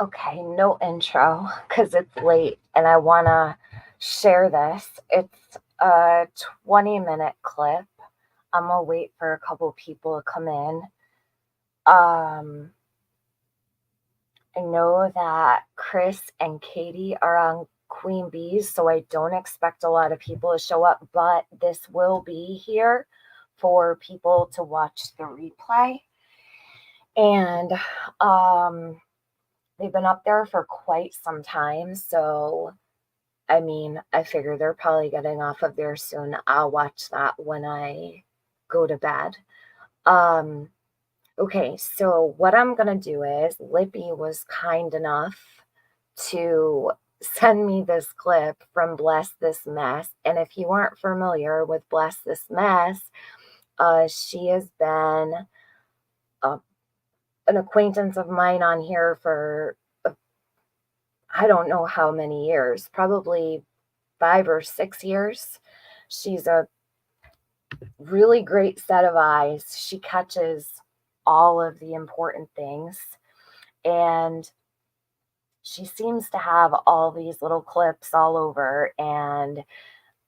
Okay, no intro because it's late and I want to share this. It's a 20-minute clip. I'm going to wait for a couple people to come in. Um, I know that Chris and Katie are on Queen Bees, so I don't expect a lot of people to show up, but this will be here for people to watch the replay. And um, they've been up there for quite some time, so I mean, I figure they're probably getting off of there soon. I'll watch that when I go to bed. Um, okay, so what I'm gonna do is Lippy was kind enough to send me this clip from Bless This Mess. And if you aren't familiar with Bless This Mess, she has been uh, an acquaintance of mine on here for I don't know how many years, probably 5 or 6 years. She's a really great set of eyes. She catches all of the important things. And she seems to have all these little clips all over. And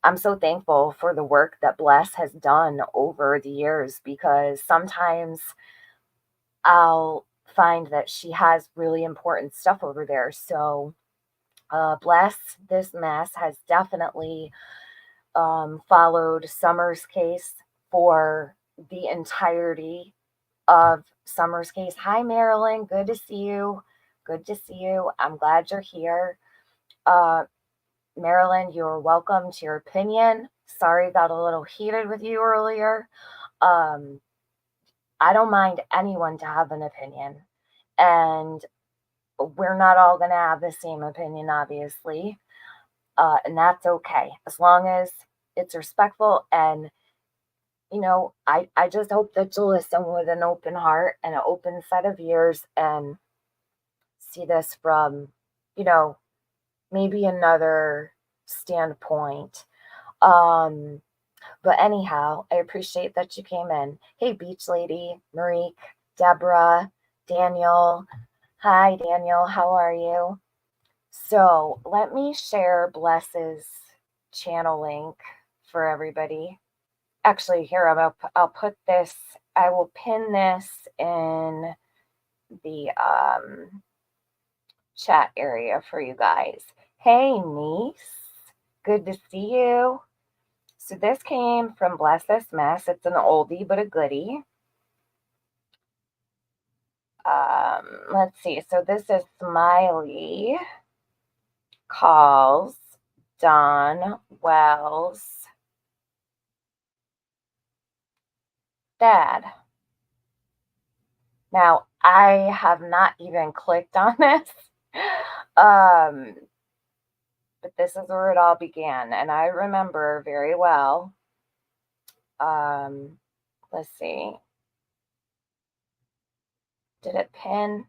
I'm so thankful for the work that Bless has done over the years because sometimes I'll find that she has really important stuff over there. So, Bless This Mess has definitely followed Summer's case for the entirety of Summer's case. Hi, Marilyn. Good to see you. Good to see you. I'm glad you're here. Uh, Marilyn, you're welcome to your opinion. Sorry, got a little heated with you earlier. Um, I don't mind anyone to have an opinion. And we're not all going to have the same opinion, obviously. And that's okay. As long as it's respectful and I just hope that you'll listen with an open heart and an open set of ears and see this from, you know, maybe another standpoint. Um, but anyhow, I appreciate that you came in. Hey, Beach Lady, Marique, Deborah, Daniel. Hi, Daniel. How are you? So let me share Bless's channel link for everybody. Actually, here I'll put this. I will pin this in the chat area for you guys. Hey, niece, good to see you. So this came from Bless This Mess. It's an oldie but a goodie. Let's see. So this is Smiley calls Don Wells dad. Now, I have not even clicked on this. Um, but this is where it all began. And I remember very well. Let's see. Did it pin?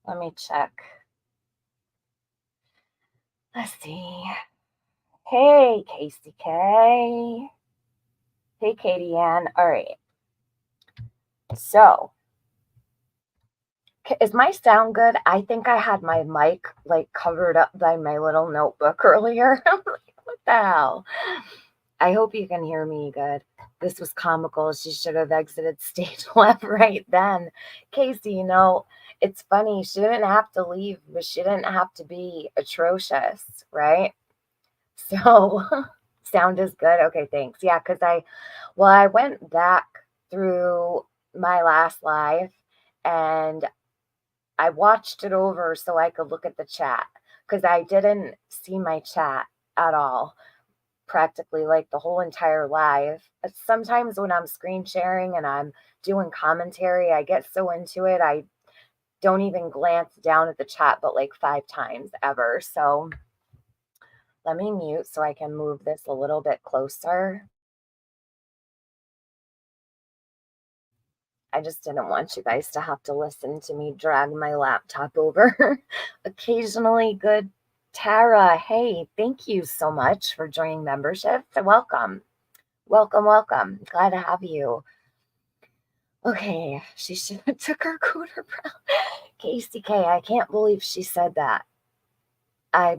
Let me check. Let's see. Hey, Casey K. Hey, Katie Ann. All right. So, is my sound good? I think I had my mic like covered up by my little notebook earlier. I'm like, what the hell? I hope you can hear me good. This was comical. She should have exited stage left right then. Casey, it's funny. She didn't have to leave, but she didn't have to be atrocious, right? So, sound is good. Okay, thanks. Yeah, because I went back through my last live and I watched it over so I could look at the chat because I didn't see my chat at all, practically like the whole entire live. Sometimes when I'm screen sharing and I'm doing commentary, I get so into it, I don't even glance down at the chat but like 5 times ever. So let me mute so I can move this a little bit closer. I just didn't want you guys to have to listen to me drag my laptop over. Occasionally good. Tara, hey, thank you so much for joining membership. Welcome. Welcome, welcome. Glad to have you. Okay, she should have took her cooter brown. Casey K, I can't believe she said that. I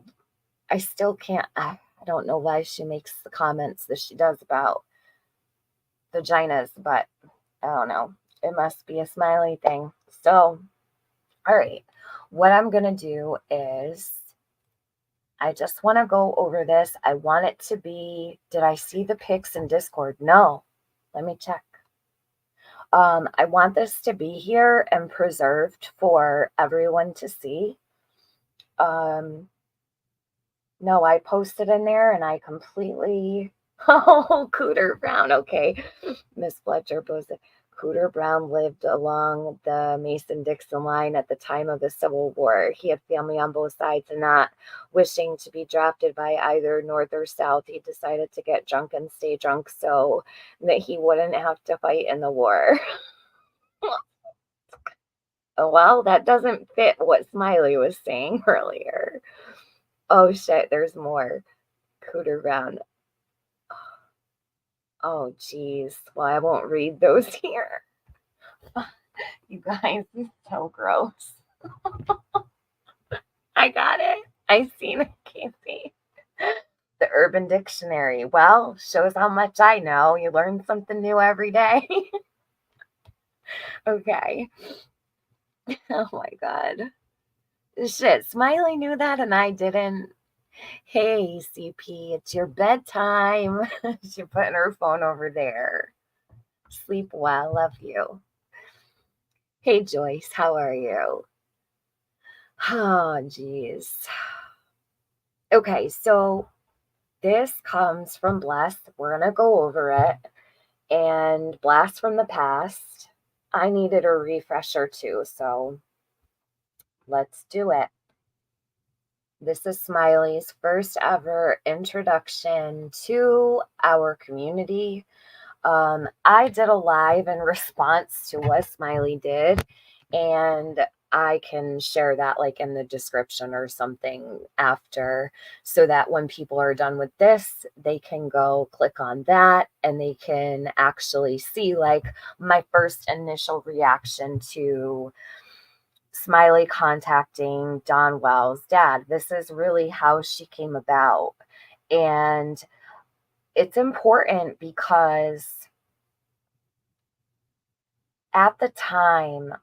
I still can't. I don't know why she makes the comments that she does about vaginas, but I don't know. It must be a Smiley thing. So, all right. What I'm going to do is I just want to go over this. I want it to be, did I see the pics in Discord? No. Let me check. I want this to be here and preserved for everyone to see. No, I posted in there and I completely, oh, Cooter Brown. Okay. Miss Fletcher posted, Cooter Brown lived along the Mason-Dixon line at the time of the Civil War. He had family on both sides, and not wishing to be drafted by either North or South, he decided to get drunk and stay drunk so that he wouldn't have to fight in the war. Well, that doesn't fit what Smiley was saying earlier. Oh shit, there's more. Cooter Brown. Oh geez. Well, I won't read those here. You guys, it's so gross. I got it. I seen it, Casey. The Urban Dictionary. Well, shows how much I know. You learn something new every day. Okay. Oh my god. Shit, Smiley knew that and I didn't. Hey, CP, it's your bedtime. She's putting her phone over there. Sleep well. Love you. Hey, Joyce, how are you? Oh, geez. Okay, so this comes from Bless. We're going to go over it. And Blast from the Past. I needed a refresher too, so let's do it. This is Smiley's first ever introduction to our community. I did a live in response to what Smiley did, and I can share that like in the description or something after, so that when people are done with this, they can go click on that and they can actually see like my first initial reaction to Smiley contacting Don Well's dad. This is really how she came about. And it's important because at the time,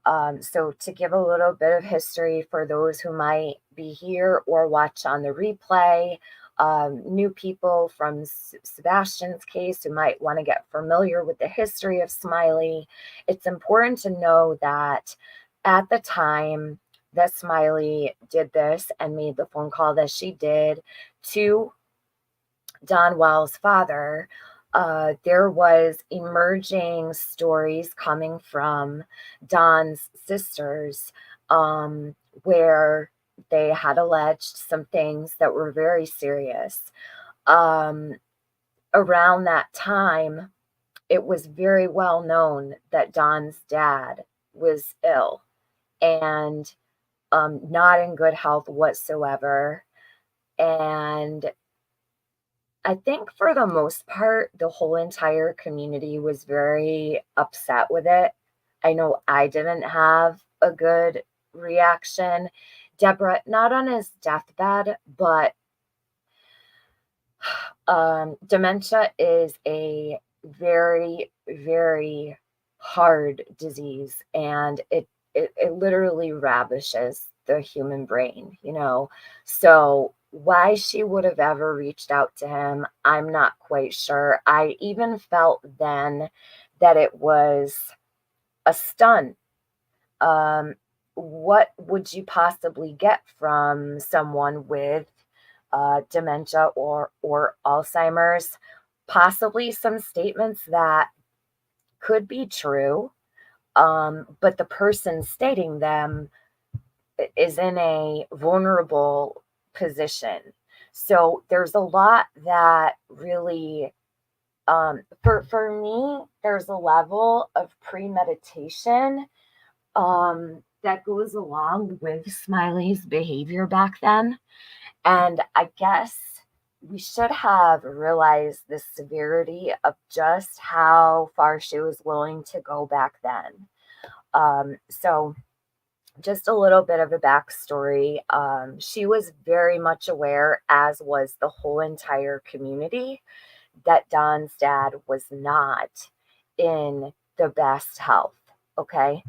so to give a little bit of history for those who might be here or watch on the replay, new people from Sebastian's case who might want to get familiar with the history of Smiley, it's important to know that at the time that Smiley did this and made the phone call that she did to Don Well's father, there was emerging stories coming from Don's sisters, where they had alleged some things that were very serious. Around that time, it was very well known that Don's dad was ill and not in good health whatsoever. And I think for the most part, the whole entire community was very upset with it. I know I didn't have a good reaction. Deborah, not on his deathbed, but dementia is a very, very hard disease, and it literally ravishes the human brain, you know. So why she would have ever reached out to him, I'm not quite sure. I even felt then that it was a stunt. What would you possibly get from someone with dementia or Alzheimer's? Possibly some statements that could be true, but the person stating them is in a vulnerable position. So there's a lot that really, for me, there's a level of premeditation that goes along with Smiley's behavior back then. And I guess we should have realized the severity of just how far she was willing to go back then. So just a little bit of a backstory. She was very much aware, as was the whole entire community, that Don's dad was not in the best health. Okay.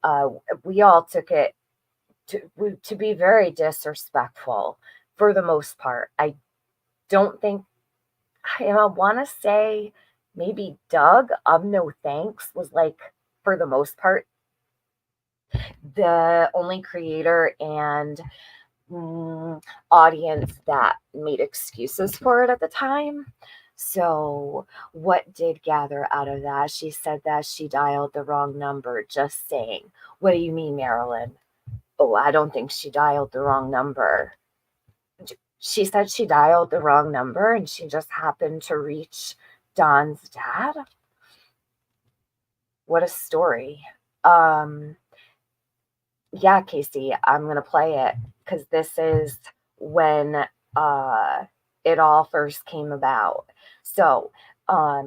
Uh, we all took it to be very disrespectful for the most part. I don't think, I want to say maybe Doug of No Thanks was like, for the most part, the only creator and audience that made excuses for it at the time. So, what did gather out of that? She said that she dialed the wrong number. Just saying. What do you mean, Marilyn? Oh, I don't think she dialed the wrong number. She said she dialed the wrong number and she just happened to reach Don's dad. What a story. Um, yeah, Casey, I'm gonna play it because this is when uh it all first came about. So,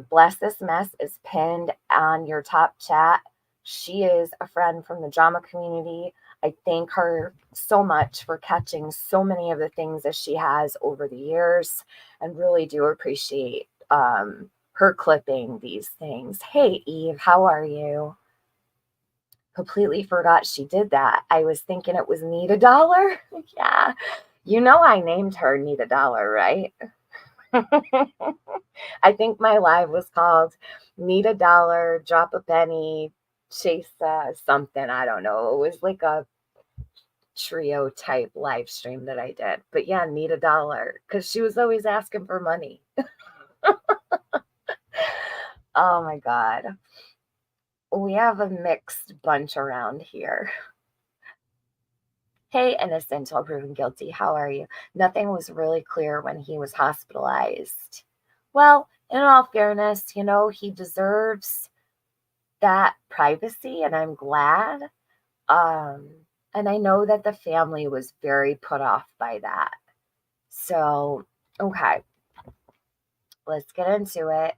Bless This Mess is pinned on your top chat. She is a friend from the drama community. I thank her so much for catching so many of the things that she has over the years and really do appreciate her clipping these things. Hey Eve, how are you? Completely forgot she did that. I was thinking it was Need a Dollar. Yeah. You know I named her Need a Dollar, right? I think my live was called Need a Dollar, Drop a Penny, Chase something. I don't know. It was like a trio type live stream that I did. But yeah, Need a Dollar because she was always asking for money. Oh my God. We have a mixed bunch around here. Hey, innocent until proven guilty. How are you? Nothing was really clear when he was hospitalized. Well, in all fairness, he deserves that privacy, and I'm glad. Um, and I know that the family was very put off by that. So, okay, let's get into it.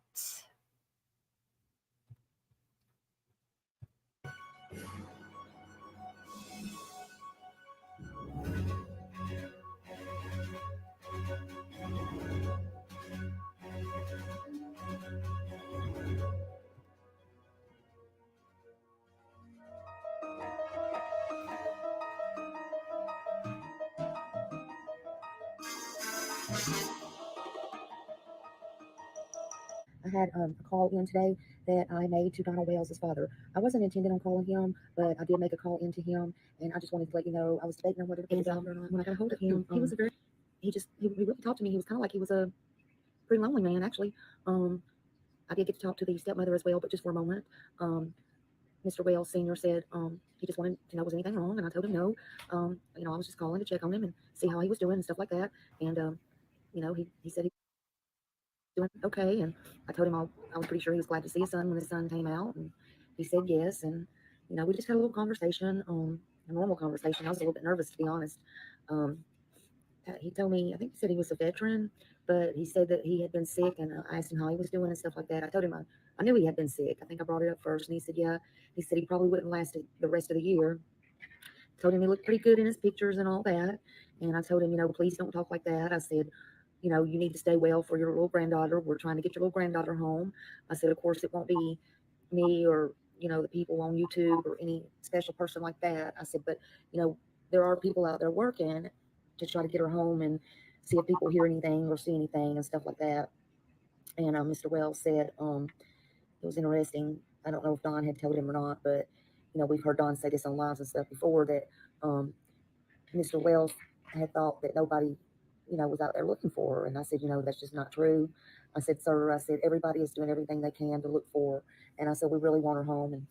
I had a call in today that I made to Donald Wales' father. I wasn't intending on calling him, but I did make a call into him, and I just wanted to let you know I was debating on whether to put it out or not. When I got a hold of him, he was a very he really talked to me. He was kind of like he was a pretty lonely man actually. Um, I did get to talk to the stepmother as well, but just for a moment. Mr. Wales Senior said he just wanted to know was anything wrong, and I told him no. I was just calling to check on him and see how he was doing and stuff like that. And he said doing okay. And I told him I was pretty sure he was glad to see his son when his son came out. And he said yes. And, we just had a little conversation, a normal conversation. I was a little bit nervous, to be honest. Um, he told me, I think he said he was a veteran, but he said that he had been sick. And I asked him how he was doing and stuff like that. I told him I knew he had been sick. I think I brought it up first. And he said, yeah. He said he probably wouldn't last the rest of the year. Told him he looked pretty good in his pictures and all that. And I told him, please don't talk like that. I said, you need to stay well for your little granddaughter. We're trying to get your little granddaughter home. I said, of course, it won't be me or, the people on YouTube or any special person like that. I said, but, there are people out there working to try to get her home and see if people hear anything or see anything and stuff like that. And Mr. Wells said it was interesting. I don't know if Don had told him or not, but, we've heard Don say this on lives and stuff before that um, Mr. Wells had thought that nobody, was out there looking for her. And I said, that's just not true. I said, sir, I said, everybody is doing everything they can to look for her. And I said, we really want her home. And,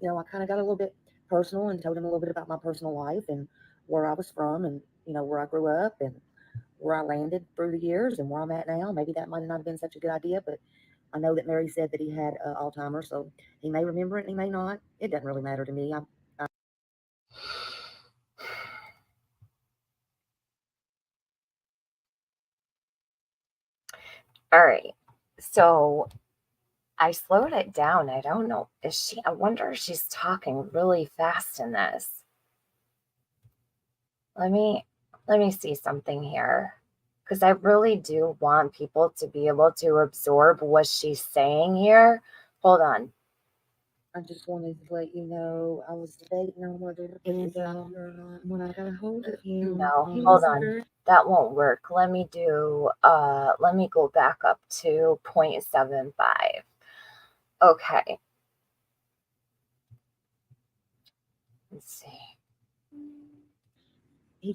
I kind of got a little bit personal and told him a little bit about my personal life and where I was from and, where I grew up and where I landed through the years and where I'm at now. Maybe that might not have been such a good idea, but I know that Mary said that he had Alzheimer's, so he may remember it and he may not. It doesn't really matter to me. All right. So I slowed it down. I don't know. I wonder if she's talking really fast in this. Let me see something here, because I really do want people to be able to absorb what she's saying here. Hold on. I just wanted to let you know I was debating on whether to put this out or not. When I got a hold of him, No, he hold was on. very. That won't work. Let me go back up to 0.75. Okay. Let's see. He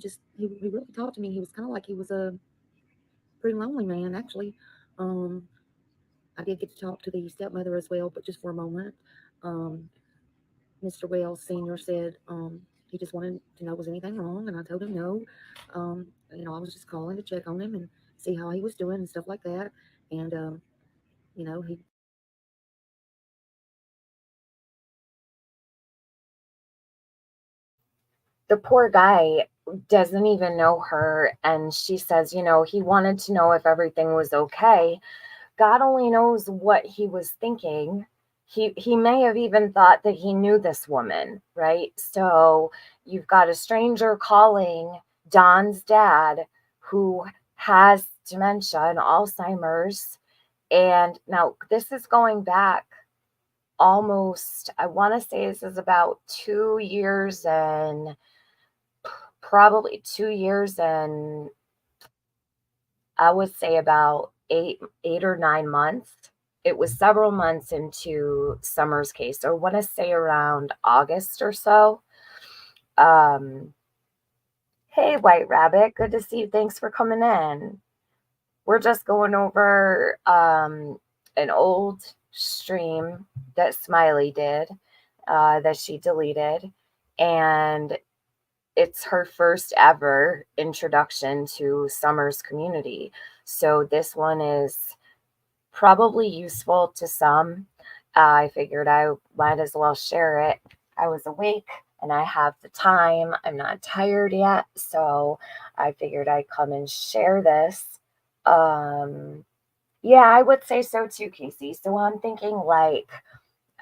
really talked to me. He was kind of like he was a pretty lonely man, actually. Um, I did get to talk to the stepmother as well, but just for a moment. Um, Mr. Wells Sr. said he just wanted to know was anything wrong, and I told him no. I was just calling to check on him and see how he was doing and stuff like that. And he. The poor guy doesn't even know her, and she says, he wanted to know if everything was okay. God only knows what he was thinking. He may have even thought that he knew this woman, right? So you've got a stranger calling Don's dad, who has dementia and Alzheimer's. And now this is going back almost, I want to say this is about 2 years and probably 2 years and I would say about 8 or 9 months. It was several months into Summer's case. So I want to say around August or so. Um, hey, White Rabbit, good to see you. Thanks for coming in. We're just going over an old stream that Smiley did, that she deleted, and it's her first ever introduction to Summer's community. So this one is probably useful to some. I figured I might as well share it. I was awake and I have the time. I'm not tired yet, so I figured I'd come and share this. Um, yeah, I would say so too, Casey. So I'm thinking, like,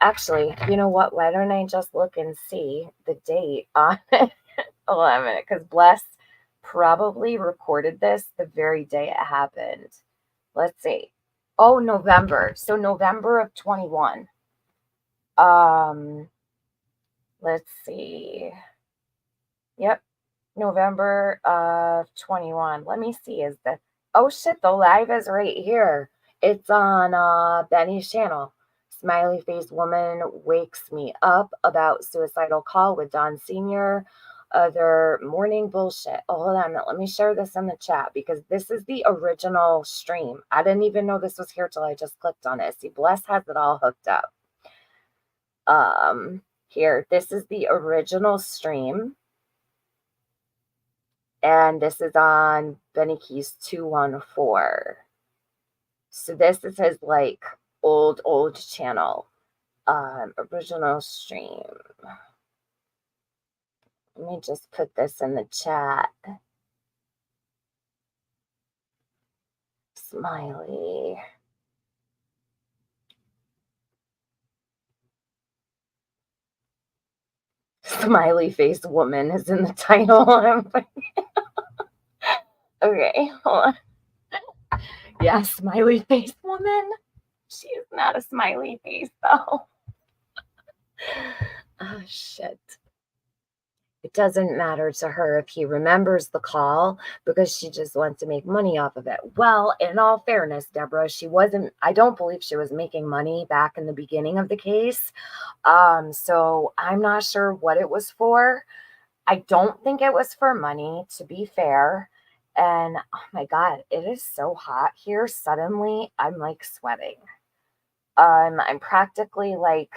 actually, you know what? Why don't I just look and see the date on it? Hold on a minute, because Bless probably recorded this the very day it happened. Let's see. Oh, November. So November of 21. Um, let's see. Yep, November of 21. Let me see. Is the Oh shit, the live is right here. It's on Benny's channel. Smiley face woman wakes me up about suicidal call with Don Sr. Other morning bullshit. Oh, hold on a minute. Let me share this in the chat because this is the original stream. I didn't even know this was here till I just clicked on it. See, Bless has it all hooked up. Here, this is the original stream. And this is on Benny Keys 214. So this is his like old channel. Original stream. Let me just put this in the chat. Smiley. Smiley face woman is in the title. Okay, hold on. Yeah, smiley face woman. She is not a smiley face though. Oh shit. It doesn't matter to her if he remembers the call because she just wants to make money off of it. Well, in all fairness, Deborah, I don't believe she was making money back in the beginning of the case. So I'm not sure what it was for. I don't think it was for money, to be fair. And oh my God, it is so hot here. Suddenly, I'm like sweating. I'm practically like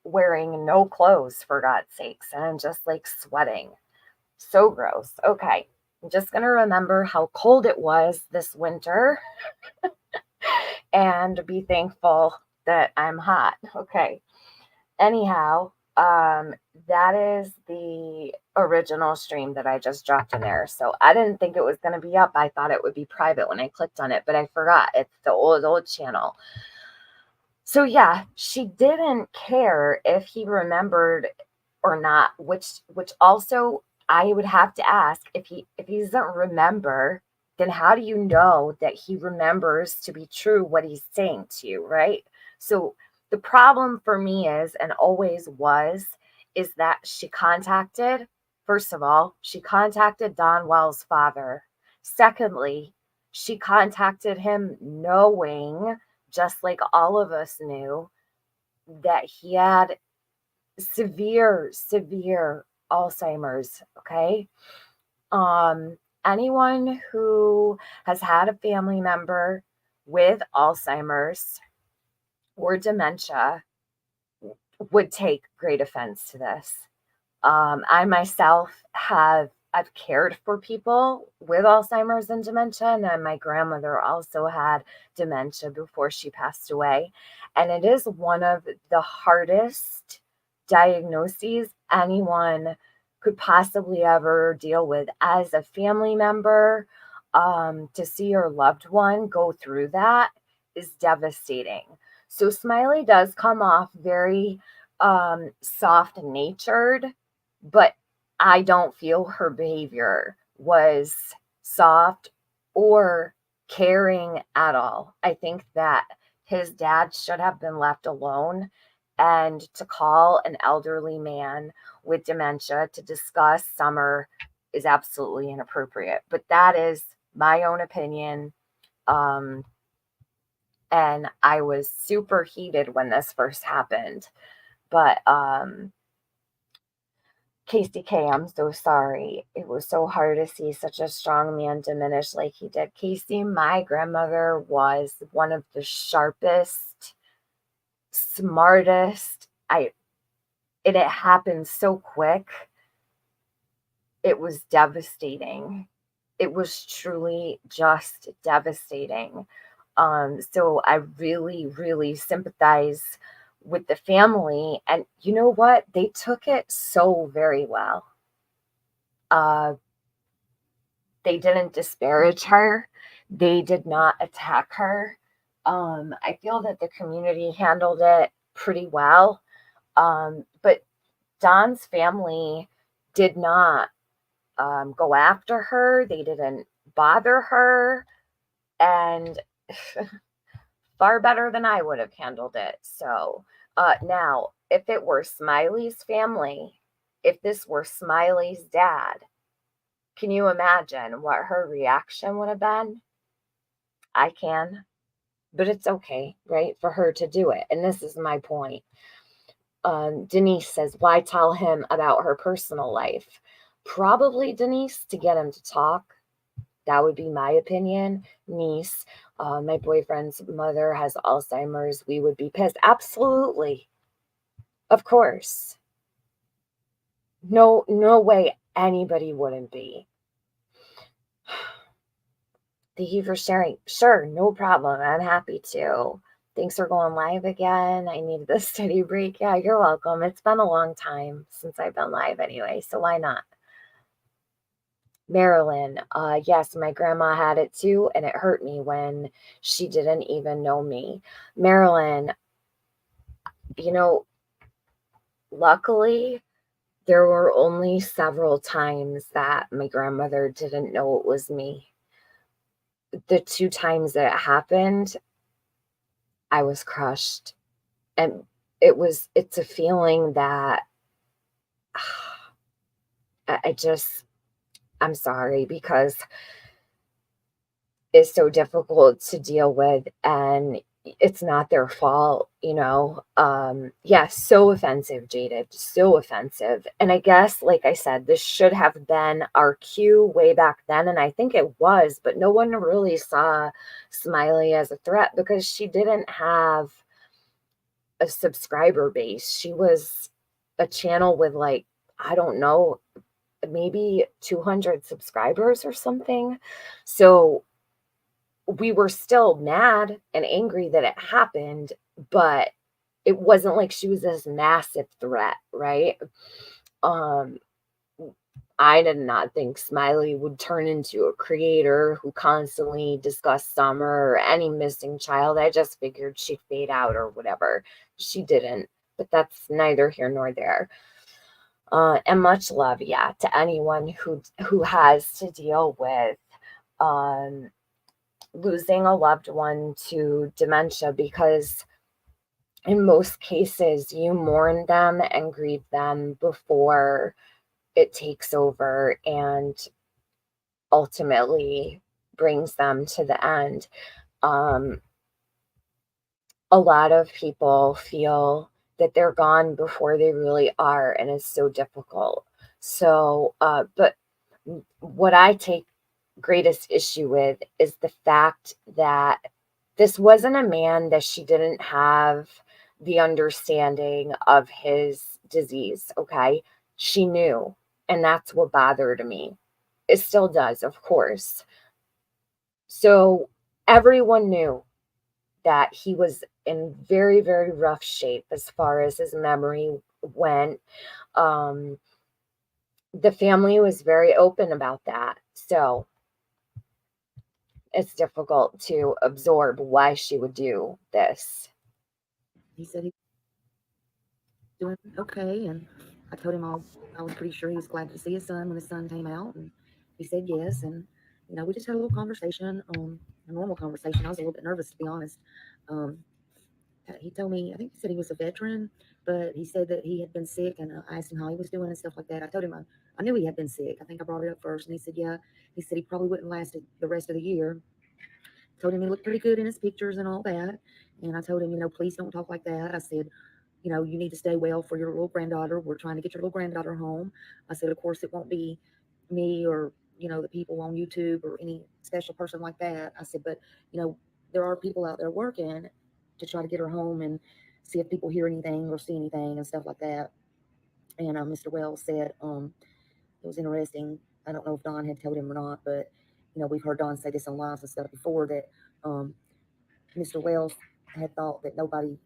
wearing no clothes for God's sakes, and I'm just like sweating. So gross. Okay. I'm just going to remember how cold it was this winter and be thankful that I'm hot. Okay. Anyhow, that is the original stream that I just dropped in there. So I didn't think it was going to be up. I thought it would be private when I clicked on it, but I forgot. It's the old channel. So yeah, she didn't care if he remembered or not, which also I would have to ask, if he doesn't remember, then how do you know that he remembers to be true what he's saying to you, right? So the problem for me is, and always was, is that first of all, she contacted Don Well's father. Secondly, she contacted him knowing, just like all of us knew, that he had severe Alzheimer's. Okay. Um, Anyone who has had a family member with Alzheimer's or dementia would take great offense to this. I myself I've cared for people with Alzheimer's and dementia, and then my grandmother also had dementia before she passed away. And it is one of the hardest diagnoses anyone could possibly ever deal with as a family member. To see your loved one go through that is devastating. So Smiley does come off very soft natured, but I don't feel her behavior was soft or caring at all. I think that his dad should have been left alone, and to call an elderly man with dementia to discuss Summer is absolutely inappropriate. But that is my own opinion. Um, and I was super heated when this first happened. But Casey K, I'm so sorry. It was so hard to see such a strong man diminish like he did. Casey, my grandmother was one of the sharpest, smartest. And it happened so quick. It was devastating. It was truly just devastating. So I really sympathize with the family. And you know what? They took it so very well. Uh, they didn't disparage her. They did not attack her. I feel that the community handled it pretty well. But Don's family did not go after her. They didn't bother her. And far better than I would have handled it. So now, if it were Smiley's family, if this were Smiley's dad, can you imagine what her reaction would have been? I can, but it's okay, right, for her to do it. And this is my point. Denise says, why tell him about her personal life? Probably, Denise, to get him to talk. That would be my opinion. Niece, my boyfriend's mother has Alzheimer's. We would be pissed. Absolutely. Of course. No way anybody wouldn't be. Thank you for sharing. Sure, no problem. I'm happy to. Thanks for going live again. I needed this steady break. Yeah, you're welcome. It's been a long time since I've been live anyway, so why not? Marilyn, yes, my grandma had it too, and it hurt me when she didn't even know me. Marilyn, you know, luckily, there were only several times that my grandmother didn't know it was me. The two times that it happened, I was crushed. And it's a feeling that I'm sorry, because it's so difficult to deal with, and it's not their fault, yeah, so offensive, Jaded, so offensive. And I guess, like I said, this should have been our cue way back then, and I think it was, but no one really saw Smiley as a threat because she didn't have a subscriber base. She was a channel with, like, I don't know, maybe 200 subscribers or something. So we were still mad and angry that it happened, but it wasn't like she was this massive threat, right? Um, I did not think Smiley would turn into a creator who constantly discussed Summer or any missing child. I just figured she'd fade out or whatever. She didn't, but that's neither here nor there. And much love, yeah, to anyone who has to deal with um, losing a loved one to dementia, because in most cases you mourn them and grieve them before it takes over and ultimately brings them to the end. Um, a lot of people feel that they're gone before they really are, and it's so difficult. So, but what I take greatest issue with is the fact that this wasn't a man that she didn't have the understanding of his disease, okay? She knew, and that's what bothered me. It still does, of course. So everyone knew that he was in very, very rough shape as far as his memory went. Um, the family was very open about that. So it's difficult to absorb why she would do this. He said he was doing okay, and I told him I was pretty sure he was glad to see his son when his son came out, and he said yes. And we just had a little conversation, a normal conversation. I was a little bit nervous, to be honest. Um, he told me, I think he said he was a veteran, but he said that he had been sick, and I asked him how he was doing and stuff like that. I told him I knew he had been sick. I think I brought it up first, and he said, yeah. He said he probably wouldn't last the rest of the year. Told him he looked pretty good in his pictures and all that. And I told him, please don't talk like that. I said, you need to stay well for your little granddaughter. We're trying to get your little granddaughter home. I said, of course, it won't be me or, the people on YouTube or any special person like that. I said, but, there are people out there working to try to get her home and see if people hear anything or see anything and stuff like that. And Mr. Wells said, it was interesting. I don't know if Don had told him or not, but, we've heard Don say this on lives and stuff before that um, Mr. Wells had thought that nobody,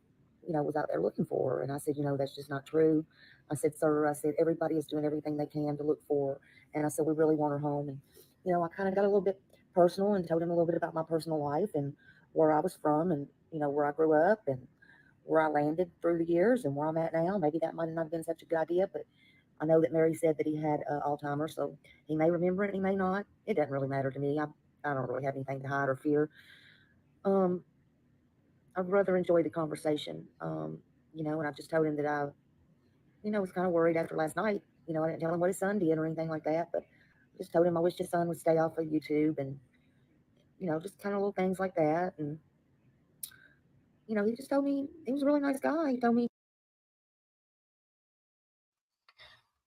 was out there looking for her. And I said, that's just not true. I said, sir, I said, everybody is doing everything they can to look for her. And I said, we really want her home. And, I kind of got a little bit personal and told him a little bit about my personal life and where I was from and, where I grew up and where I landed through the years and where I'm at now. Maybe that might not have been such a good idea, but I know that Mary said that he had Alzheimer's, so he may remember it, he may not. It doesn't really matter to me. I don't really have anything to hide or fear. Um, I'd rather enjoy the conversation. And I just told him that I, was kind of worried after last night. I didn't tell him what his son did or anything like that, but I just told him I wish his son would stay off of YouTube and, just kind of little things like that. And, he just told me he was a really nice guy. He told me.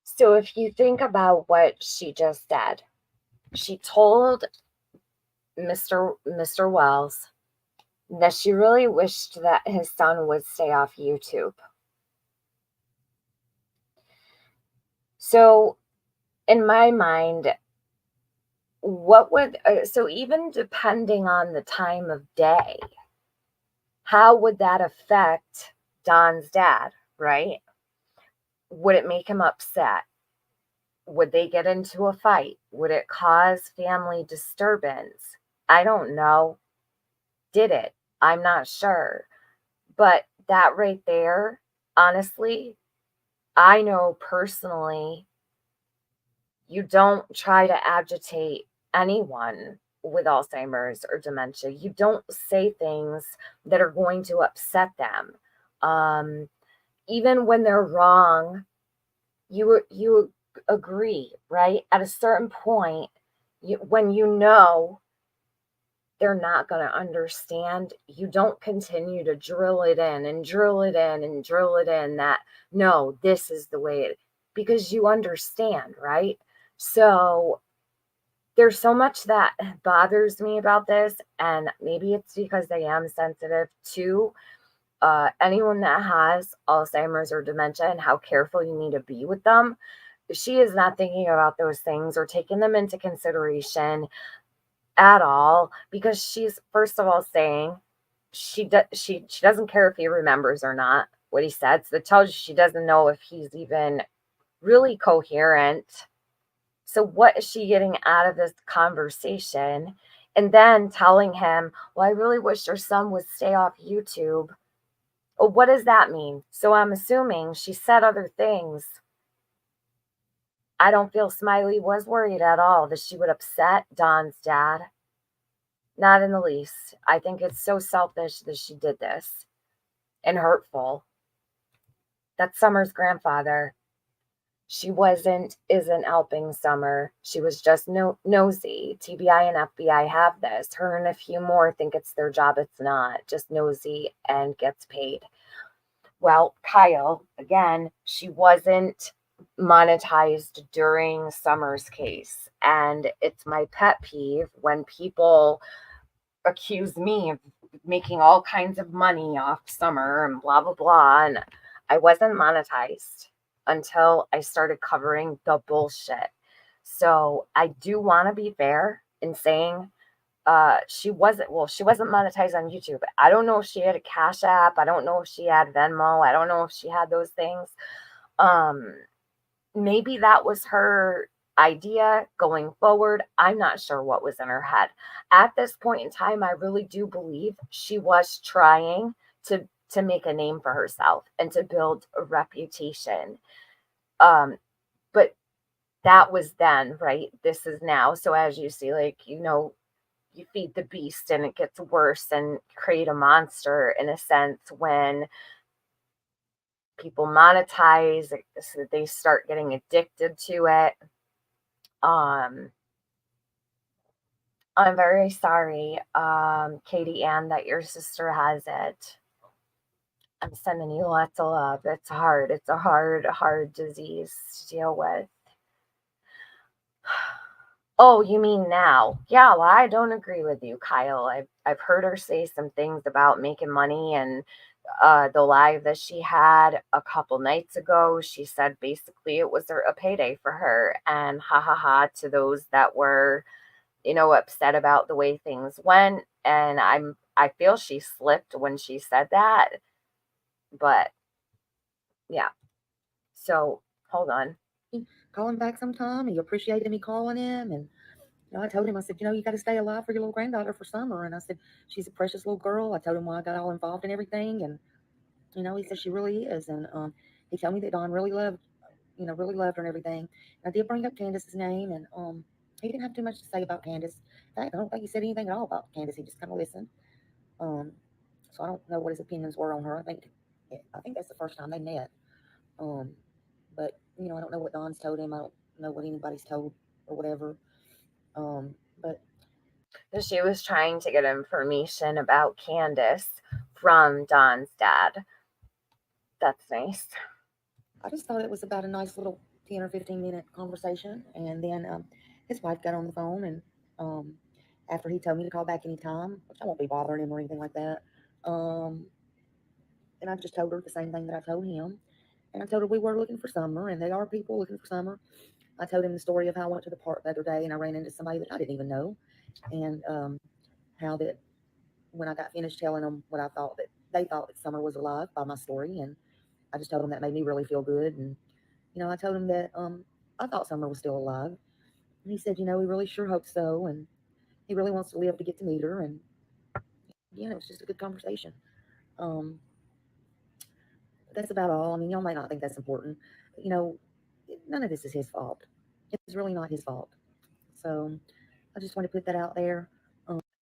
So if you think about what she just said, she told Mr. Wells that she really wished that his son would stay off YouTube. So in my mind, what would so even depending on the time of day, how would that affect Don's dad, right? Would it make him upset? Would they get into a fight? Would it cause family disturbance? I don't know. Did it? I'm not sure. But that right there, honestly, I know personally, you don't try to agitate anyone with Alzheimer's or dementia. You don't say things that are going to upset them. Um, Even when they're wrong, you agree, right? At a certain point, when you know they're not going to understand, you don't continue to drill it in and drill it in and drill it in that no, this is the way it, because you understand, right? So there's so much that bothers me about this, and maybe it's because I am sensitive to anyone that has Alzheimer's or dementia and how careful you need to be with them. She is not thinking about those things or taking them into consideration at all, because she's first of all saying she doesn't care if he remembers or not what he said. So that tells you she doesn't know if he's even really coherent. So what is she getting out of this conversation? And then telling him, well, I really wish your son would stay off YouTube. Well, what does that mean? So I'm assuming she said other things I don't feel Smiley was worried at all that she would upset Don's dad. Not in the least. I think it's so selfish that she did this and hurtful. That's Summer's grandfather. She isn't helping Summer. She was just nosy. TBI and FBI have this. Her and a few more think it's their job. It's not. Just nosy and gets paid. Well, Kyle, again, she wasn't monetized during Summer's case. And it's my pet peeve when people accuse me of making all kinds of money off Summer and blah, blah, blah. And I wasn't monetized until I started covering the bullshit. So I do want to be fair in saying she wasn't monetized on YouTube. I don't know if she had a Cash App. I don't know if she had Venmo. I don't know if she had those things. Um, Maybe that was her idea going forward. I'm not sure what was in her head. At this point in time, I really do believe she was trying to make a name for herself and to build a reputation. But that was then, right? This is now. So as you see, like, you feed the beast and it gets worse and create a monster in a sense when people monetize, so they start getting addicted to it. I'm very sorry, Katie Ann, that your sister has it. I'm sending you lots of love. It's hard. It's a hard disease to deal with. Oh, you mean now? Yeah, well, I don't agree with you, Kyle. I've heard her say some things about making money, and the live that she had a couple nights ago, she said basically it was a payday for her, and ha ha ha to those that were, upset about the way things went. And I feel she slipped when she said that, but yeah. So hold on. Call him back sometime. He appreciated me calling him. And I told him, I said, you got to stay alive for your little granddaughter for Summer. And I said, she's a precious little girl. I told him why I got all involved in everything. And, he said she really is. And he told me that Don really loved her and everything. And I did bring up Candace's name. And he didn't have too much to say about Candace. In fact, I don't think he said anything at all about Candace. He just kind of listened. Um, so I don't know what his opinions were on her. I think that's the first time they met. Um, but I don't know what Don's told him. I don't know what anybody's told or whatever. But She was trying to get information about Candace from Don's dad. That's nice. I just thought it was about a nice little 10 or 15 minute conversation. And then his wife got on the phone, and um, after he told me to call back anytime, which I won't be bothering him or anything like that. Um, and I just told her the same thing that I told him. And I told her we were looking for Summer, and they are people looking for Summer. I told him the story of how I went to the park the other day and I ran into somebody that I didn't even know, and how that when I got finished telling them what I thought, that they thought that Summer was alive by my story, and I just told them that made me really feel good. And I told him that I thought Summer was still alive, and he said, he really sure hopes so, and he really wants to live to get to meet her. And it was just a good conversation. Um, that's about all. I mean, y'all might not think that's important, but none of this is his fault. It's really not his fault. So I just want to put that out there.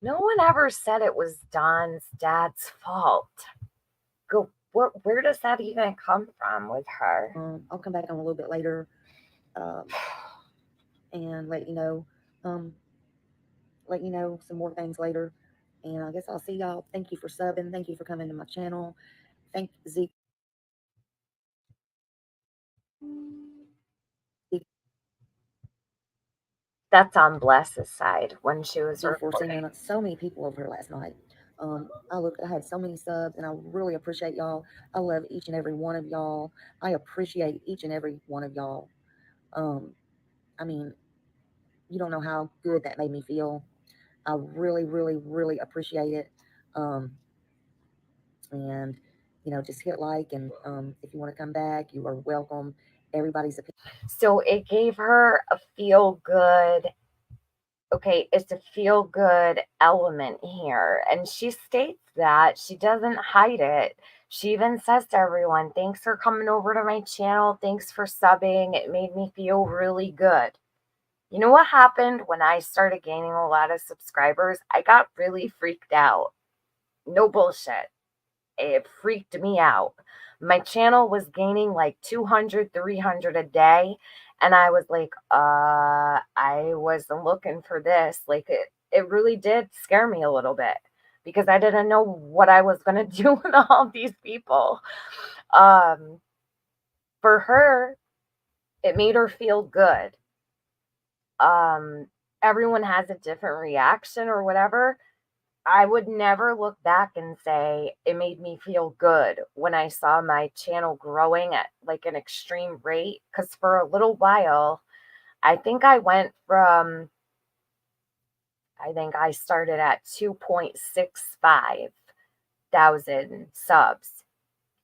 No one ever said it was Don's dad's fault. Where does that even come from with her? I'll come back on a little bit later, um, and um, let you know some more things later. And I guess I'll see y'all. Thank you for subbing. Thank you for coming to my channel. Thank Ziggy That's on Bless's side when she was for recording. sending so many people over here last night. I had so many subs, and I really appreciate y'all. I love each and every one of y'all. I appreciate each and every one of y'all. I mean, you don't know how good that made me feel. I really, really, really appreciate it. Um, and just hit like, and if you want to come back, you are welcome. Everybody's opinion. So it gave her a feel good. Okay, it's a feel good element here. And she states that she doesn't hide it. She even says to everyone, thanks for coming over to my channel. Thanks for subbing. It made me feel really good. You know what happened when I started gaining a lot of subscribers? I got really freaked out. No bullshit. It freaked me out. My channel was gaining like 200, 300 a day. And I was like, I wasn't looking for this. Like it really did scare me a little bit because I didn't know what I was going to do with all these people. Um, for her, it made her feel good. Um, everyone has a different reaction or whatever. I would never look back and say it made me feel good when I saw my channel growing at like an extreme rate. Because for a little while, I think I went from, I think I started at 2.65 thousand subs.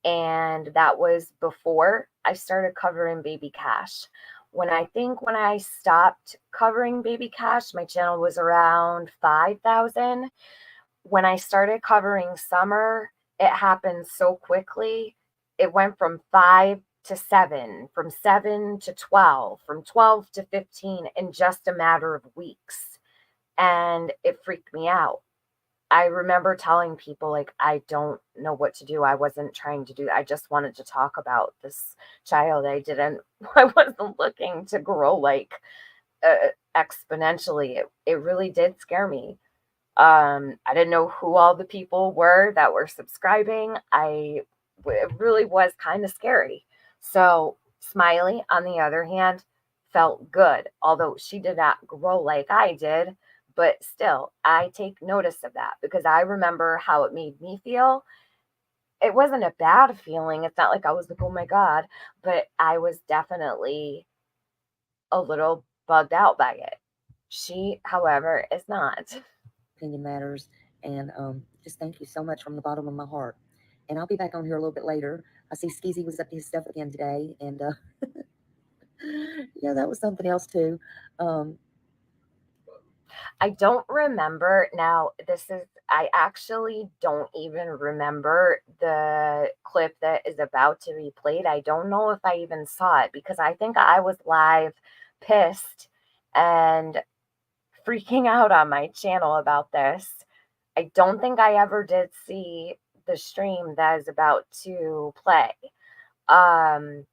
And that was before I started covering baby cash. When I stopped covering baby cash, my channel was around 5,000. When I started covering summer, it happened so quickly. It went from 5 to 7, from 7 to 12, from 12 to 15 in just a matter of weeks. And it freaked me out. I remember telling people, like, I don't know what to do. I wasn't trying to do, I just wanted to talk about this child. I wasn't looking to grow like exponentially. It really did scare me. I didn't know who all the people were that were subscribing. It really was kind of scary. So Smiley, on the other hand, felt good, although she did not grow like I did. But still, I take notice of that because I remember how it made me feel. It wasn't a bad feeling. It's not like I was like, oh my God, but I was definitely a little bugged out by it. She, however, is not. Opinion matters. And just thank you so much from the bottom of my heart. And I'll be back on here a little bit later. I see Skizzy was up to his stuff again today. And yeah, that was something else too. Um, I don't remember now. I actually don't even remember the clip that is about to be played. I don't know if I even saw it because I think I was live pissed and freaking out on my channel about this. I don't think I ever did see the stream that is about to play. Um,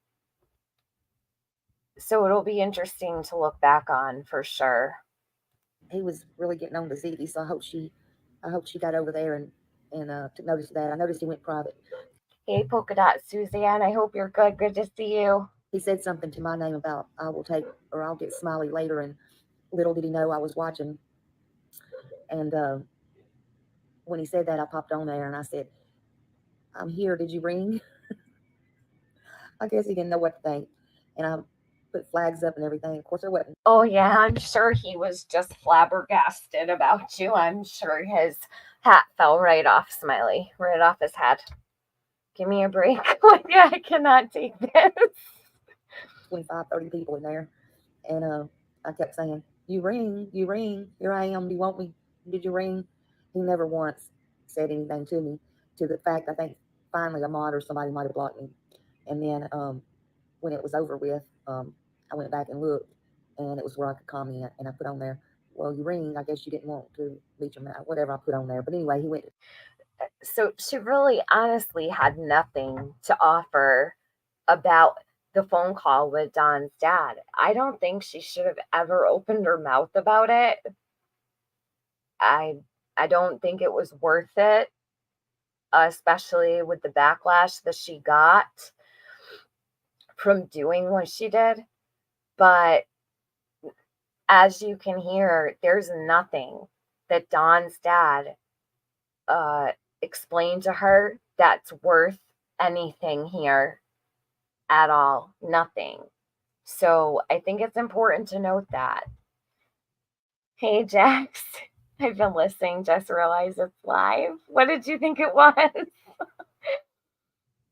so it'll be interesting to look back on for sure. he was really getting on to Ziggy, so I hope she got over there and took notice of that. I noticed he went private. Hey, Polka Dot Suzanne, I hope you're good. Good to see you. He said something to my name about I will take or I'll get Smiley later, and little did he know I was watching. And when he said that, I popped on there and I said, "I'm here. Did you ring?" I guess he didn't know what to think, and I put flags up and everything. Of course, there wasn't. Oh, yeah, I'm sure he was just flabbergasted about you. I'm sure his hat fell right off, Smiley, right off his head. Give me a break. Like, yeah, I cannot take this. 25, 30 people in there, and I kept saying, you ring, here I am, do you want me, did you ring?" He never once said anything to me, to the fact I think finally a mod or somebody might have blocked me. And then when it was over with, I went back and looked, and it was where I could comment, and I put on there, "Well, you ring, I guess you didn't want to beat your mouth," whatever I put on there. But anyway, he went. So she really honestly had nothing to offer about the phone call with Don's dad. I don't think she should have ever opened her mouth about it. I I don't think it was worth it, especially with the backlash that she got from doing what she did. But as you can hear, there's nothing that Don's dad uh, explained to her that's worth anything here at all. Nothing. So I think it's important to note that. Hey, Jax. I've been listening, just realized it's live. What did you think it was?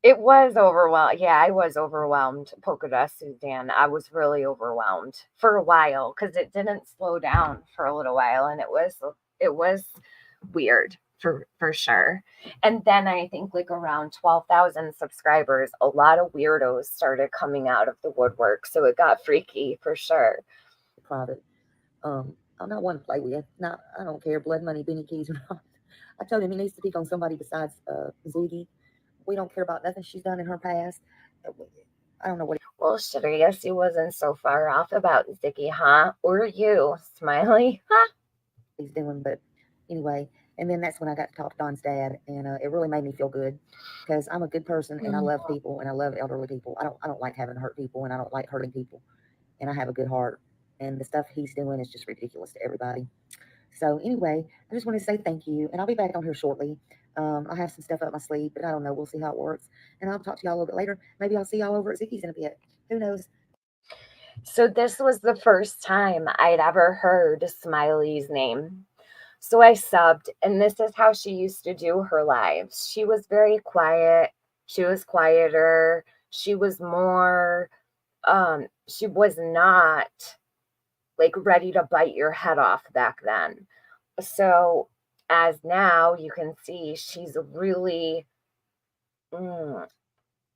It was overwhelmed. Yeah, I was overwhelmed, Polka Dot Suzanne. I was really overwhelmed for a while because it didn't slow down for a little while, and it was weird for sure. And then I think like around 12,000 subscribers, a lot of weirdos started coming out of the woodwork. So it got freaky for sure. Private. I'm not one to play with. Not, I don't care, blood money, Benny Keys or not. I told him he needs to pick on somebody besides Ziggy. We don't care about nothing she's done in her past. I don't know what Well, shit, I guess he wasn't so far off about Ziggy, huh? Or you, Smiley, huh? he's doing, but anyway. And then that's when I got to talk to Don's dad, and it really made me feel good because I'm a good person and I love people and I love elderly people. I don't like having to hurt people and I don't like hurting people, and I have a good heart. And the stuff he's doing is just ridiculous to everybody. So anyway, I just want to say thank you, and I'll be back on here shortly. I have some stuff up my sleeve, but I don't know. We'll see how it works, and I'll talk to y'all a little bit later. Maybe I'll see y'all over at Ziggy's in a bit. Who knows? So this was the first time I'd ever heard Smiley's name. So I subbed, and this is how she used to do her lives. She was very quiet. She was quieter. She was more, she was not like ready to bite your head off back then. So as now you can see, she's really, mm,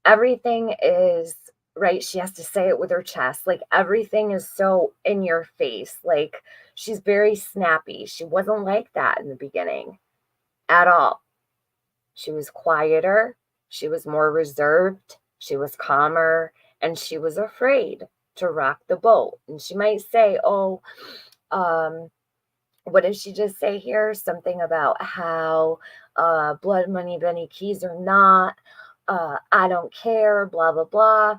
everything is right. She has to say it with her chest. Like everything is so in your face. Like she's very snappy. She wasn't like that in the beginning at all. She was quieter. She was more reserved. She was calmer and she was afraid to rock the boat. And she might say, oh, um, what did she just say here? Something about how blood money Benny Keys or not. I don't care, blah, blah, blah.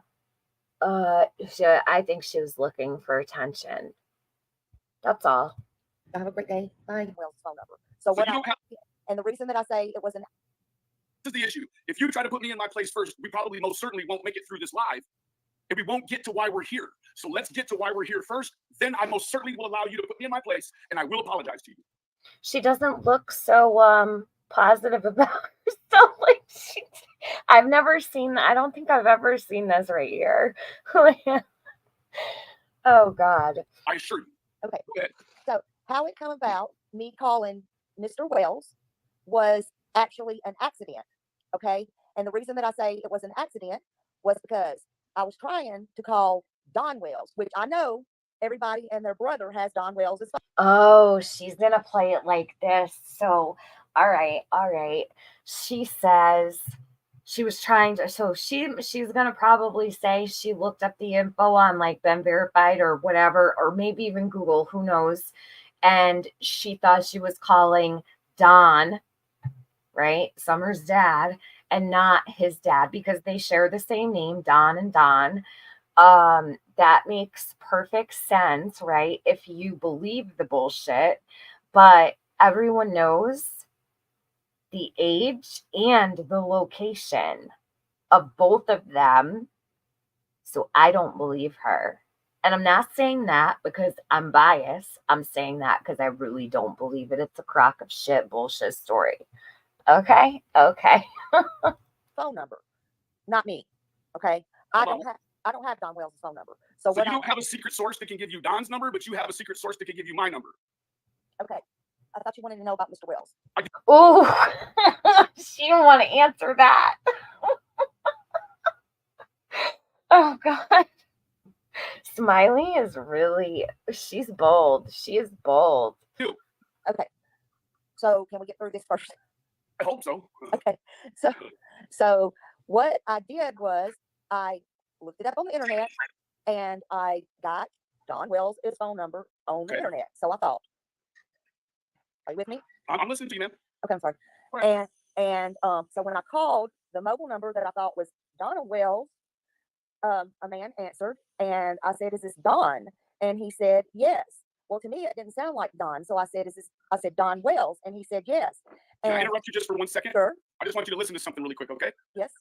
I think she was looking for attention. That's all. Have a great day. Bye. Well, phone number. So what? And the reason that I say it was an This is the issue. If you try to put me in my place first, we probably most certainly won't make it through this live, and we won't get to why we're here. So let's get to why we're here first. Then I most certainly will allow you to put me in my place, and I will apologize to you. She doesn't look so positive about herself. Like I've never seen. I don't think I've ever seen this right here. Oh God. I assure you. Okay. So how it come about, me calling Mr. Wells was actually an accident. Okay. And the reason that I say it was an accident was because I was trying to call Don Wells, which I know everybody and their brother has Don Wells' phone. Oh, she's gonna play it like this. So, all right, all right. She says she was trying to. So she's gonna probably say she looked up the info on like Ben Verified or whatever, or maybe even Google. Who knows? And she thought she was calling Don, right? Summer's dad, and not his dad because they share the same name, Don and Don. That makes perfect sense, right? If you believe the bullshit, but everyone knows the age and the location of both of them. So I don't believe her. And I'm not saying that because I'm biased. I'm saying that because I really don't believe it. It's a crock of shit bullshit story. Okay. Okay. Phone number, not me. Okay. I don't have Don Wells' phone number. So you don't have a secret source that can give you Don's number, but you have a secret source that can give you my number. Okay. I thought you wanted to know about Mr. Wells. Oh, she didn't want to answer that. Oh God. Smiley is really, she's bold. She is bold. Okay. So can we get through this first? I hope so. Okay. So what I did was I looked it up on the internet and I got Don Wells' phone number on the internet. So I thought, are you with me? I'm listening to you, man. Okay, I'm sorry. Right. And so when I called the mobile number that I thought was Donna Wells, a man answered and I said, "Is this Don?" And he said, "Yes." Well, to me, it didn't sound like Don. So I said, I said, "Don Wells." And he said, "Yes." Can I interrupt you just for 1 second? Sure. I just want you to listen to something really quick, okay? Yes.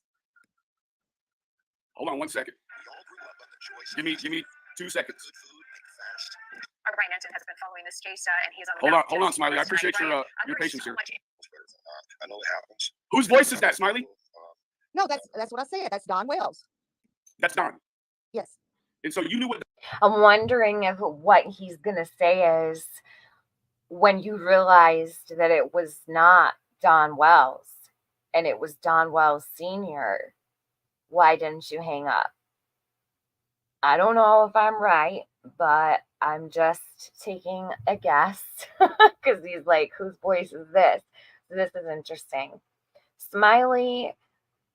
Hold on 1 second. Give me 2 seconds. Our Brian Anton has been following this case, and he's on the Hold on, Smiley. I appreciate your patience here. I know it happens. Whose voice is that, Smiley? No, that's what I said. That's Don Wells. That's Don. Yes. And so you knew what. I'm wondering if what he's gonna say is when you realized that it was not Don Wells, and it was Don Wells Sr. Why didn't you hang up? I don't know if I'm right, but I'm just taking a guess because he's like, whose voice is this? This is interesting. Smiley,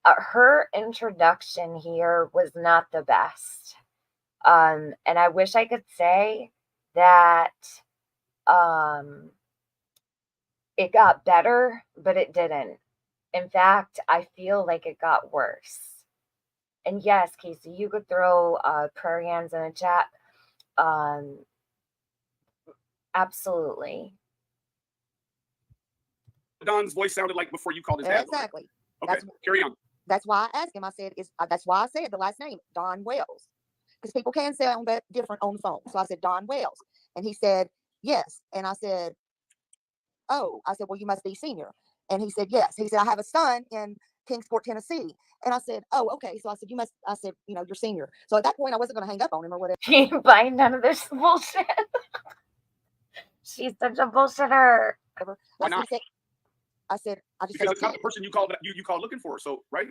her introduction here was not the best. And I wish I could say that it got better, but it didn't. In fact, I feel like it got worse. And yes, Casey, you could throw prayer hands in the chat. Absolutely. Don's voice sounded like before you called his dad. Exactly. Okay, That's carry on. that's why I asked him. I said, that's why I said the last name, Don Wells, because people can sound different on the phone. So I said, Don Wells, and he said yes, and I said, oh, I said, well, you must be senior, and he said yes. He said, I have a son in Kingsport, Tennessee, and I said, oh, okay. So I said, I said, you're senior. So at that point, I wasn't going to hang up on him or whatever. She ain't buying none of this bullshit. She's such a bullshitter. Why not? I said, I just Because said, it's not the person you called looking for. So right.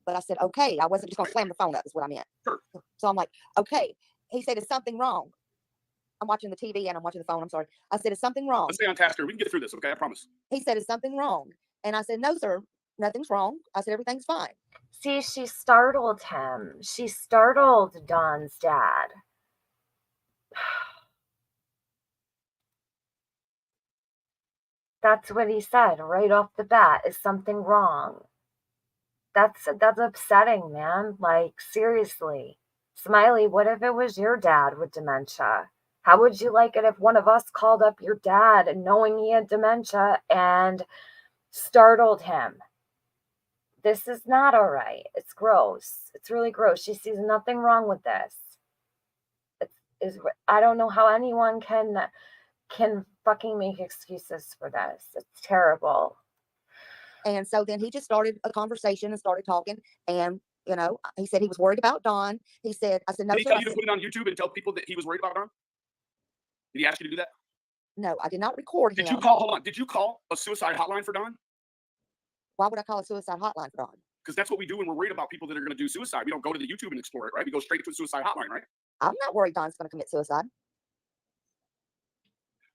But I said, okay. I wasn't just going to slam the phone up. Is what I meant. Sure. So I'm like, okay. He said, is something wrong? I'm watching the TV and I'm watching the phone. I'm sorry. I said, is something wrong? Let's stay on task here. We can get through this, okay? I promise. He said, is something wrong? And I said, no, sir, nothing's wrong. I said, everything's fine. See, she startled him. She startled Don's dad. That's what he said right off the bat. Is something wrong? That's upsetting, man. Like, seriously. Smiley, what if it was your dad with dementia? How would you like it if one of us called up your dad knowing he had dementia and startled him? This is not all right. It's gross. It's really gross. She sees nothing wrong with this. I don't know how anyone can fucking make excuses for this. It's terrible. And so then he just started a conversation and started talking. And, he said he was worried about Don. He said, I said, no, Did he sir. tell you to put it on YouTube and tell people that he was worried about Don? Did he ask you to do that? No, I did not record him. Hold on. Did you call a suicide hotline for Don? Why would I call a suicide hotline for Don? Because that's what we do when we're worried about people that are going to do suicide. We don't go to the YouTube and explore it, right? We go straight to a suicide hotline, right? I'm not worried Don's going to commit suicide.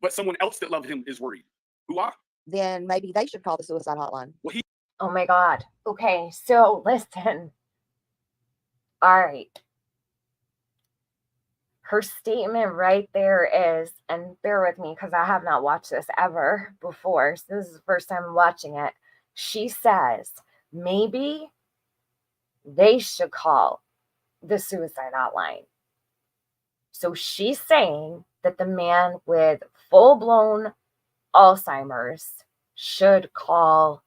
But someone else that loved him is worried. Who are? Then maybe they should call the suicide hotline. Well, oh my God. Okay, so listen. All right. Her statement right there is, and bear with me because I have not watched this ever before. So this is the first time I'm watching it. She says, maybe they should call the suicide hotline. So she's saying that the man with full-blown Alzheimer's should call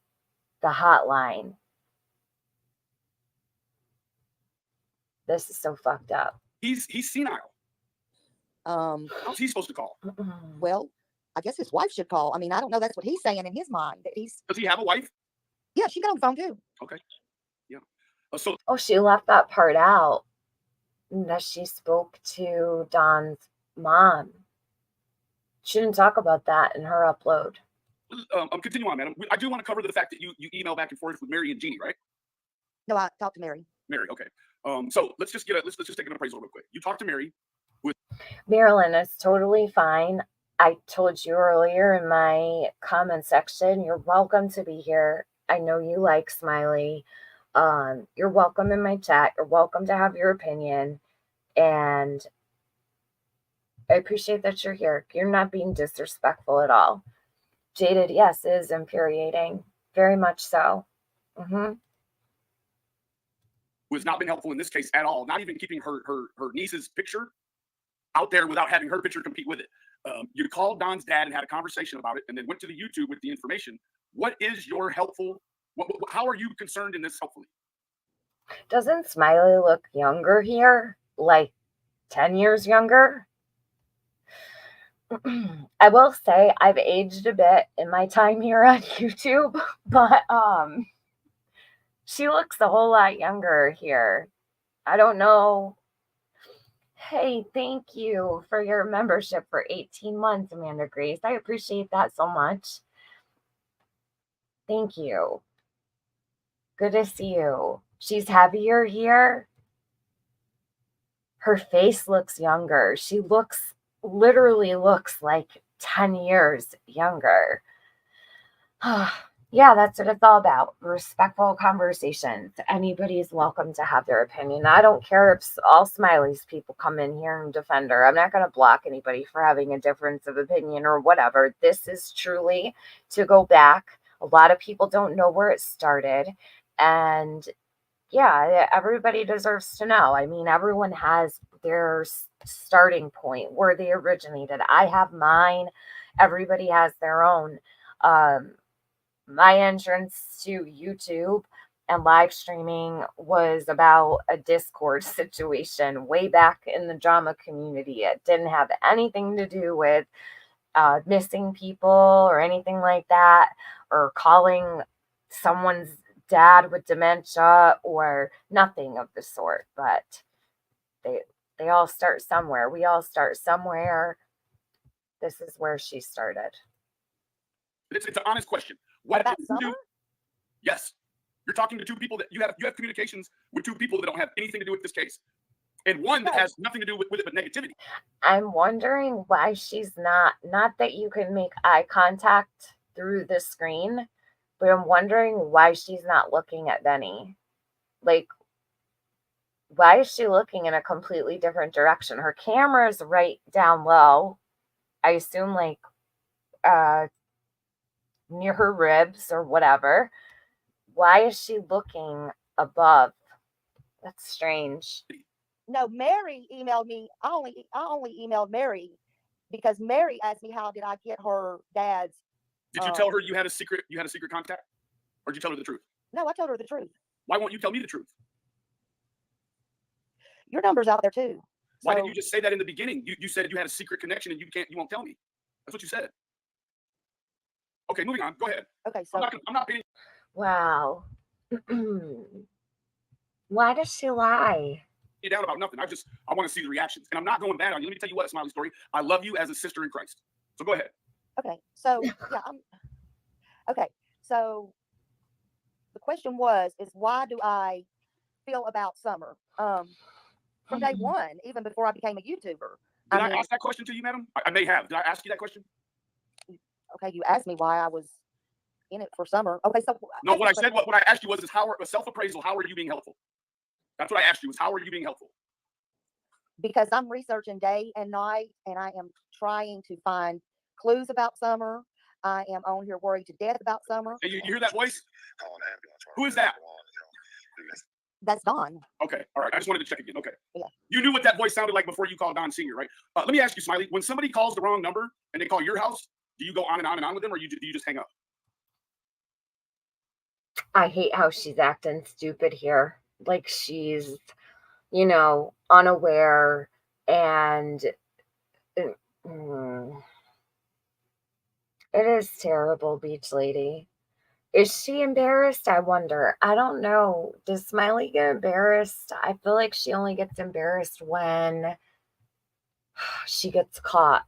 the hotline. This is so fucked up. He's senile. How's he supposed to call? Well, I guess his wife should call. I mean, I don't know. That's what he's saying in his mind. Does he have a wife? Yeah, she got on the phone too. Okay. Yeah. She left that part out. That she spoke to Don's mom. She didn't talk about that in her upload. Continue on, madam. I do want to cover the fact that you email back and forth with Mary and Jeannie, right? No, I talked to Mary. Mary, okay. So let's just take an appraisal real quick. You talked to Mary. Marilyn, it's totally fine. I told you earlier in my comment section, you're welcome to be here. I know you like Smiley. You're welcome in my chat. You're welcome to have your opinion. And I appreciate that you're here. You're not being disrespectful at all. Jaded, yes, is infuriating. Very much so. Who has not been helpful in this case at all. Not even keeping her niece's picture out there without having her picture compete with it. You called Don's dad and had a conversation about it and then went to the YouTube with the information. What is your helpful? How are you concerned in this helpfully? Doesn't Smiley look younger here? Like 10 years younger? I will say I've aged a bit in my time here on YouTube, but she looks a whole lot younger here. I don't know. Hey, thank you for your membership for 18 months, Amanda Grace. I appreciate that so much. Thank you. Good to see you. She's heavier here. Her face looks younger. She literally looks like 10 years younger. Yeah, that's what it's all about. Respectful conversations. Anybody's welcome to have their opinion. I don't care if all Smiley's people come in here and defend her. I'm not going to block anybody for having a difference of opinion or whatever. This is truly to go back. A lot of people don't know where it started. And yeah, everybody deserves to know. I mean, everyone has their starting point where they originated. I have mine. Everybody has their own. My entrance to YouTube and live streaming was about a Discord situation way back in the drama community. It didn't have anything to do with missing people or anything like that, or calling someone's dad with dementia or nothing of the sort. But they all start somewhere. We all start somewhere. This is where she started. It's an honest question. What What about did you do? Summer? Yes. You're talking to two people that you have communications with two people that don't have anything to do with this case. And one that Right. has nothing to do with it but negativity. I'm wondering why she's not that you can make eye contact through the screen, but I'm wondering why she's not looking at Benny. Like, why is she looking in a completely different direction? Her camera's right down low. I assume like near her ribs or whatever. Why is she looking above? That's strange. No, Mary emailed me. I only emailed Mary because Mary asked me how did I get her dad's. Did you tell her you had a secret contact? Or did you tell her the truth? No, I told her the truth. Why won't you tell me the truth? Your number's out there too. Why didn't So you just say that in the beginning? You said you had a secret connection and you won't tell me. That's what you said. Okay, moving on. Go ahead. okay, I'm so not paying Wow. Why does she lie? you down about nothing. I want to see the reactions. And I'm not going bad on you. Let me tell you what, Smiley Story. I love you as a sister in Christ. So go ahead. okay, so yeah, okay. So the question is why do I feel about Summer? From day one, even before I became a YouTuber. Did I mean, ask that question to you, madam? I may have. Did I ask you that question? okay, you asked me why I was in it for Summer. Okay, so No, what I said, what I asked you was a self-appraisal. How are you being helpful? That's what I asked you was how are you being helpful? because I'm researching day and night, and I am trying to find clues about Summer. I am on here worried to death about Summer. Hey, you hear that voice? Call an ambulance. Who is that? That's Dawn. Okay, all right. I just wanted to check again. Okay. Yeah. You knew what that voice sounded like before you called Don Senior, right? Let me ask you, Smiley. When somebody calls the wrong number and they call your house, do you go on and on and on with them, or do you just hang up? I hate how she's acting stupid here. Like she's, unaware and mm, it is terrible, Beach Lady. Is she embarrassed? I wonder. I don't know. Does Smiley get embarrassed? I feel like she only gets embarrassed when she gets caught.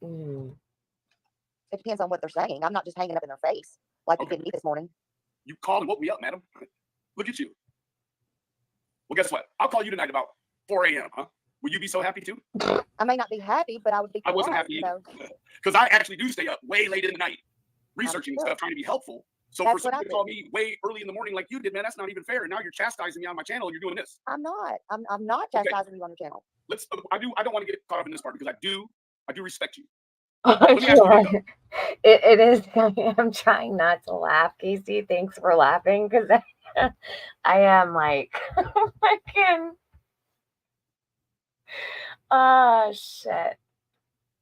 Mm. It depends on what they're saying. I'm not just hanging up in their face like you Okay. did me this morning. You called and woke me up, madam. Look at you. Well, guess what? I'll call you tonight about 4 a.m., huh? Will you be so happy too? I may not be happy, but I would be. I wasn't polite, happy you either. know. Because I actually do stay up way late in the night researching sure. stuff, trying to be helpful. So That's for what someone I to call do. me way early in the morning like you did, man, that's not even fair. And now you're chastising me on my channel and you're doing this. I'm not. I'm not Okay. chastising you on your channel. I don't want to get caught up in this part because I do respect you. Oh, Let me ask you this, sure. It is. I'm trying not to laugh, Casey. Thanks for laughing because I am like, fucking. Oh, shit.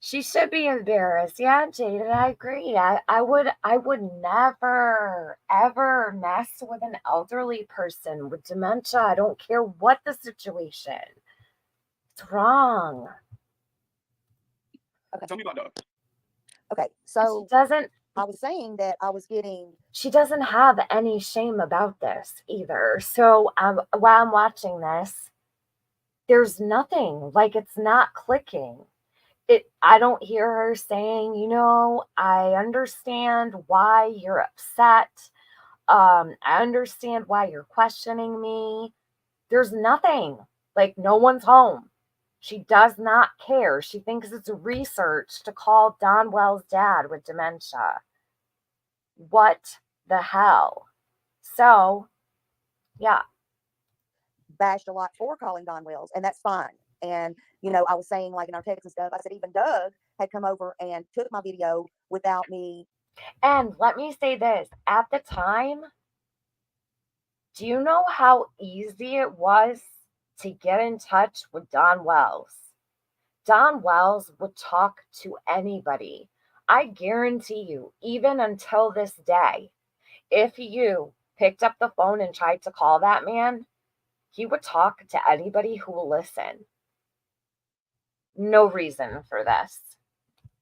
She should be embarrassed. Yeah, Jaded, I agree. I would never, ever mess with an elderly person with dementia. I don't care what the situation. It's wrong. Tell me about Doug. Okay, She so doesn't I was saying that I was getting. she doesn't have any shame about this either. So while I'm watching this, there's nothing, like it's not clicking. I don't hear her saying, I understand why you're upset. I understand why you're questioning me. There's nothing. Like, no one's home. She does not care. She thinks it's research to call Don Well's dad with dementia. What the hell? So, yeah. Bashed a lot for calling Don Wells, and that's fine. And I was saying, like, in our text and stuff, I said even Doug had come over and took my video without me. And let me say this, at the time, do you know how easy it was to get in touch with Don Wells? Don Wells would talk to anybody. I guarantee you, even until this day, if you picked up the phone and tried to call that man, he would talk to anybody who will listen. No reason for this,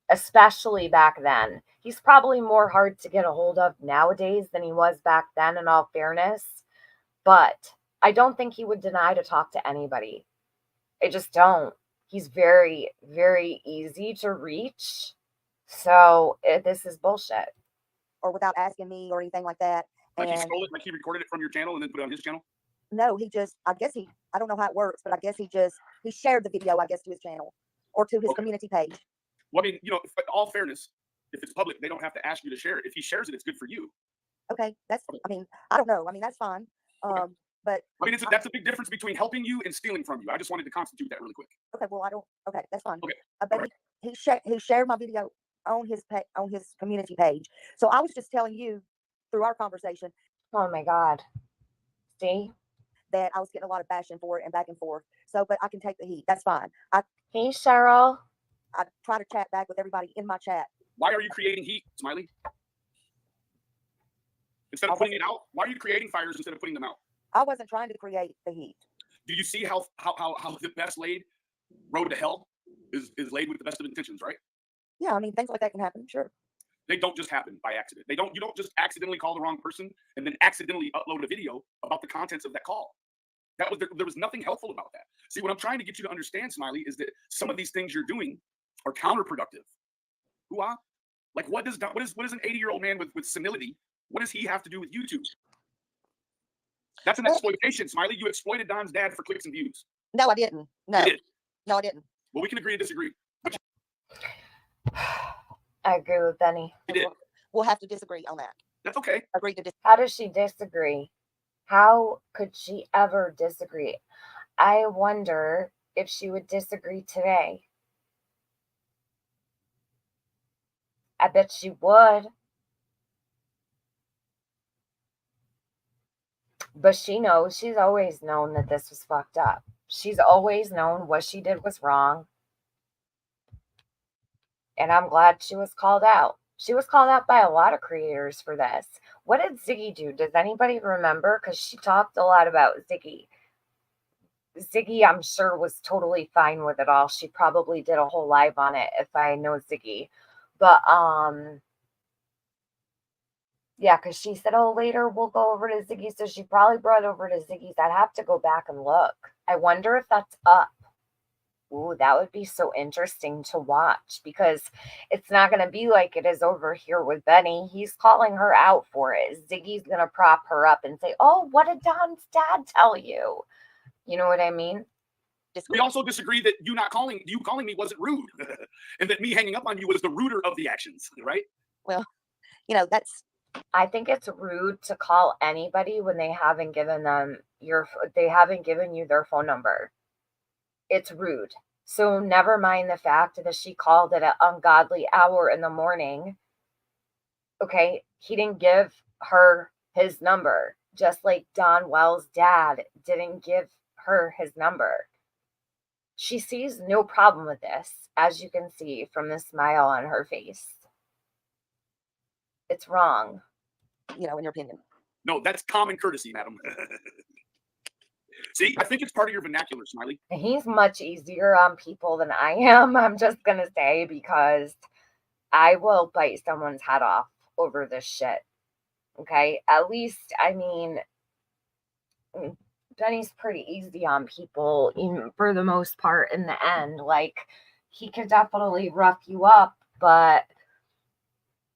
especially back then. He's probably more hard to get a hold of nowadays than he was back then, in all fairness. But I don't think he would deny to talk to anybody. I just don't. He's very, very easy to reach. So this is bullshit. Or without asking me or anything like that. Like he And stole it, like he recorded it from your channel and then put it on his channel? no, I guess I don't know how it works, but I guess he shared the video, I guess, to his channel or to his community page. Well, I mean, all fairness, if it's public, they don't have to ask you to share it. If he shares it, it's good for you. Okay, I don't know. I mean, that's fine. But I mean, that's a big difference between helping you and stealing from you. I just wanted to constitute that really quick. okay, well, okay, that's fine. Okay. But he shared my video on his community page. So I was just telling you through our conversation. Oh my God. See? That I was getting a lot of bashing for it and back and forth. So, but I can take the heat. That's fine. Hey, Cheryl. I try to chat back with everybody in my chat. Why are you creating heat, Smiley? Instead of putting it out, why are you creating fires instead of putting them out? I wasn't trying to create the heat. Do you see how the best laid road to hell is laid with the best of intentions, right? Yeah, I mean, things like that can happen, sure. They don't just happen by accident. You don't just accidentally call the wrong person and then accidentally upload a video about the contents of that call. There was nothing helpful about that. See, what I'm trying to get you to understand, Smiley, is that some of these things you're doing are counterproductive. Hoo-ah? Like, what is an 80-year-old man with senility? What does he have to do with YouTube? That's an exploitation, Smiley. You exploited Don's dad for clicks and views. No, I didn't. No. You did. No, I didn't. Well, we can agree to disagree. I agree with Benny. You did. We'll have to disagree on that. That's okay. Agree to disagree. How does she disagree? How could she ever disagree? I wonder if she would disagree today. I bet she would. But she's always known that this was fucked up. She's always known what she did was wrong. And I'm glad she was called out. She was called out by a lot of creators for this. What did Ziggy do? Does anybody remember? Because she talked a lot about Ziggy. Ziggy, I'm sure, was totally fine with it all. She probably did a whole live on it, if I know Ziggy. But, yeah, because she said, oh, later we'll go over to Ziggy. So she probably brought over to Ziggy's. I'd have to go back and look. I wonder if that's up. Ooh, that would be so interesting to watch, because it's not going to be like it is over here with Benny. He's calling her out for it. Ziggy's going to prop her up and say, oh, what did Don's dad tell you? You know what I mean? We also disagree that you calling me wasn't rude, and that me hanging up on you was the ruder of the actions, right? Well, I think it's rude to call anybody when they haven't given you their phone number. It's rude. So never mind the fact that she called at an ungodly hour in the morning. Okay, he didn't give her his number, just like Don Well's dad didn't give her his number. She sees no problem with this, as you can see from the smile on her face. It's wrong. In your opinion. No, that's common courtesy, madam. See, I think it's part of your vernacular, Smiley. He's much easier on people than I am, I'm just going to say, because I will bite someone's head off over this shit. Okay? At least, I mean, Benny's pretty easy on people for the most part in the end. Like, he could definitely rough you up, but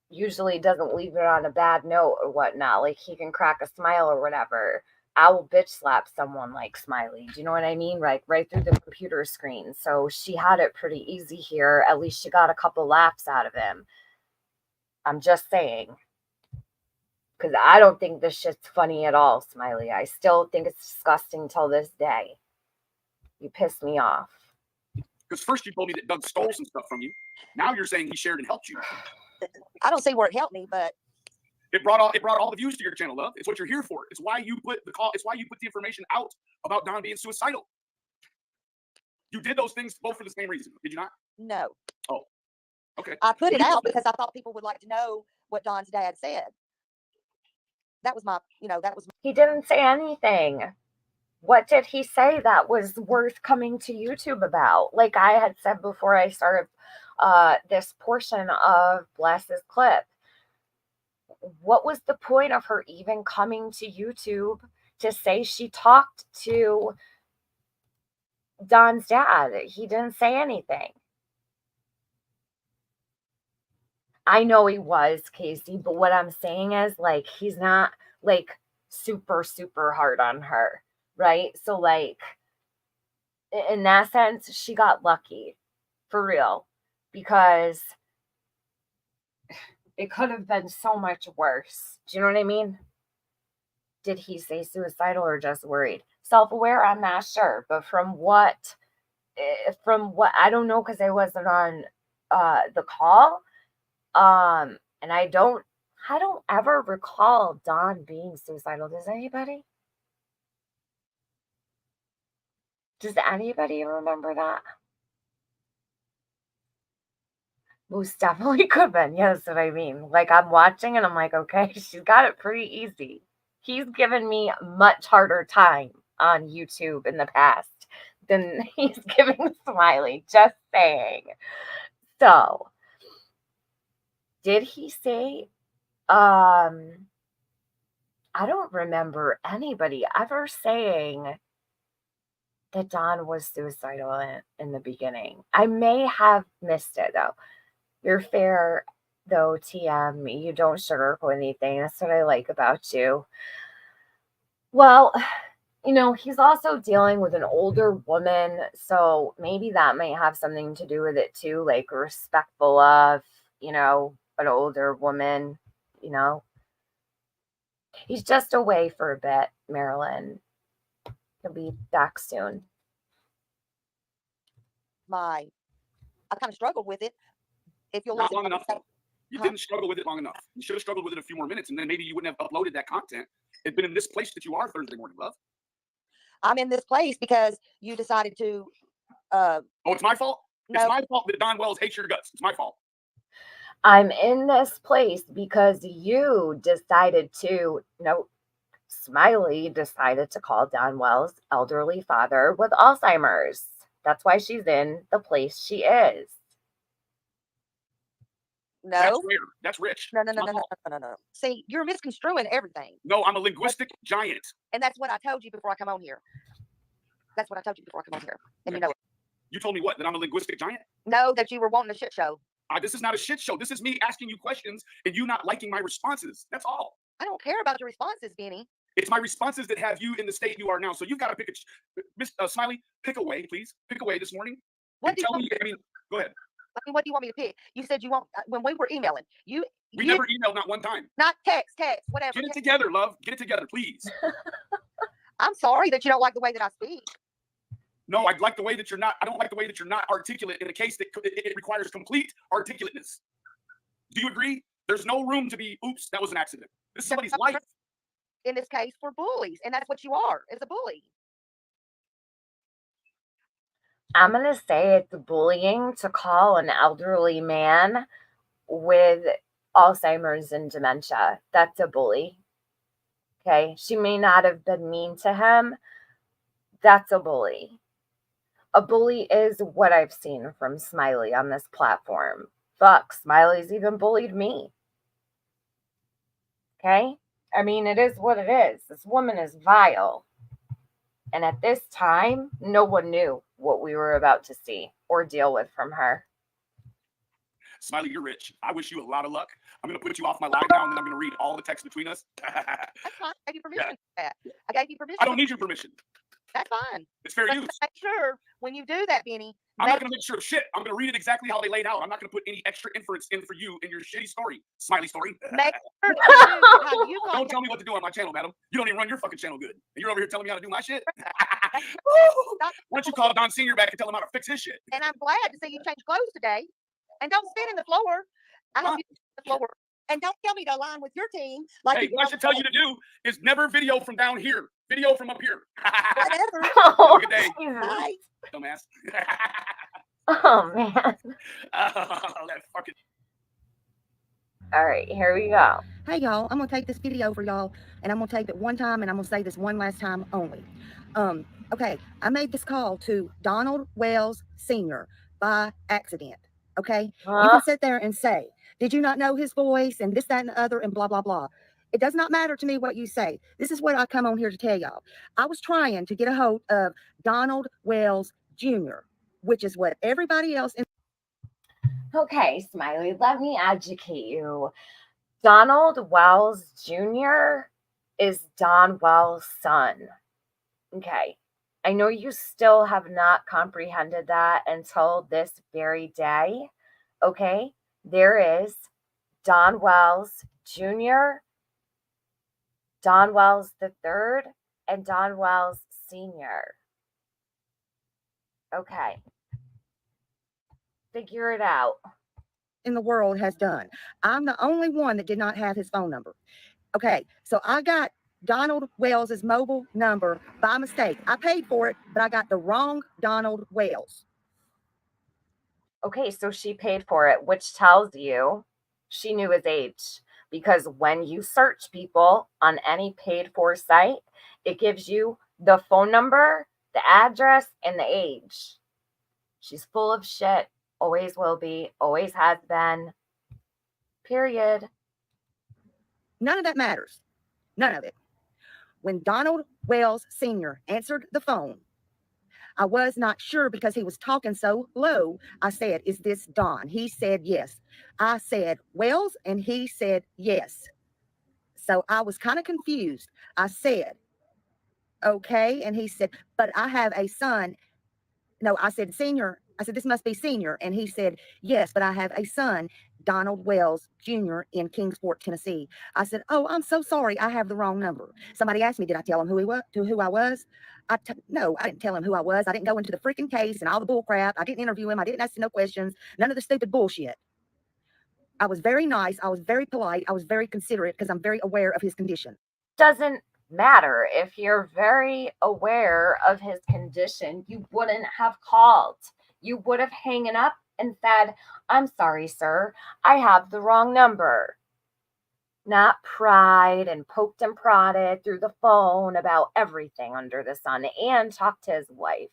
usually doesn't leave it on a bad note or whatnot. Like he can crack a smile or whatever. I will bitch slap someone like Smiley. Do you know what I mean? Right through the computer screen. So she had it pretty easy here. At least she got a couple laughs out of him. I'm just saying. Because I don't think this shit's funny at all, Smiley. I still think it's disgusting till this day. You pissed me off. Because first you told me that Doug stole some stuff from you. Now you're saying he shared and helped you. I don't see where it helped me, but It brought all the views to your channel, love. It's what you're here for. It's why you put the call. It's why you put the information out about Don being suicidal. You did those things both for the same reason, did you not? no. Oh, okay. I put it out because I thought people would like to know what Don's dad said. That was my, that was. He didn't say anything. What did he say that was worth coming to YouTube about? Like I had said before I started this portion of Bless's clip, what was the point of her even coming to YouTube to say she talked to Don's dad? He didn't say anything. I know he was, Casey, but what I'm saying is, like, he's not, like, super, super hard on her, right? So, like, in that sense, she got lucky, for real, because it could have been so much worse. Do you know what I mean? Did he say suicidal or just worried? Self-aware, I'm not sure, but from what I don't know, because I wasn't on the call. And I don't ever recall Don being suicidal. Does anybody? Does anybody remember that? Most definitely could have been. Yeah, that's what I mean. Like I'm watching and I'm like, okay, she's got it pretty easy. He's given me a much harder time on YouTube in the past than he's giving Smiley. Just saying. So, did he say I don't remember anybody ever saying that Don was suicidal in the beginning. I may have missed it though. You're fair though, TM. You don't sugarcoat anything. That's what I like about you. Well, he's also dealing with an older woman, so maybe that might have something to do with it too, like respectful of, an older woman, He's just away for a bit, Marilyn. He'll be back soon. I kind of struggled with it. If you'll Not listen long to enough, though. You didn't struggle with it long enough. You should have struggled with it a few more minutes, and then maybe you wouldn't have uploaded that content. It'd been in this place that you are Thursday morning, love. I'm in this place because you decided to. Oh, it's my fault? No. It's my fault that Don Wells hates your guts. It's my fault. I'm in this place because you decided to, Smiley decided to call Don Wells' elderly father with Alzheimer's. That's why she's in the place she is. No. That's rare. That's rich. No. See, you're misconstruing everything. No, I'm a linguistic giant. And that's what I told you before I come on here. That's what I told you before I come on here. And you know it. You told me what? That I'm a linguistic giant? No, that you were wanting a shit show. This is not a shit show. This is me asking you questions and you not liking my responses. That's all. I don't care about your responses, Benny. It's my responses that have you in the state you are now. So you've got to pick Miss Smiley, pick away, please. Pick away this morning. What do you want me? Go ahead. What do you want me to pick? You said you want when we were emailing. We never emailed not one time. Not text, whatever. Get it together, love. Get it together, please. I'm sorry that you don't like the way that I speak. No, I like the way that you're not. I don't like the way that you're not articulate in a case that it requires complete articulateness. Do you agree? There's no room to be, oops, that was an accident. This is somebody's life. In this case, for bullies, and that's what you are, is a bully. I'm going to say it's bullying to call an elderly man with Alzheimer's and dementia. That's a bully. Okay? She may not have been mean to him. That's a bully. A bully is what I've seen from Smiley on this platform. Fuck, Smiley's even bullied me. Okay? I mean, it is what it is. This woman is vile. And at this time, no one knew what we were about to see or deal with from her. Smiley, you're rich. I wish you a lot of luck. I'm going to put you off my live now, and then I'm going to read all the text between us. That's fine. I gave you permission for that. I gave you permission. I don't need your permission. That's fine. It's fair But use. make sure when you do that, Benny, I'm make not going to make sure of shit. I'm going to read it exactly how they laid out. I'm not going to put any extra inference in for you in your shitty story. Smiley story. make sure that you do how you Don't contact tell me what to do on my channel, madam. You don't even run your fucking channel good. And you're over here telling me how to do my shit? Stop. Why don't you call Don Senior back and tell him how to fix his shit? And I'm glad to see you change clothes today. And don't sit in the floor. I hope you sit in the floor. And don't tell me to align with your team. Like Hey, what I should tell you to do is never video from down here. Video from up here. whatever. Oh, Good day. Jesus. Bye. Dumbass. Oh, man. That fucking. All right, here we go. Hey y'all, I'm gonna take this video for y'all, and I'm gonna tape it one time, and I'm gonna say this one last time only. Okay, I made this call to Donald Wells Sr. by accident. Okay, you can sit there and say, did you not know his voice and this, that, and the other, and blah, blah, blah. It does not matter to me what you say. This is what I come on here to tell y'all. I was trying to get a hold of Donald Wells Jr., which is what everybody else in Okay, Smiley, let me educate you. Donald Wells Jr. is Don Wells' son. Okay. I know you still have not comprehended that until this very day. Okay. There is Don Wells Jr., Don Wells III, and Don Wells Sr. Okay. Figure it out. the world has done. I'm the only one that did not have his phone number. Okay, so I got Donald Wells's mobile number by mistake. I paid for it, but I got the wrong Donald Wells. Okay, so she paid for it, which tells you she knew his age. Because when you search people on any paid for site, it gives you the phone number, the address, and the age. She's full of shit. Always will be. Always has been. Period. None of that matters. None of it. When Donald Wells Sr. answered the phone, I was not sure because he was talking so low. I said, is this Don? He said, yes. I said, Wells, and he said, yes. So I was kind of confused. I said, okay. And he said, but I have a son. No, I said, Senior. I said, this must be Senior. And he said, yes, but I have a son, Donald Wells Jr. in Kingsport, Tennessee. I said, oh, I'm so sorry. I have the wrong number. Somebody asked me, did I tell him who he was, who I was? No, I didn't tell him who I was. I didn't go into the freaking case and all the bull crap. I didn't interview him. I didn't ask him no questions. None of the stupid bullshit. I was very nice. I was very polite. I was very considerate because I'm very aware of his condition. Doesn't matter. If you're very aware of his condition, you wouldn't have called. You would have hanging up and said, I'm sorry, sir, I have the wrong number. Not pried and poked and prodded through the phone about everything under the sun and talked to his wife.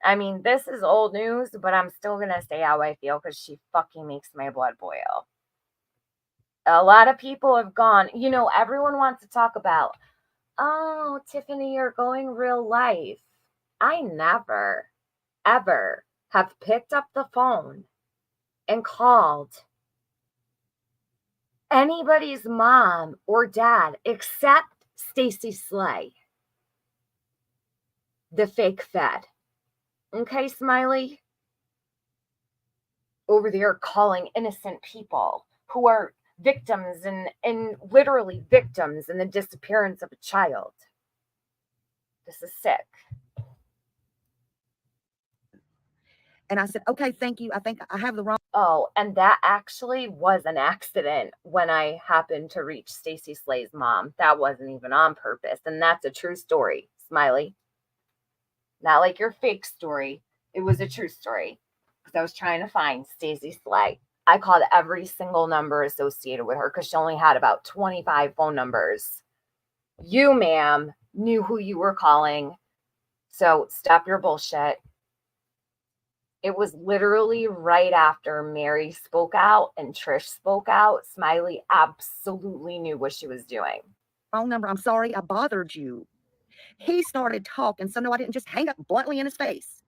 I mean, this is old news, but I'm still going to say how I feel because she fucking makes my blood boil. A lot of people have gone, everyone wants to talk about, oh, Tiffany, you're going real life. I never, ever have picked up the phone and called anybody's mom or dad except Stacy Slay, the fake Fed. Okay, Smiley? Over there calling innocent people who are victims and literally victims in the disappearance of a child. This is sick. And I said, okay, thank you. I think I have the wrong. Oh, and that actually was an accident when I happened to reach Stacy Slay's mom. That wasn't even on purpose. And that's a true story, Smiley. Not like your fake story. It was a true story. Because I was trying to find Stacy Slay. I called every single number associated with her because she only had about 25 phone numbers. You, ma'am, knew who you were calling. So stop your bullshit. It was literally right after Mary spoke out and Trish spoke out. Smiley absolutely knew what she was doing. Phone number. I'm sorry I bothered you. He started talking, so no, I didn't just hang up bluntly in his face.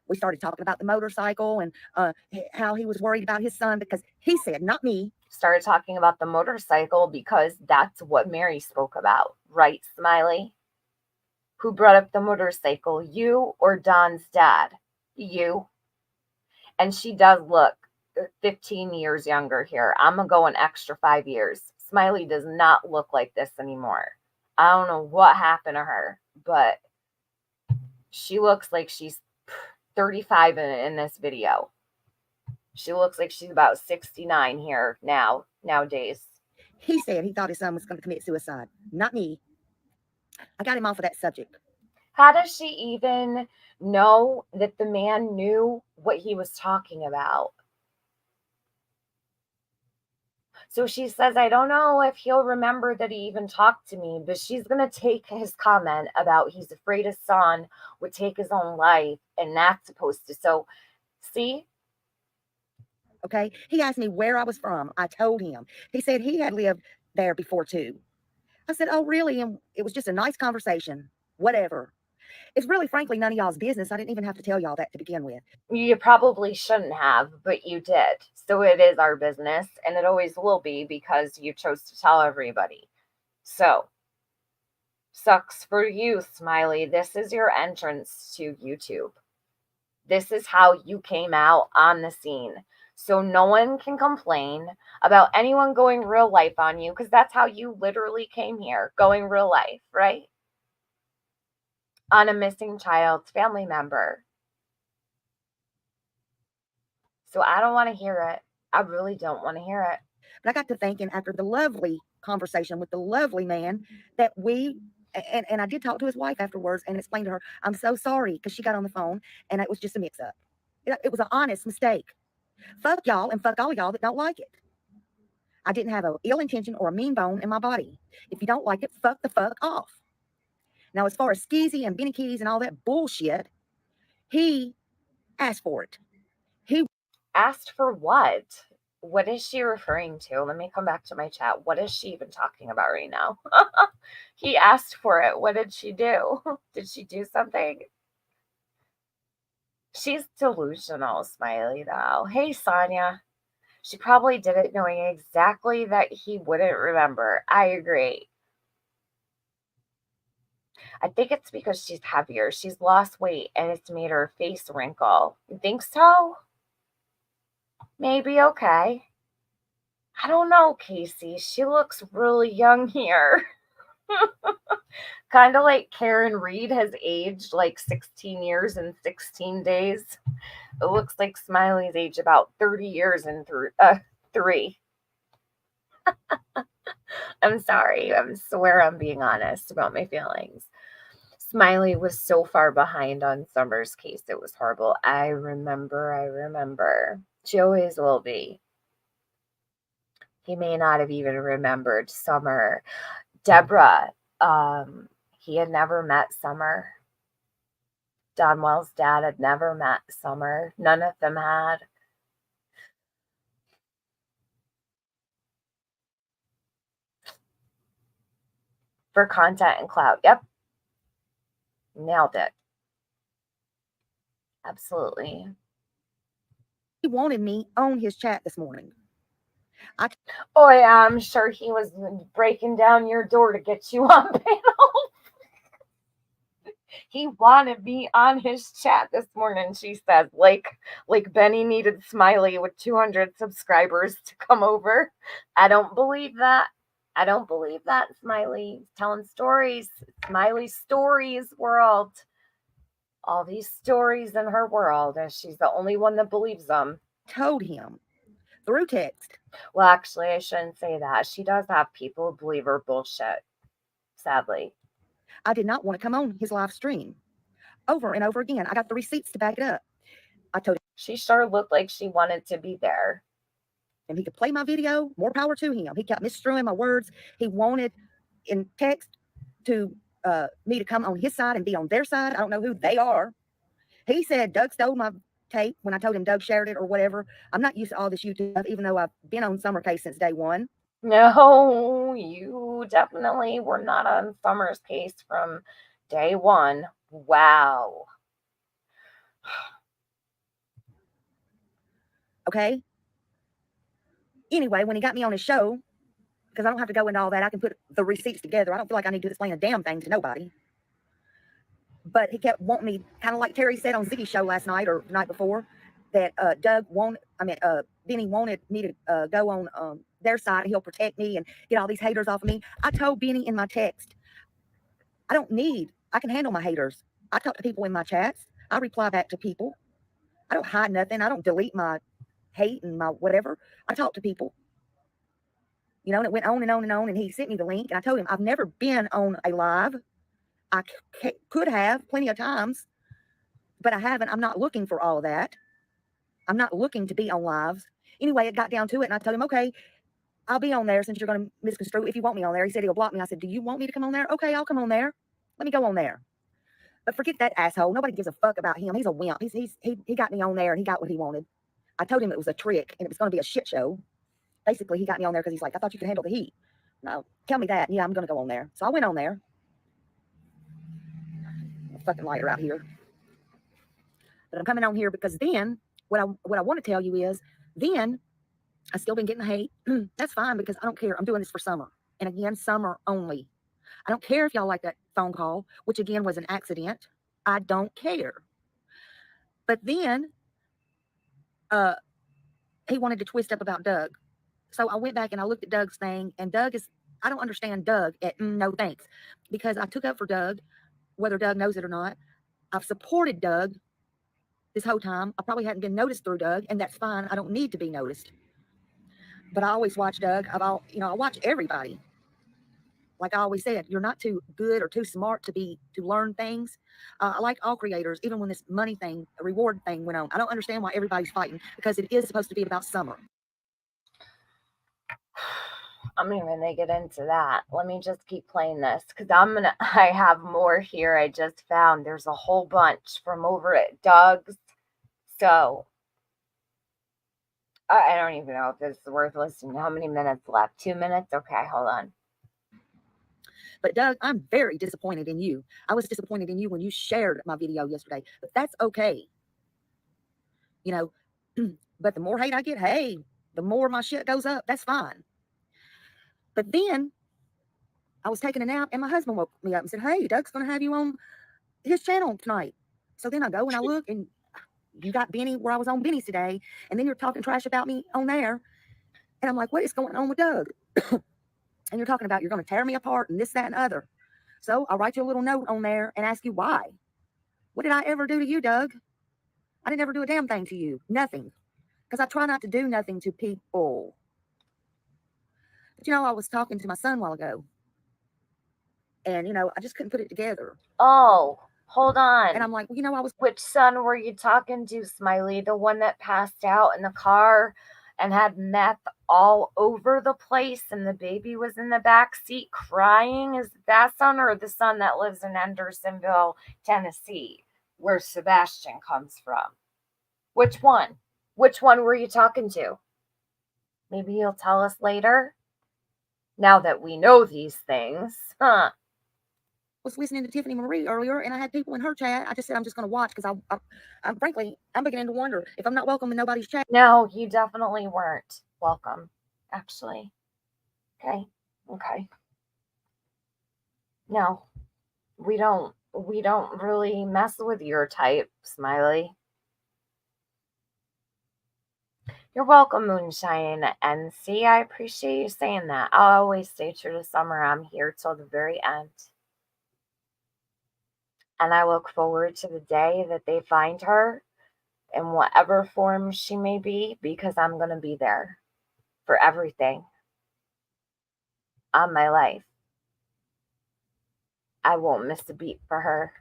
We started talking about the motorcycle and how he was worried about his son because he said, not me. Started talking about the motorcycle because that's what Mary spoke about, right, Smiley? Who brought up the motorcycle, you or Don's dad? You. And she does look 15 years younger here. I'm going to go an extra 5 years. Smiley does not look like this anymore. I don't know what happened to her, but she looks like she's 35 in this video. She looks like she's about 69 here nowadays. He said he thought his son was going to commit suicide, not me. I got him off of that subject. How does she even know that the man knew what he was talking about? So she says, I don't know if he'll remember that he even talked to me, but she's going to take his comment about he's afraid his son would take his own life, and that's supposed to. So, see? Okay. He asked me where I was from. I told him. He said he had lived there before too. I said, oh, really? And it was just a nice conversation. Whatever. It's really, frankly, none of y'all's business. I didn't even have to tell y'all that to begin with. You probably shouldn't have, but you did. So it is our business, and it always will be because you chose to tell everybody. So, sucks for you, Smiley. This is your entrance to YouTube. This is how you came out on the scene. So no one can complain about anyone going real life on you because that's how you literally came here, going real life, right? On a missing child's family member. So I don't want to hear it. I really don't want to hear it. But I got to thinking after the lovely conversation with the lovely man that and I did talk to his wife afterwards and explained to her, I'm so sorry, because she got on the phone and it was just a mix up. It was an honest mistake. Fuck y'all and fuck all of y'all that don't like it. I didn't have an ill intention or a mean bone in my body. If you don't like it, fuck the fuck off. Now, as far as skeezy and Benny Keys and all that bullshit, he asked for it. He asked for what? What is she referring to? Let me come back to my chat. What is she even talking about right now? He asked for it. What did she do? Did she do something? She's delusional, Smiley, though. Hey, Sonia. She probably did it knowing exactly that he wouldn't remember. I agree. I think it's because she's heavier. She's lost weight and it's made her face wrinkle. You think so? Maybe, okay. I don't know, Casey. She looks really young here. Kind of like Karen Reed has aged like 16 years and 16 days. It looks like Smiley's aged about 30 years and 3. I'm sorry. I swear I'm being honest about my feelings. Smiley was so far behind on Summer's case. It was horrible. I remember. She always will be. He may not have even remembered Summer. Deborah, he had never met Summer. Donwell's dad had never met Summer. None of them had. For content and clout. Yep. Nailed it. Absolutely. He wanted me on his chat this morning. Oh, yeah, I'm sure he was breaking down your door to get you on panel. He wanted me on his chat this morning, she said, like Benny needed Smiley with 200 subscribers to come over. I don't believe that. Smiley. Telling stories. Smiley's stories world. All these stories in her world, and she's the only one that believes them. Told him through text. Well, actually, I shouldn't say that. She does have people who believe her bullshit, sadly. I did not want to come on his live stream. Over and over again. I got the receipts to back it up. I told him she sure looked like she wanted to be there. And he could play my video. More power to him. He kept misstrewing my words. He wanted in text to me to come on his side and be on their side. I don't know who they are. He said Doug stole my tape when I told him Doug shared it or whatever. I'm not used to all this YouTube stuff, even though I've been on Summer case since day one. No, you definitely were not on Summer's case from day one. Wow. Okay. Anyway, when he got me on his show, because I don't have to go into all that, I can put the receipts together. I don't feel like I need to explain a damn thing to nobody. But he kept wanting me, kind of like Terry said on Ziggy's show last night or the night before, that Benny wanted me to go on their side. He'll protect me and get all these haters off of me. I told Benny in my text, I can handle my haters. I talk to people in my chats. I reply back to people. I don't hide nothing. I don't delete my hate and my whatever. I talk to people. And it went on and on and on. And he sent me the link. And I told him, I've never been on a live. I could have plenty of times, but I haven't. I'm not looking for all of that. I'm not looking to be on lives. Anyway, it got down to it. And I told him, okay, I'll be on there since you're going to misconstrue if you want me on there. He said he'll block me. I said, do you want me to come on there? Okay, I'll come on there. Let me go on there. But forget that asshole. Nobody gives a fuck about him. He's a wimp. He got me on there and he got what he wanted. I told him it was a trick and it was going to be a shit show. Basically, he got me on there because he's like, I thought you could handle the heat. No, tell me that. Yeah, I'm going to go on there. So I went on there. Fucking lighter out here. But I'm coming on here because then what I want to tell you is then I've still been getting hate. That's fine because I don't care. I'm doing this for summer. And again, summer only. I don't care if y'all like that phone call, which again was an accident. I don't care. But then he wanted to twist up about Doug. So I went back and I looked at Doug's thing, and I don't understand Doug at no thanks, because I took up for Doug, whether Doug knows it or not. I've supported Doug this whole time. I probably hadn't been noticed through Doug, and that's fine. I don't need to be noticed. But I always watch Doug. I watch everybody. Like I always said, you're not too good or too smart to learn things. I like all creators, even when this money thing, reward thing went on. I don't understand why everybody's fighting, because it is supposed to be about summer. I'm even gonna get into that. Let me just keep playing this because I have more here. I just found there's a whole bunch from over at Doug's. So I don't even know if this is worth listening. How many minutes left? 2 minutes? Okay, hold on. But Doug, I'm very disappointed in you. I was disappointed in you when you shared my video yesterday, but that's okay. But the more hate I get, hey, the more my shit goes up. That's fine. But then I was taking a nap and my husband woke me up and said, hey, Doug's going to have you on his channel tonight. So then I go and I look, and you got Benny where I was on Benny's today. And then you're talking trash about me on there. And I'm like, what is going on with Doug? And you're talking about you're going to tear me apart and this, that, and other. So I'll write you a little note on there and ask you why. What did I ever do to you, Doug? I didn't ever do a damn thing to you. Nothing. Because I try not to do nothing to people. But I was talking to my son a while ago. And, I just couldn't put it together. Oh, hold on. And I'm like, well, Which son were you talking to, Smiley? The one that passed out in the car and had meth all over the place and the baby was in the back seat crying? Is it that son or the son that lives in Hendersonville, Tennessee, where Sebastian comes from? Which one? Which one were you talking to? Maybe you'll tell us later. Now that we know these things, huh? Was listening to Tiffany Marie earlier, and I had people in her chat. I just said I'm just going to watch because I'm frankly, I'm beginning to wonder if I'm not welcome in nobody's chat. No, you definitely weren't welcome, actually. Okay. No, we don't really mess with your type, Smiley. You're welcome, Moonshine NC. I appreciate you saying that. I'll always stay true to Summer. I'm here till the very end. And I look forward to the day that they find her in whatever form she may be, because I'm going to be there for everything on my life. I won't miss a beat for her.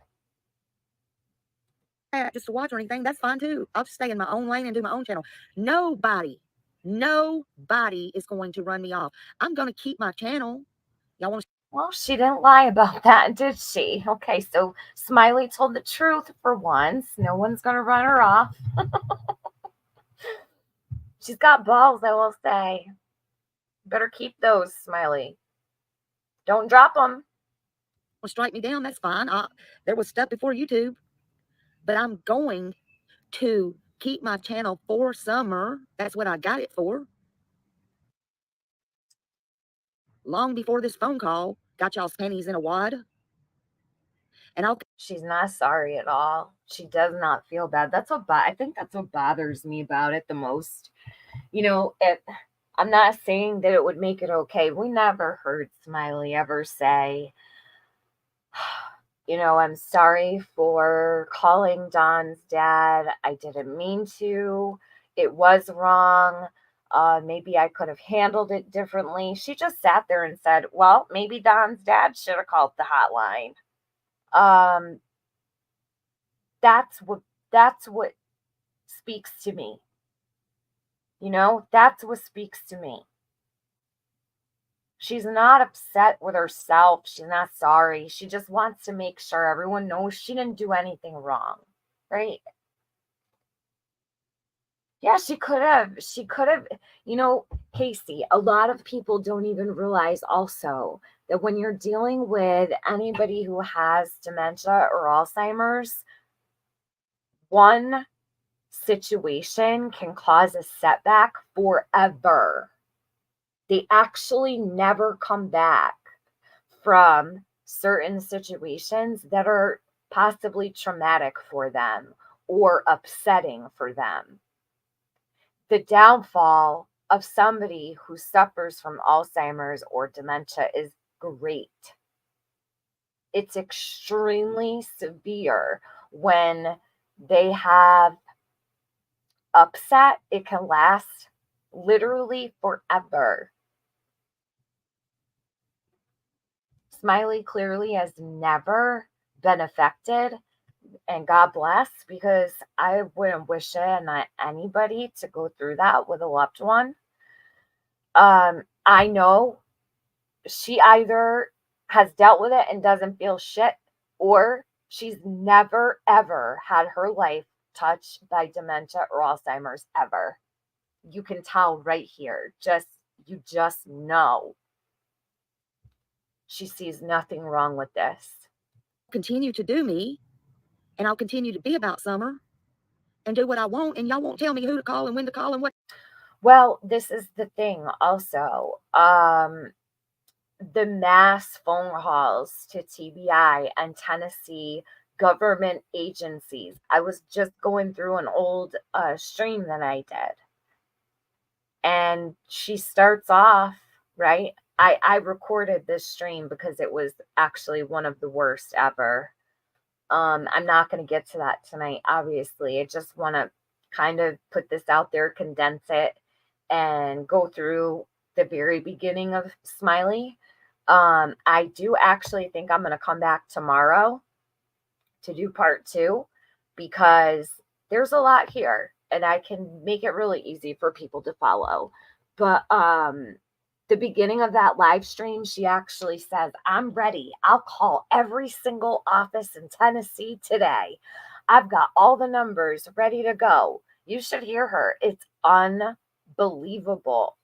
Just to watch or anything, that's fine too. I'll just stay in my own lane and do my own channel. Nobody is going to run me off. I'm going to keep my channel. Y'all want to? Well, she didn't lie about that, did she? Okay, so Smiley told the truth for once. No one's going to run her off. She's got balls, I will say. Better keep those, Smiley. Don't drop them. Strike me down, that's fine. There was stuff before YouTube, but I'm going to keep my channel for summer. That's what I got it for. Long before this phone call, got y'all's panties in a wad. And She's not sorry at all. She does not feel bad. I think that's what bothers me about it the most. I'm not saying that it would make it okay. We never heard Smiley ever say, I'm sorry for calling Don's dad. I didn't mean to. It was wrong. Maybe I could have handled it differently. She just sat there and said, well, maybe Don's dad should have called the hotline. That's what speaks to me. That's what speaks to me. She's not upset with herself. She's not sorry. She just wants to make sure everyone knows she didn't do anything wrong, right? Yeah, she could have. Casey, a lot of people don't even realize also that when you're dealing with anybody who has dementia or Alzheimer's, one situation can cause a setback forever. They actually never come back from certain situations that are possibly traumatic for them or upsetting for them. The downfall of somebody who suffers from Alzheimer's or dementia is great. It's extremely severe when they have upset. It can last literally forever. Smiley clearly has never been affected, and God bless, because I wouldn't wish it on anybody to go through that with a loved one. I know she either has dealt with it and doesn't feel shit, or she's never ever had her life touched by dementia or Alzheimer's ever. You can tell right here. You just know. She sees nothing wrong with this. continue to do me, and I'll continue to be about summer and do what I want, and y'all won't tell me who to call and when to call and what. Well, this is the thing also. The mass phone calls to TBI and Tennessee government agencies. I was just going through an old stream that I did. And she starts off, right? I recorded this stream because it was actually one of the worst ever. I'm not going to get to that tonight, obviously. I just want to kind of put this out there, condense it, and go through the very beginning of Smiley. I do actually think I'm going to come back tomorrow to do part 2 because there's a lot here and I can make it really easy for people to follow. But the beginning of that live stream, she actually says, I'm ready. I'll call every single office in Tennessee today. I've got all the numbers ready to go. You should hear her. It's unbelievable.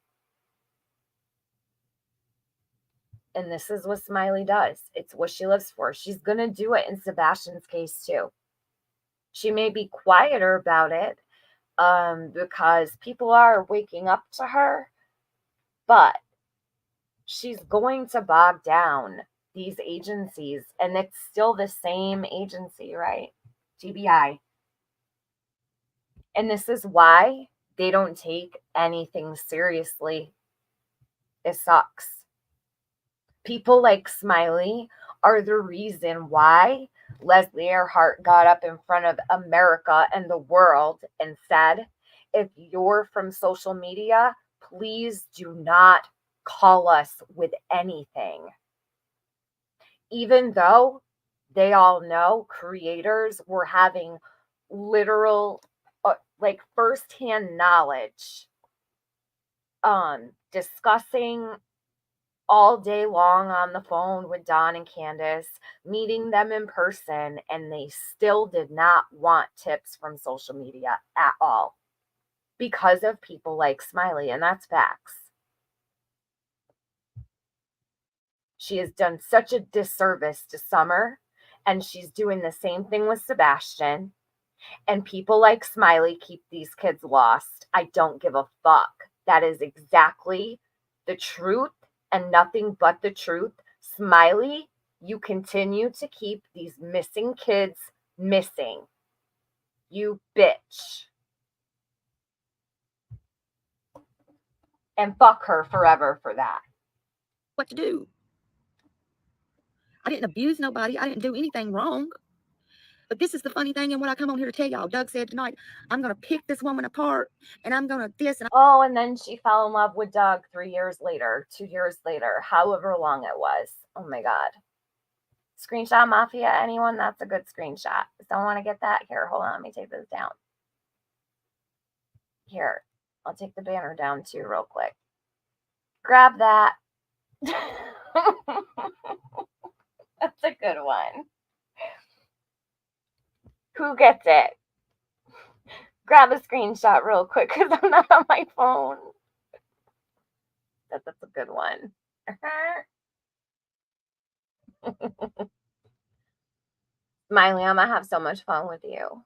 And this is what Smiley does. It's what she lives for. She's going to do it in Sebastian's case too. She may be quieter about it because people are waking up to her, but she's going to bog down these agencies, and it's still the same agency, right? TBI. And this is why they don't take anything seriously. It sucks. People like Smiley are the reason why Leslie Earhart got up in front of America and the world and said, if you're from social media, please do not call us with anything. Even though they all know creators were having literal, like firsthand knowledge, discussing all day long on the phone with Don and Candace, meeting them in person, and they still did not want tips from social media at all because of people like Smiley, and that's facts. She has done such a disservice to Summer, and she's doing the same thing with Sebastian. And people like Smiley keep these kids lost. I don't give a fuck. That is exactly the truth and nothing but the truth. Smiley, you continue to keep these missing kids missing. You bitch. And fuck her forever for that. What to do? I didn't abuse nobody. I didn't do anything wrong. But this is the funny thing, and what I come on here to tell y'all. Doug said tonight, I'm going to pick this woman apart, and I'm going to this. And Oh, and then she fell in love with Doug 3 years later, 2 years later, however long it was. Oh my God. Screenshot Mafia, anyone? That's a good screenshot. Don't want to get that? Here, hold on. Let me take this down. Here, I'll take the banner down too real quick. Grab that. That's a good one. Who gets it? Grab a screenshot real quick because I'm not on my phone. That's a good one. Smiley, I'm going to have so much fun with you.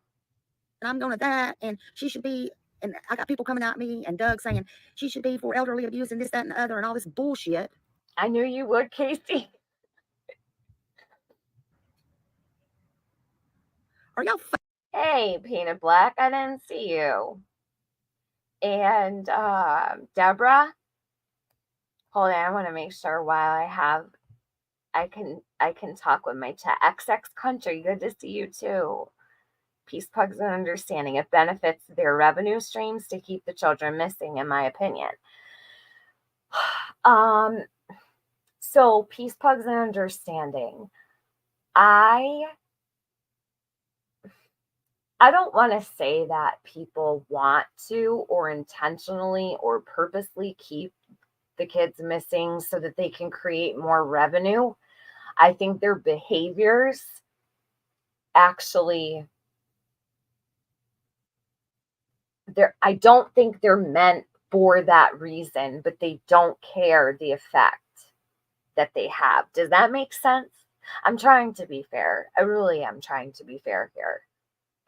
I'm going to that, and she should be, and I got people coming at me, and Doug saying she should be for elderly abuse and this, that, and the other, and all this bullshit. I knew you would, Casey. Are y'all Hey, Painted Black, I didn't see you. And Deborah, hold on, I want to make sure while I can talk with my chat. XX Country, good to see you too. Peace, Pugs, and Understanding. It benefits their revenue streams to keep the children missing, in my opinion. So Peace, Pugs, and Understanding. I don't want to say that people want to or intentionally or purposely keep the kids missing so that they can create more revenue. I think their behaviors actually, I don't think they're meant for that reason, but they don't care the effect that they have. Does that make sense? I'm trying to be fair. I really am trying to be fair here.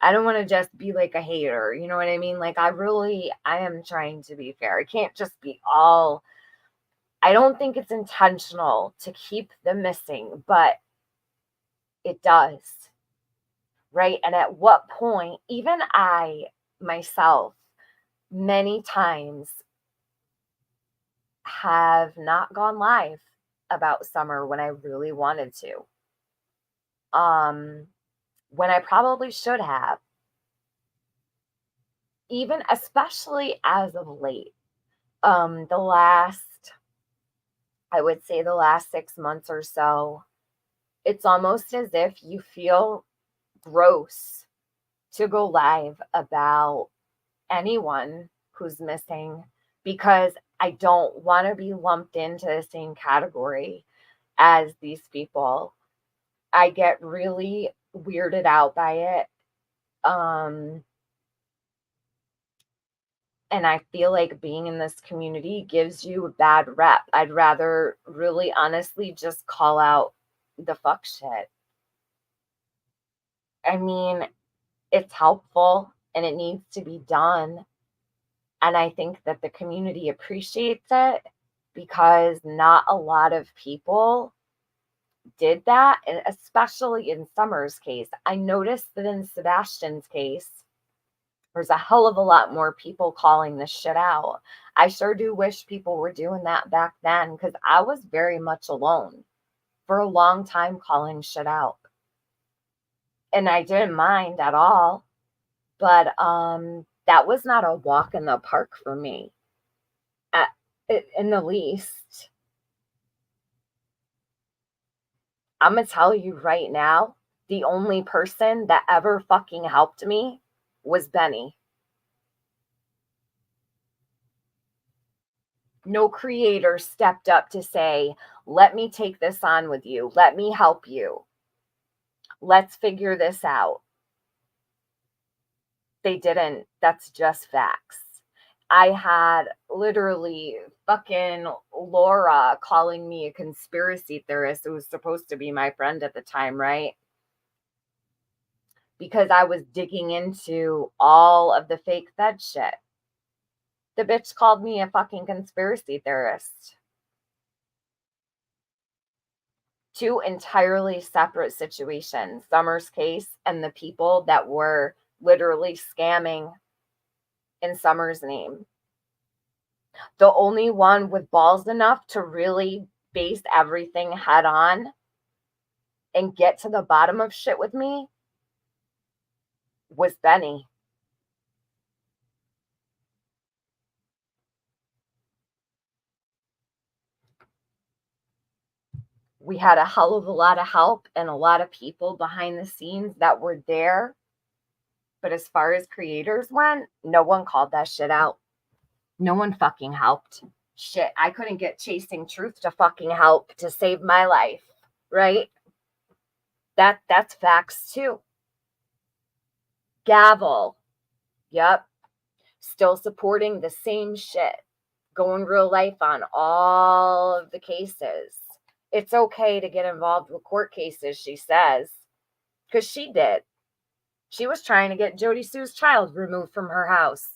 I don't want to just be like a hater. You know what I mean? Like I am trying to be fair. It can't just be all, I don't think it's intentional to keep them missing, but it does. Right? And at what point, even I myself, many times have not gone live about Summer when I really wanted to. When I probably should have. Even especially as of late. I would say the last 6 months or so, it's almost as if you feel gross to go live about anyone who's missing because I don't want to be lumped into the same category as these people. I get really weirded out by it. And I feel like being in this community gives you a bad rep. I'd rather really honestly just call out the fuck shit. I mean, it's helpful and it needs to be done. And I think that the community appreciates it because not a lot of people did that, and especially in Summer's case. I noticed that in Sebastian's case, there's a hell of a lot more people calling this shit out. I sure do wish people were doing that back then because I was very much alone for a long time calling shit out. And I didn't mind at all. But that was not a walk in the park for me in the least. I'm going to tell you right now, the only person that ever fucking helped me was Benny. No creator stepped up to say, let me take this on with you. Let me help you. Let's figure this out. They didn't. That's just facts. I had literally fucking Laura calling me a conspiracy theorist, who was supposed to be my friend at the time, right? Because I was digging into all of the fake Fed shit. The bitch called me a fucking conspiracy theorist. Two entirely separate situations, Summer's case and the people that were literally scamming in Summer's name. The only one with balls enough to really base everything head on and get to the bottom of shit with me was Benny. We had a hell of a lot of help and a lot of people behind the scenes that were there. But as far as creators went, no one called that shit out. No one fucking helped. Shit, I couldn't get Chasing Truth to fucking help to save my life, right? That's facts too. Gavel. Yep. Still supporting the same shit. Going real life on all of the cases. It's okay to get involved with court cases, she says. Because she did. She was trying to get Jody Sue's child removed from her house.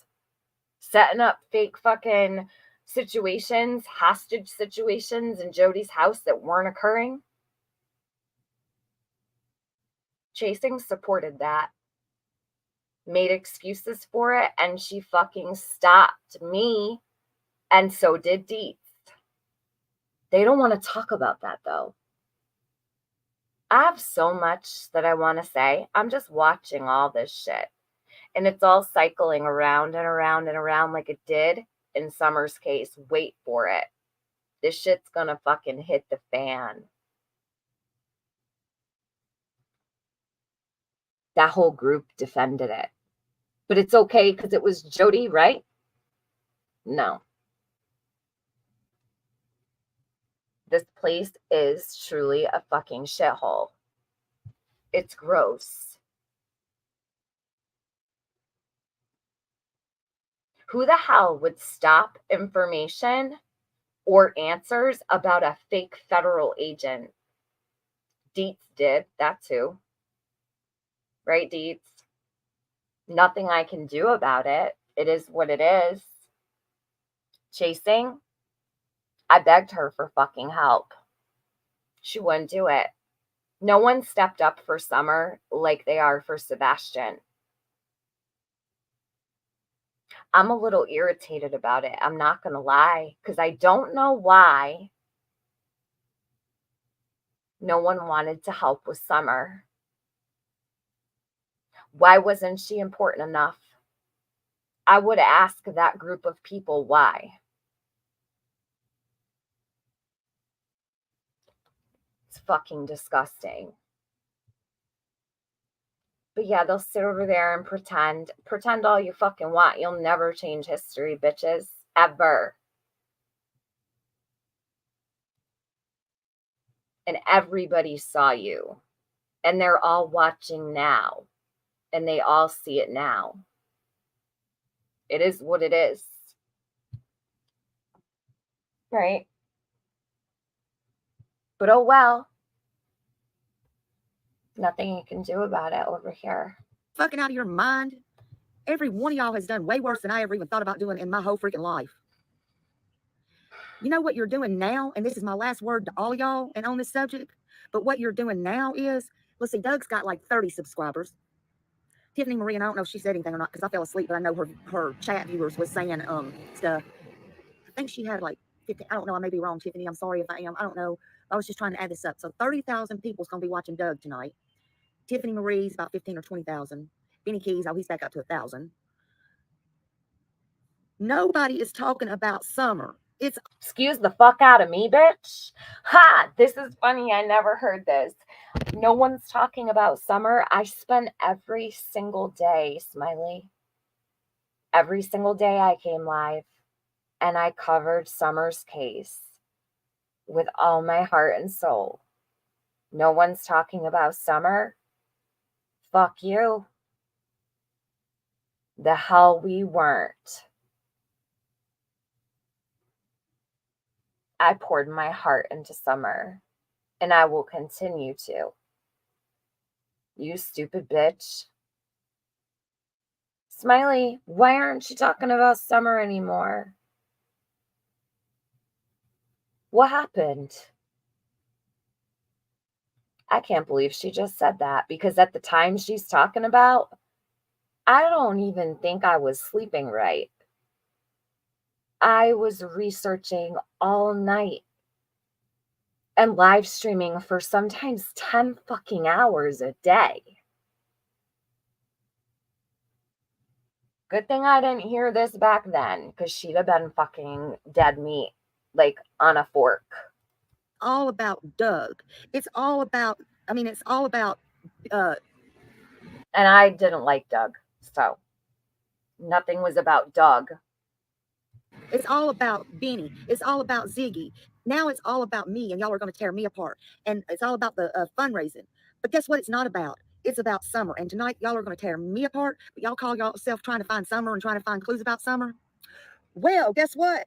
Setting up fake fucking situations, hostage situations in Jody's house that weren't occurring. Chasing supported that. Made excuses for it, and she fucking stopped me. And so did Dietz. They don't want to talk about that though. I have so much that I want to say. I'm just watching all this shit. And it's all cycling around and around and around like it did in Summer's case. Wait for it. This shit's gonna fucking hit the fan. That whole group defended it. But it's okay because it was Jody, right? No. This place is truly a fucking shithole. It's gross. Who the hell would stop information or answers about a fake federal agent? Dietz did that too. Right, Dietz? Nothing I can do about it. It is what it is. Chasing, I begged her for fucking help. She wouldn't do it. No one stepped up for Summer like they are for Sebastian. I'm a little irritated about it. I'm not going to lie, because I don't know why no one wanted to help with Summer. Why wasn't she important enough? I would ask that group of people why. It's fucking disgusting. But yeah, they'll sit over there and pretend all you fucking want. You'll never change history, bitches. Ever. And everybody saw you. And they're all watching now. And they all see it now. It is what it is. Right? But oh well. Nothing you can do about it over here. Fucking out of your mind. Every one of y'all has done way worse than I ever even thought about doing in my whole freaking life. You know what you're doing now? And this is my last word to all y'all and on this subject. But what you're doing now is, let's see, Doug's got like 30 subscribers. Tiffany Marie, and I don't know if she said anything or not because I fell asleep, but I know her chat viewers was saying stuff. I think she had like 50. I don't know. I may be wrong, Tiffany. I'm sorry if I am. I don't know. I was just trying to add this up. So 30,000 people is going to be watching Doug tonight. Tiffany Marie's about 15 or 20,000. Benny Keys, oh, he's back up to 1,000. Nobody is talking about Summer. It's excuse the fuck out of me, bitch. Ha! This is funny. I never heard this. No one's talking about Summer. I spent every single day, Smiley. Every single day I came live and I covered Summer's case with all my heart and soul. No one's talking about Summer. Fuck you. The hell we weren't. I poured my heart into Summer, and I will continue to. You stupid bitch. Smiley, why aren't you talking about Summer anymore? What happened? I can't believe she just said that, because at the time she's talking about, I don't even think I was sleeping right. I was researching all night and live streaming for sometimes 10 fucking hours a day. Good thing I didn't hear this back then, because she'd have been fucking dead meat, like on a fork. All about Doug. It's all about, it's all about, And I didn't like Doug, so nothing was about Doug. it's all about Benny. It's all about Ziggy. Now it's all about me, and y'all are going to tear me apart. And it's all about the fundraising. But guess what? It's not about. It's about Summer. And tonight, y'all are going to tear me apart. But y'all call yourself trying to find Summer and trying to find clues about Summer. Well, guess what?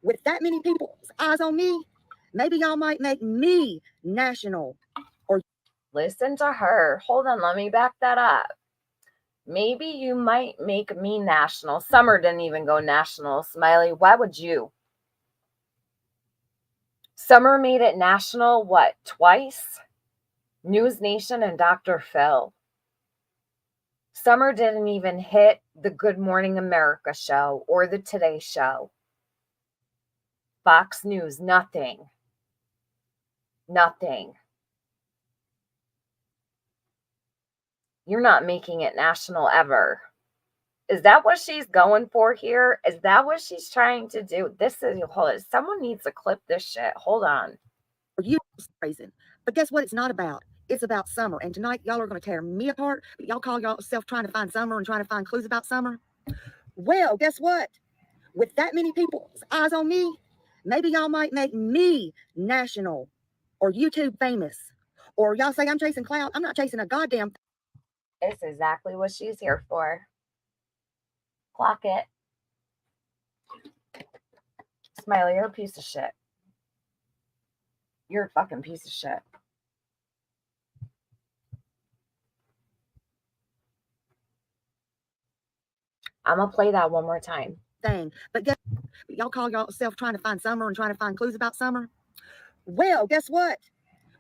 With that many people's eyes on me, maybe y'all might make me national. Or listen to her. Hold on, let me back that up. Maybe you might make me national. Summer didn't even go national. Smiley, why would you? Summer made it national, what, twice? News Nation and Dr. Phil. Summer didn't even hit the Good Morning America show or the Today Show. Fox News, nothing. Nothing. You're not making it national ever. Is that what she's going for here? Is that what she's trying to do? This is, hold it. Someone needs to clip this shit. Hold on. you praising. But guess what? It's not about. It's about Summer. And tonight, y'all are going to tear me apart. But y'all call yourself trying to find Summer and trying to find clues about Summer. Well, guess what? With that many people's eyes on me, maybe y'all might make me national or YouTube famous. Or y'all say I'm chasing clout. I'm not chasing a goddamn. It's exactly what she's here for. Clock it. Smiley, you're a piece of shit. You're a fucking piece of shit. I'm going to play that one more time. Thing. But guess y'all call yourself trying to find Summer and trying to find clues about Summer. Well, guess what?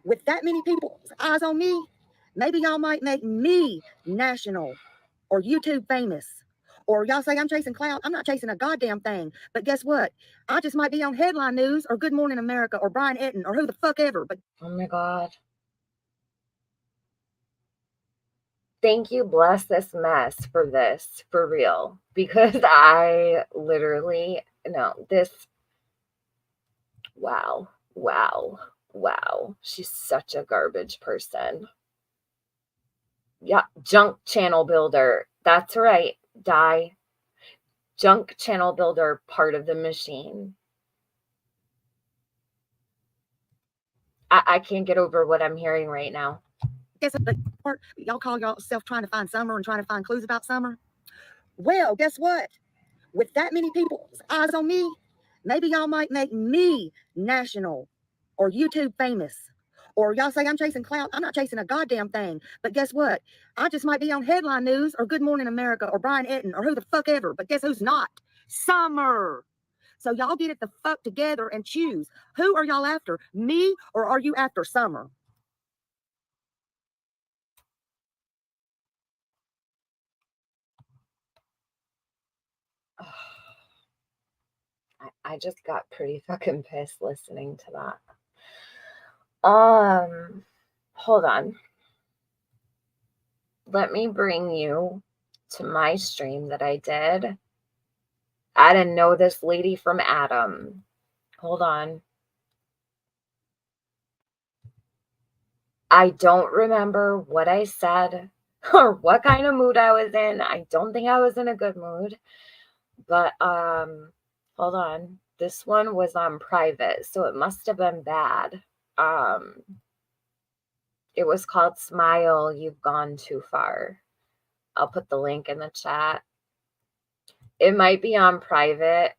With that many people's eyes on me, maybe y'all might make me national or YouTube famous. Or y'all say I'm chasing clout. I'm not chasing a goddamn thing. But guess what? I just might be on Headline News or Good Morning America or Brian Etten or who the fuck ever. But oh my God. Thank you, bless this mess for this, for real. Because I literally, no, this, wow, wow, wow. She's such a garbage person. Yeah, junk channel builder. That's right, die. Junk channel builder, part of the machine. I can't get over what I'm hearing right now. guess what? Y'all call yourself trying to find Summer and trying to find clues about Summer. Well, guess what? With that many people's eyes on me, maybe y'all might make me national or YouTube famous. Or y'all say I'm chasing clout. I'm not chasing a goddamn thing. But guess what? I just might be on Headline News or Good Morning America or Brian Etten or who the fuck ever. But guess who's not? Summer. So y'all get it the fuck together and choose. Who are y'all after? Me or are you after Summer? I just got pretty fucking pissed listening to that. Hold on. Let me bring you to my stream that I did. I didn't know this lady from Adam. Hold on. I don't remember what I said or what kind of mood I was in. I don't think I was in a good mood. But hold on. This one was on private, so it must have been bad. It was called Smile, You've Gone Too Far. I'll put the link in the chat. It might be on private.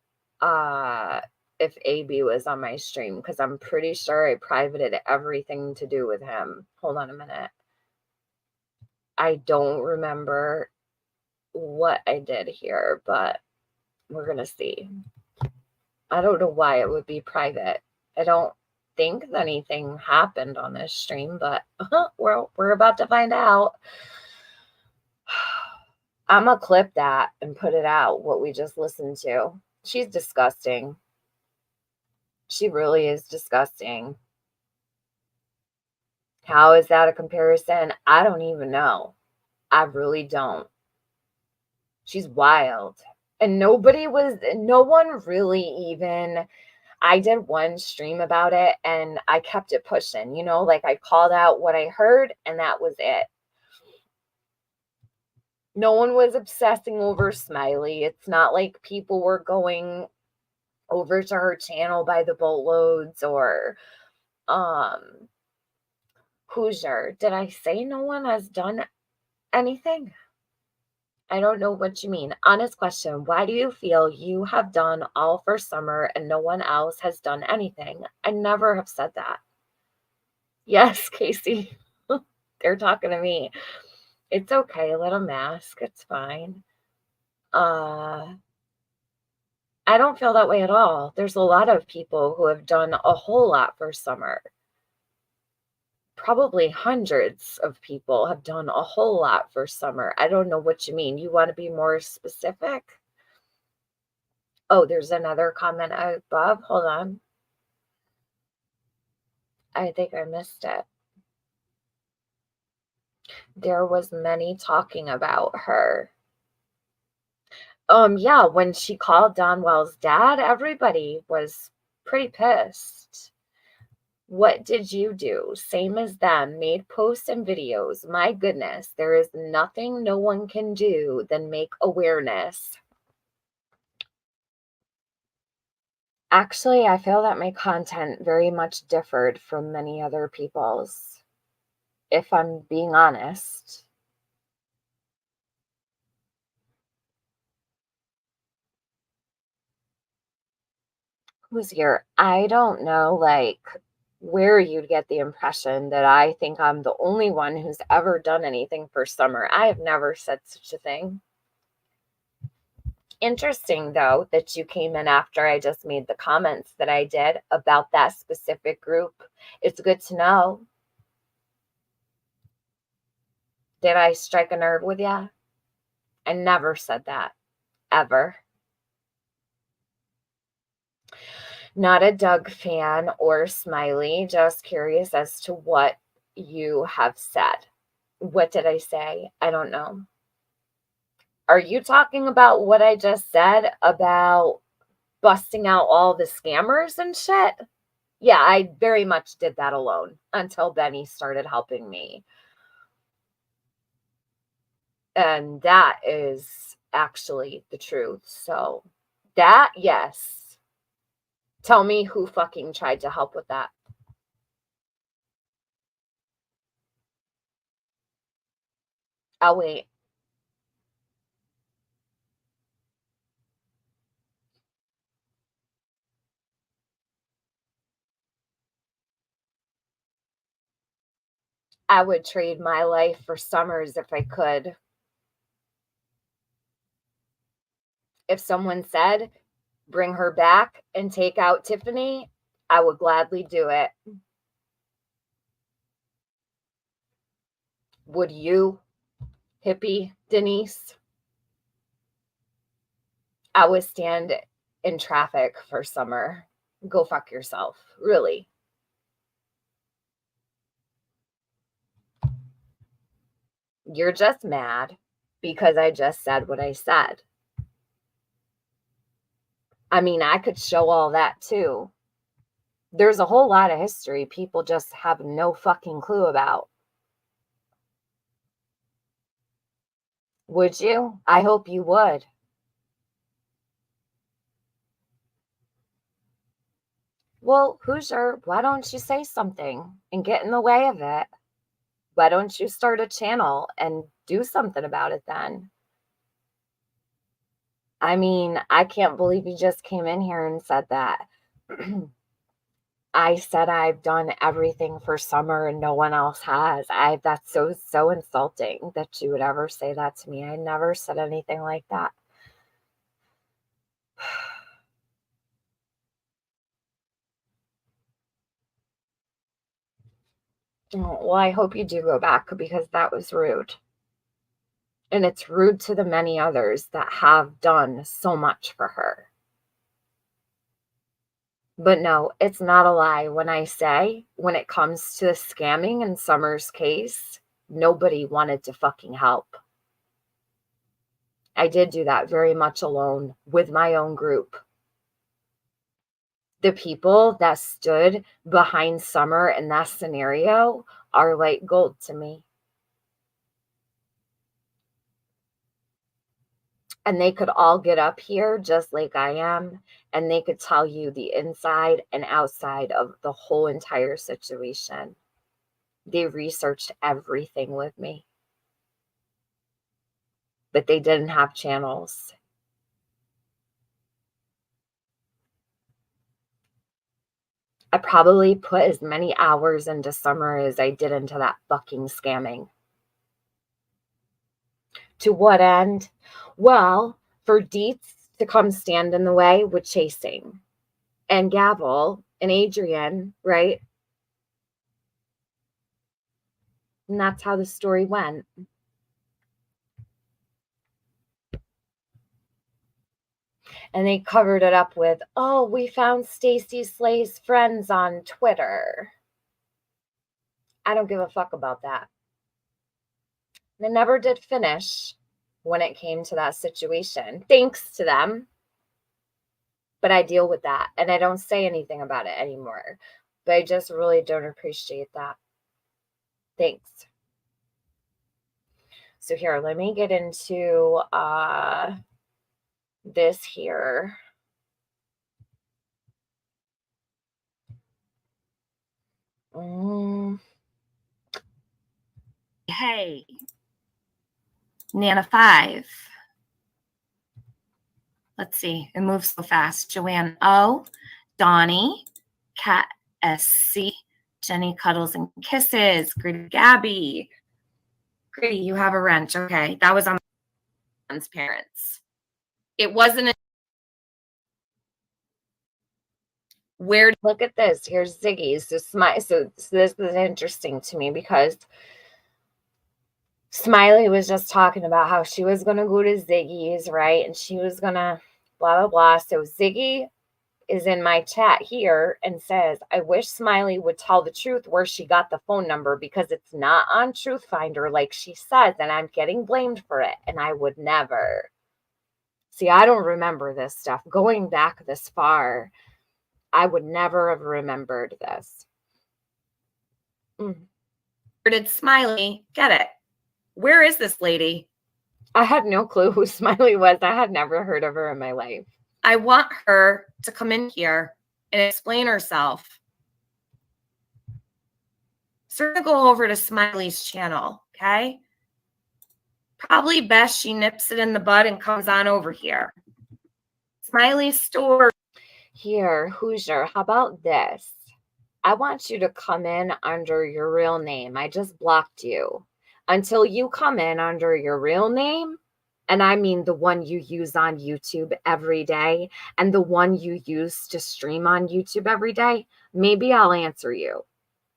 if AB was on my stream, because I'm pretty sure I privated everything to do with him. Hold on a minute. I don't remember what I did here, but we're going to see. I don't know why it would be private. I don't think that anything happened on this stream, but we're about to find out. I'm going to clip that and put it out, what we just listened to. She's disgusting. She really is disgusting. How is that a comparison? I don't even know. I really don't. She's wild. And no one really even, I did one stream about it and I kept it pushing, like I called out what I heard and that was it. No one was obsessing over Smiley. It's not like people were going over to her channel by the boatloads or Hoosier. Did I say no one has done anything? I don't know what you mean. Honest question. Why do you feel you have done all for summer and no one else has done anything? I never have said that. Yes, Casey. They're talking to me. It's okay. Let them ask. It's fine. I don't feel that way at all. There's a lot of people who have done a whole lot for summer. Probably hundreds of people have done a whole lot for summer. I don't know what you mean. You want to be more specific? Oh, there's another comment above. Hold on. I think I missed it. There was many talking about her. Yeah, when she called Donwell's dad, everybody was pretty pissed. What did you do? Same as them, made posts and videos. My goodness, there is nothing no one can do than make awareness. Actually, I feel that my content very much differed from many other people's, if I'm being honest. Who's here? I don't know, where you'd get the impression that I think I'm the only one who's ever done anything for summer. I have never said such a thing. Interesting, though, that you came in after I just made the comments that I did about that specific group. It's good to know. Did I strike a nerve with you? I never said that, ever. Not a Doug fan or Smiley, just curious as to what you have said. What did I say? I don't know. Are you talking about what I just said about busting out all the scammers and shit? Yeah, I very much did that alone until Benny started helping me. And that is actually the truth. So that, yes. Tell me who fucking tried to help with that. I'll wait. I would trade my life for Summers if I could. If someone said, bring her back and take out Tiffany, I would gladly do it. Would you, hippie Denise? I would stand in traffic for Summer. Go fuck yourself. Really. You're just mad because I just said what I said. I mean, I could show all that too. There's a whole lot of history people just have no fucking clue about. Would you? I hope you would. Well, Hoosier, why don't you say something and get in the way of it? Why don't you start a channel and do something about it then? I mean, I can't believe you just came in here and said that. I said I've done everything for Summer and no one else has. That's so insulting that you would ever say that to me. I never said anything like that. Well, I hope you do go back because that was rude. And it's rude to the many others that have done so much for her. But no, it's not a lie when I say, when it comes to scamming in Summer's case, nobody wanted to fucking help. I did do that very much alone with my own group. The people that stood behind Summer in that scenario are like gold to me. And they could all get up here just like I am, and they could tell you the inside and outside of the whole entire situation. They researched everything with me, but they didn't have channels. I probably put as many hours into Summer as I did into that fucking scamming. To what end? Well, for Dietz to come stand in the way with chasing, and Gavel and Adrian, right? And that's how the story went. And they covered it up with, oh, we found Stacy Slay's friends on Twitter. I don't give a fuck about that. They never did finish when it came to that situation. Thanks to them. But I deal with that and I don't say anything about it anymore. But I just really don't appreciate that. Thanks. So here, let me get into this here. Hey, Nana 5. Let's see, it moves so fast. Joanne O, Donnie, Kat SC, Jenny Cuddles and Kisses, Gritty Gabby. Gritty, you have a wrench. Okay, that was on my parents. It wasn't a weird. Look at this. Here's Ziggy's. So this is interesting to me because Smiley was just talking about how she was going to go to Ziggy's, right? And she was going to blah, blah, blah. So Ziggy is in my chat here and says, I wish Smiley would tell the truth where she got the phone number because it's not on Truth Finder like she says, and I'm getting blamed for it. And I would never. See, I don't remember this stuff. Going back this far, I would never have remembered this. Where did Smiley get it? Where is this lady? I had no clue who Smiley was. I had never heard of her in my life. I want her to come in here and explain herself. So we're going to go over to Smiley's channel, okay? Probably best she nips it in the bud and comes on over here. Smiley's story. Here, Hoosier, how about this? I want you to come in under your real name. I just blocked you. Until you come in under your real name, and I mean the one you use on YouTube every day and the one you use to stream on YouTube every day, maybe I'll answer you.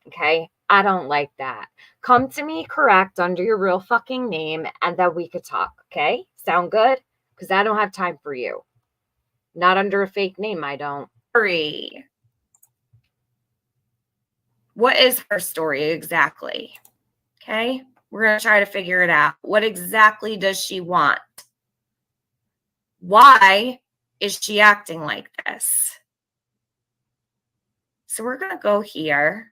Okay? I don't like that. Come to me correct under your real fucking name and then we could talk. Okay? Sound good? Because I don't have time for you. Not under a fake name, I don't. What is her story exactly? Okay? We're going to try to figure it out. What exactly does she want? Why is she acting like this? So we're going to go here.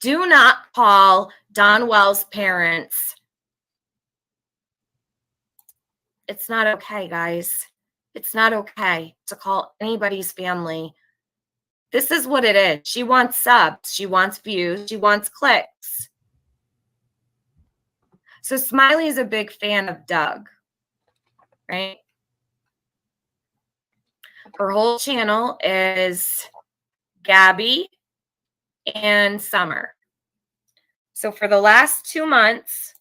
Do not call Don Wells' parents. It's not okay, guys. It's not okay to call anybody's family. This is what it is. She wants subs. She wants views. She wants clicks. So Smiley is a big fan of Doug, right? her whole channel is Gabby and Summer. So for the last 2 months,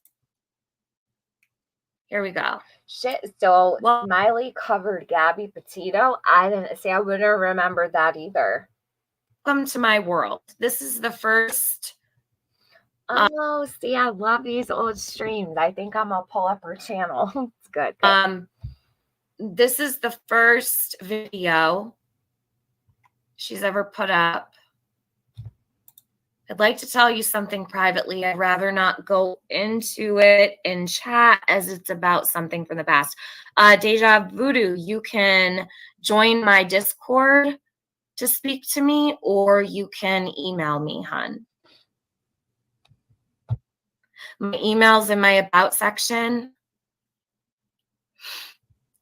here we go. Shit. So Well- Smiley covered Gabby Petito. I didn't see. I wouldn't have remembered that either. Welcome to my world. This is the first. Oh, see, I love these old streams. I think I'm gonna pull up her channel. It's good. This is the first video she's ever put up. I'd like to tell you something privately. I'd rather not go into it in chat as it's about something from the past. Deja Voodoo, you can join my Discord to speak to me, or you can email me, hun. My email's in my about section.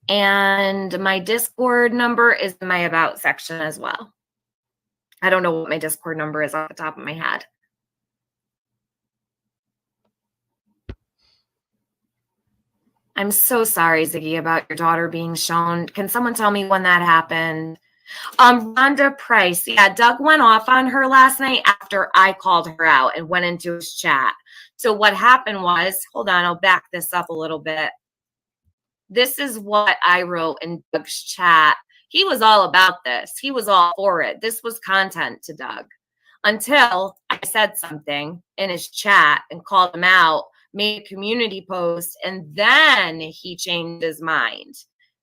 And my Discord number is in my about section as well. I don't know what my Discord number is off the top of my head. I'm so sorry, Ziggy, about your daughter being shown. Can someone tell me when that happened? Rhonda Price. Yeah, Doug went off on her last night after I called her out and went into his chat. So what happened was, hold on, I'll back this up a little bit. This is what I wrote in Doug's chat. He was all about this. He was all for it. This was content to Doug until I said something in his chat and called him out, made a community post, and then he changed his mind.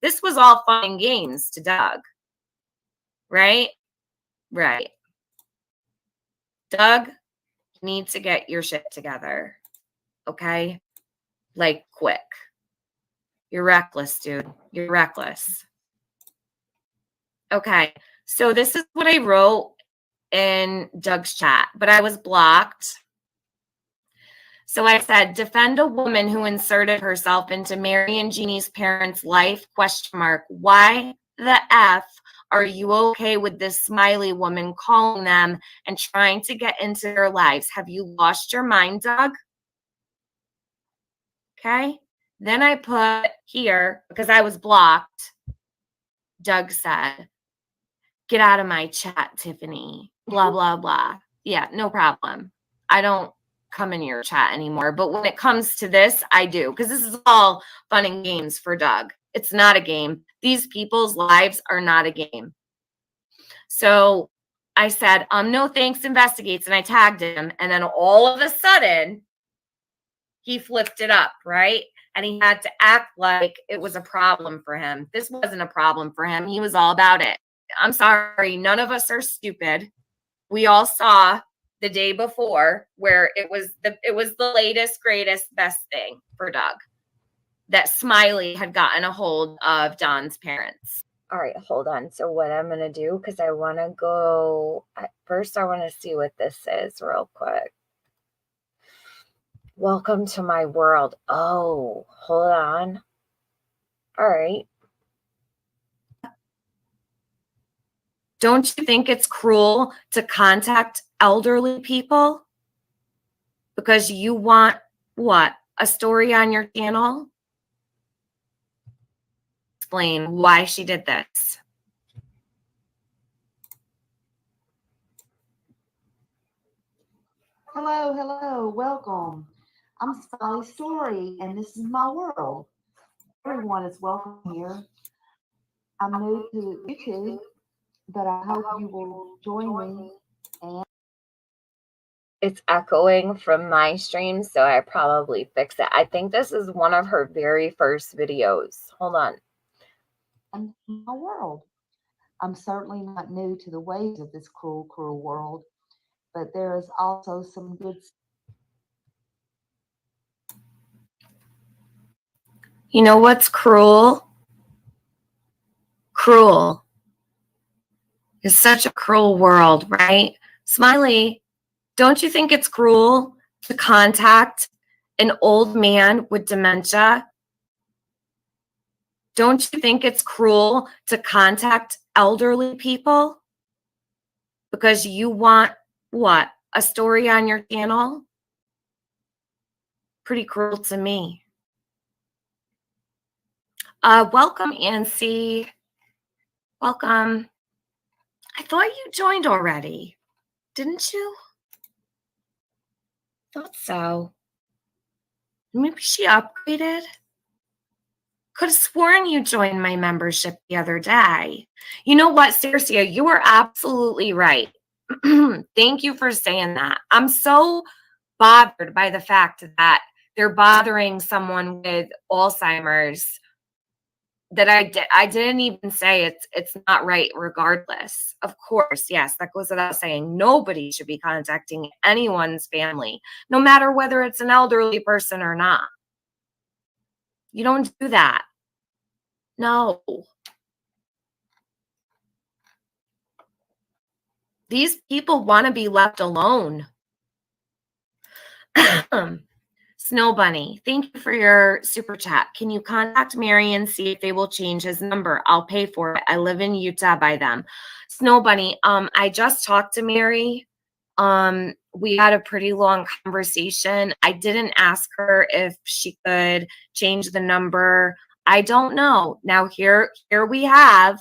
This was all fun and games to Doug, right? Right. Doug, you need to get your shit together, okay? Like, quick. You're reckless, dude. You're reckless. Okay, so this is what I wrote in Doug's chat, but I was blocked. So I said, defend a woman who inserted herself into Mary and Jeannie's parents' life, ? Why the F are you okay with this Smiley woman calling them and trying to get into their lives? Have you lost your mind, Doug? Okay. Then I put here, because I was blocked, Doug said, get out of my chat, Tiffany, blah, blah, blah. Yeah, no problem. I don't come in your chat anymore. But when it comes to this, I do, because this is all fun and games for Doug. It's not a game. These people's lives are not a game. So I said, no thanks, investigates, and I tagged him. And then all of a sudden, he flipped it up, right? And he had to act like it was a problem for him. This wasn't a problem for him. He was all about it. I'm sorry, none of us are stupid. We all saw the day before where it was the latest, greatest, best thing for Doug that Smiley had gotten a hold of Don's parents. All right, hold on. So what I'm going to do, because I want to go, first I want to see what this is real quick. Welcome to my world. Oh, hold on. All right. Don't you think it's cruel to contact elderly people because you want, what, a story on your channel? Explain why she did this. Hello, hello, welcome. I'm Smiley Story, and this is my world. Everyone is welcome here. I'm new to YouTube, but I hope you will join me. And It's echoing from my stream, so I probably fix it. I think this is one of her very first videos. Hold on. my world. I'm certainly not new to the ways of this cruel, cruel world, but there is also some good. You know what's cruel? Cruel. It's such a cruel world, right? Smiley, don't you think it's cruel to contact an old man with dementia? Don't you think it's cruel to contact elderly people because you want, what, a story on your channel? Pretty cruel to me. Welcome, Ancy. Welcome. I thought you joined already. Didn't you? Thought so. Maybe she upgraded. Could have sworn you joined my membership the other day. You know what, Circia, you are absolutely right. Thank you for saying that. I'm so bothered by the fact that they're bothering someone with Alzheimer's that I didn't even say it's not right regardless. Of course, yes, that goes without saying. Nobody should be contacting anyone's family, no matter whether it's an elderly person or not. You don't do that. No. These people want to be left alone. Snow Bunny, thank you for your super chat. Can you contact Mary and see if they will change his number? I'll pay for it. I live in Utah by them. Snow Bunny, I just talked to Mary. We had a pretty long conversation. I didn't ask her if she could change the number. I don't know. Now here we have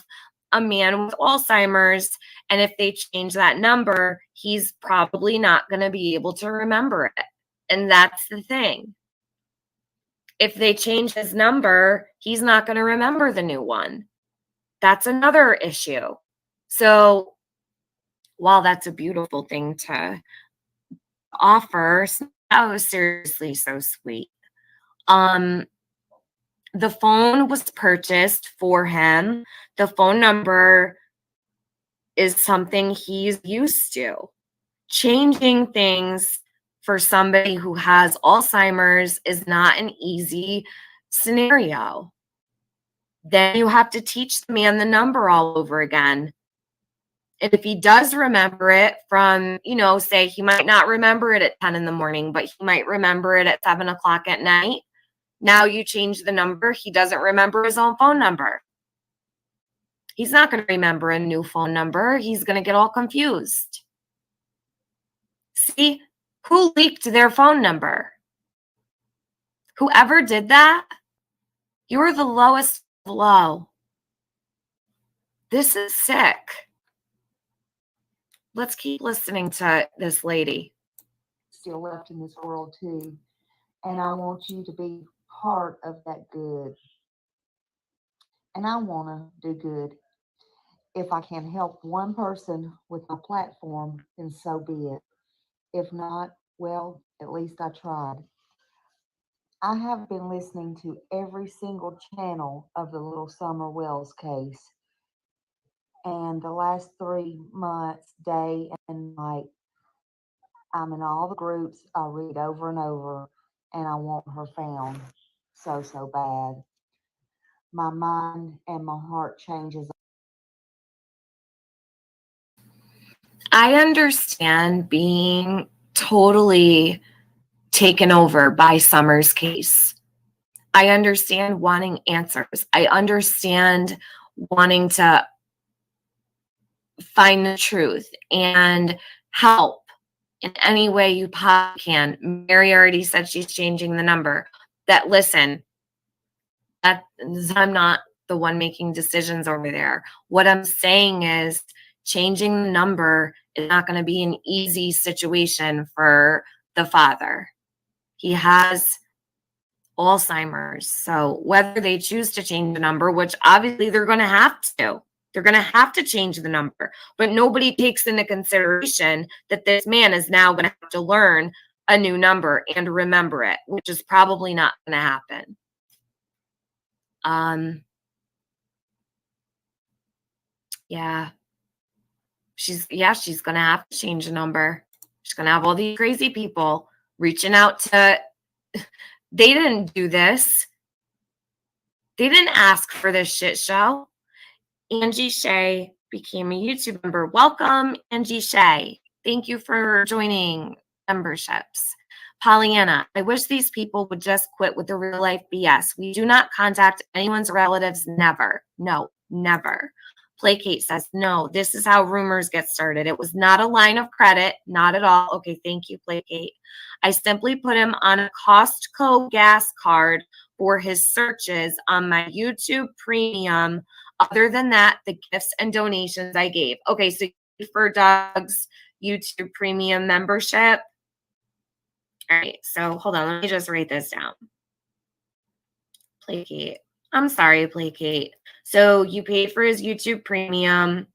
a man with Alzheimer's, and if they change that number, he's probably not going to be able to remember it. And that's the thing. If they change his number, he's not going to remember the new one. That's another issue. So while that's a beautiful thing to offer, that was seriously so sweet. The phone was purchased for him. The phone number is something he's used to. Changing things for somebody who has Alzheimer's is not an easy scenario. Then you have to teach the man the number all over again. And if he does remember it from, say he might not remember it at 10 in the morning, but he might remember it at 7 o'clock at night. Now you change the number. He doesn't remember his own phone number. He's not going to remember a new phone number. He's going to get all confused. See, who leaked their phone number? Whoever did that, you are the lowest low. This is sick. Let's keep listening to this lady. Still left in this world too. And I want you to be part of that good. And I want to do good. If I can help one person with my platform, then so be it. If not, well, at least I tried. I have been listening to every single channel of the little Summer Wells case. And the last 3 months, day and night, I'm in all the groups I read over and over, and I want her found so, so bad. My mind and my heart changes. I understand being totally taken over by Summer's case. I understand wanting answers. I understand wanting to find the truth and help in any way you possibly can. Mary already said she's changing the number. That listen, I'm not the one making decisions over there. What I'm saying is changing the number is not going to be an easy situation for the father. He has Alzheimer's. So whether they choose to change the number, which obviously they're going to have to, they're going to have to change the number. But nobody takes into consideration that this man is now going to have to learn a new number and remember it, which is probably not going to happen. Yeah. She's going to have to change the number. She's going to have all these crazy people reaching out to, they didn't do this. They didn't ask for this shit show. Angie Shea became a YouTube member. Welcome, Angie Shea. Thank you for joining memberships. Pollyanna, I wish these people would just quit with the real life BS. We do not contact anyone's relatives. Never. No, never. Placate says, no, this is how rumors get started. It was not a line of credit. Not at all. Okay, thank you, Placate. I simply put him on a Costco gas card for his searches on my YouTube Premium Other than that, the gifts and donations I gave. Okay, so for Doug's YouTube premium membership. All right, so hold on. Let me just write this down. Placate. I'm sorry, Placate. So you paid for his YouTube premium.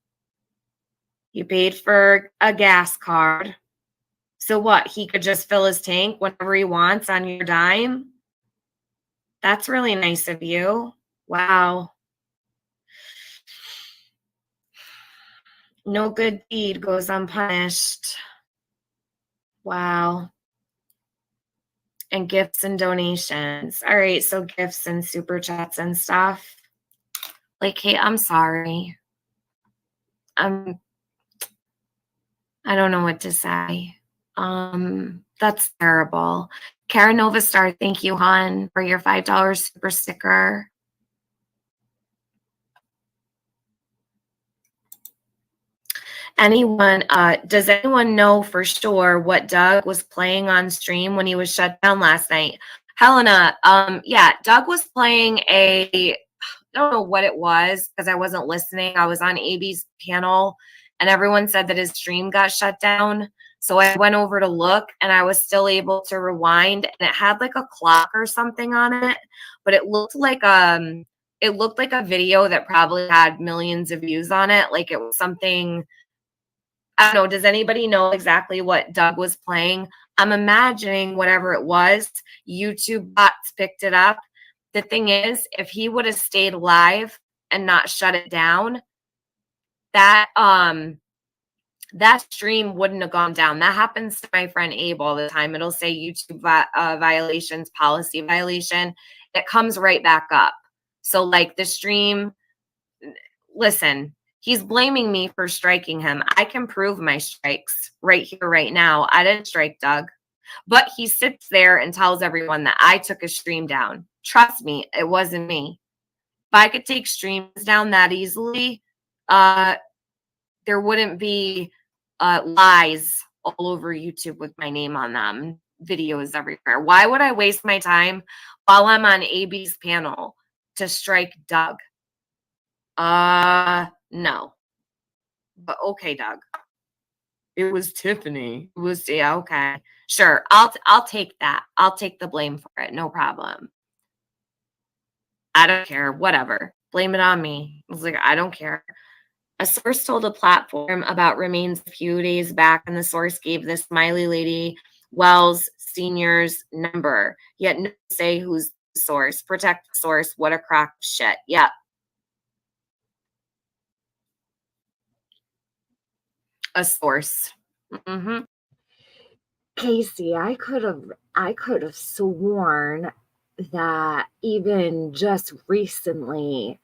You paid for a gas card. So what? He could just fill his tank whenever he wants on your dime? That's really nice of you. Wow. No good deed goes unpunished. Wow. And gifts and donations. All right, so gifts and super chats and stuff. Like, hey, I'm sorry. I don't know what to say. That's terrible. Kara Nova Star, thank you, hon, for your $5 super sticker. Anyone, does anyone know for sure what Doug was playing on stream when he was shut down last night? Helena, yeah, Doug was playing I don't know what it was because I wasn't listening. I was on AB's panel and everyone said that his stream got shut down. So I went over to look and I was still able to rewind and it had like a clock or something on it, but it looked like a video that probably had millions of views on it. Like it was something, I don't know. Does anybody know exactly what Doug was playing? I'm imagining whatever it was, YouTube bots picked it up. The thing is, if he would have stayed live and not shut it down, that stream wouldn't have gone down. That happens to my friend Abe all the time. It'll say YouTube violations, policy violation. It comes right back up. So like the stream, listen, he's blaming me for striking him. I can prove my strikes right here, right now. I didn't strike Doug. But he sits there and tells everyone that I took a stream down. Trust me, it wasn't me. If I could take streams down that easily, there wouldn't be lies all over YouTube with my name on them, videos everywhere. Why would I waste my time while I'm on AB's panel to strike Doug? No. But okay, Doug. It was Tiffany. It was, yeah, okay. Sure. I'll take that. I'll take the blame for it. No problem. I don't care. Whatever. Blame it on me. I was like, I don't care. A source told a platform about remains a few days back, and the source gave the Smiley lady Wells Senior's number. Yet no say who's the source. Protect the source. What a crock of shit. Yep. A source. Mm-hmm. Casey, I could have sworn that even just recently,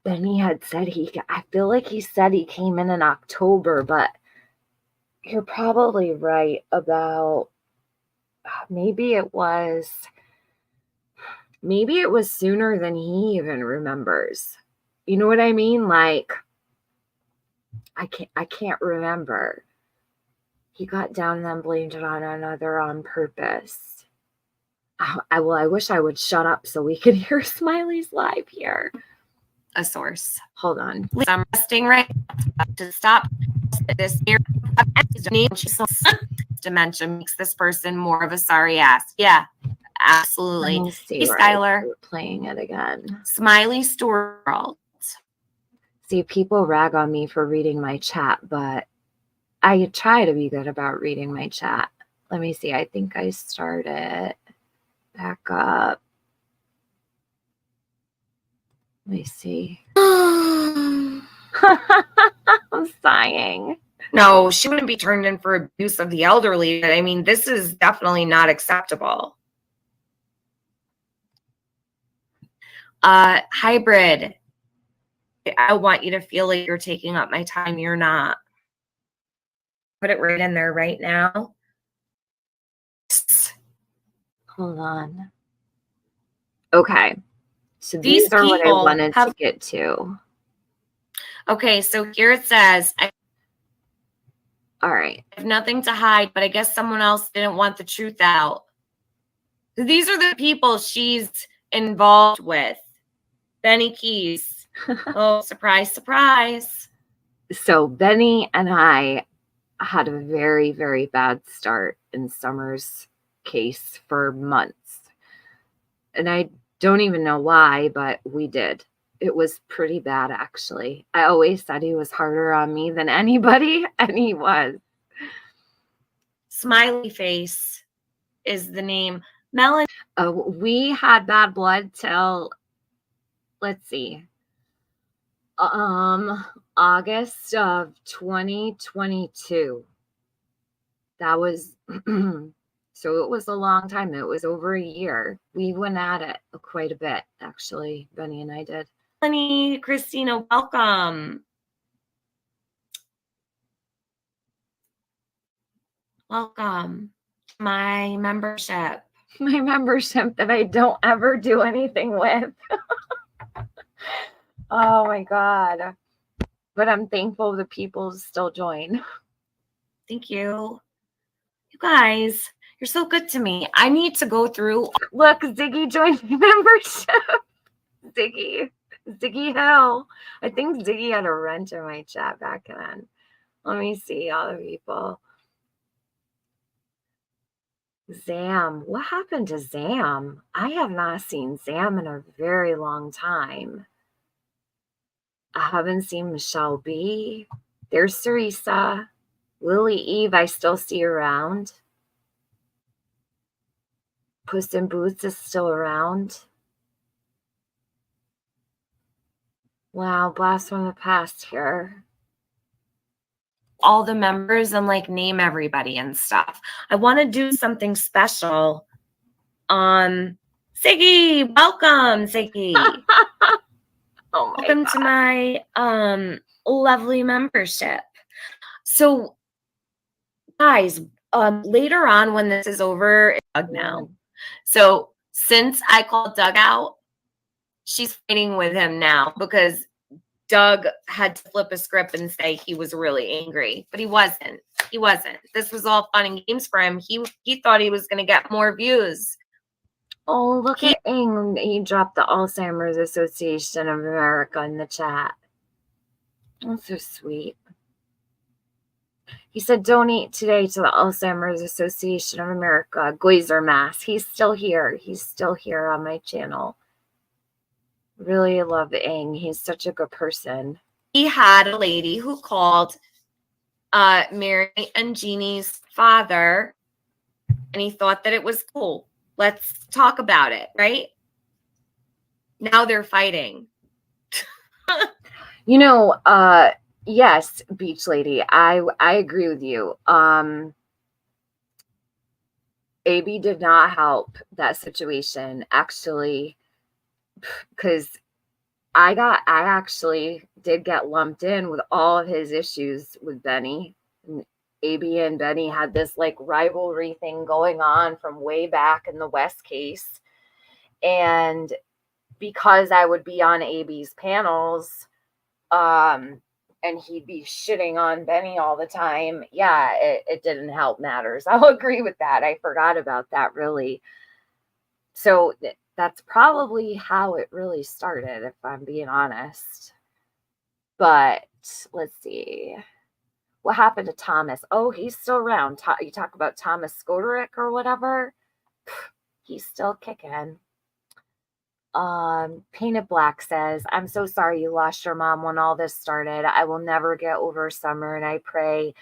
Benny had said I feel like he said he came in October, but you're probably right about maybe it was sooner than he even remembers. You know what I mean? Like, I can't remember. He got down and then blamed it on another on purpose. I wish I would shut up so we could hear Smiley's live here. A source. Hold on. I'm resting right to stop this dementia makes this person more of a sorry ass. Yeah, absolutely. Let me see. Hey, Skylar. We're playing it again. Smiley Story World. See, people rag on me for reading my chat, but I try to be good about reading my chat. Let me see. I think I started back up. Let me see. I'm sighing. No, she wouldn't be turned in for abuse of the elderly. I mean, this is definitely not acceptable. Hybrid. I want you to feel like you're taking up my time. You're not. Put it right in there right now. Hold on. Okay. So These these are what I people wanted have- to get to. Okay, so here it says, I All right. have nothing to hide, but I guess someone else didn't want the truth out. These are the people she's involved with. Benny Keys. Oh, surprise, surprise. So Benny and I had a very, very bad start in Summer's case for months. And I don't even know why, but we did. It was pretty bad, actually. I always said he was harder on me than anybody, and he was. Smiley face is the name. Melanie. We had bad blood till, let's see, August of 2022. That was so it was a long time. It was over a year. We went at it quite a bit, actually. Benny and I did. Melanie, Christina, welcome. Welcome to my membership. My membership that I don't ever do anything with. Oh my God. But I'm thankful the people still join. Thank you. You guys, you're so good to me. I need to go through. Look, Ziggy joined my membership. Ziggy Hill. I think Ziggy had a wrench in my chat back then. Let me see all the people. Zam. What happened to Zam? I have not seen Zam in a very long time. I haven't seen Michelle B. There's Teresa. Lily Eve, I still see around. Puss in Boots is still around. Wow, blast from the past here. All the members and like name everybody and stuff. I want to do something special. Ziggy, welcome, Ziggy. Oh my Welcome God. to my lovely membership. So guys, later on when this is over, it's Doug now. So since I called Doug out, she's fighting with him now because Doug had to flip a script and say he was really angry, but he wasn't. He wasn't. This was all fun and games for him. He thought he was going to get more views. Oh, look at Ing. He dropped the Alzheimer's Association of America in the chat. That's so sweet. He said, donate today to the Alzheimer's Association of America, Glazer Mass. He's still here. He's still here on my channel. Really love Ing. He's such a good person. He had a lady who called Mary and Jeannie's father, and he thought that it was cool. Let's talk about it, right? Now they're fighting. You know, yes, Beach Lady, I agree with you. AB did not help that situation, actually, because I actually did get lumped in with all of his issues with Benny. And AB and Benny had this like rivalry thing going on from way back in the West case. And because I would be on AB's panels, and he'd be shitting on Benny all the time. Yeah, it didn't help matters. I'll agree with that. I forgot about that, really. So that's probably how it really started, if I'm being honest. But let's see. What happened to Thomas? Oh, he's still around. You talk about Thomas Skoderick or whatever. He's still kicking. Painted Black says, I'm so sorry you lost your mom when all this started. I will never get over Summer, and I pray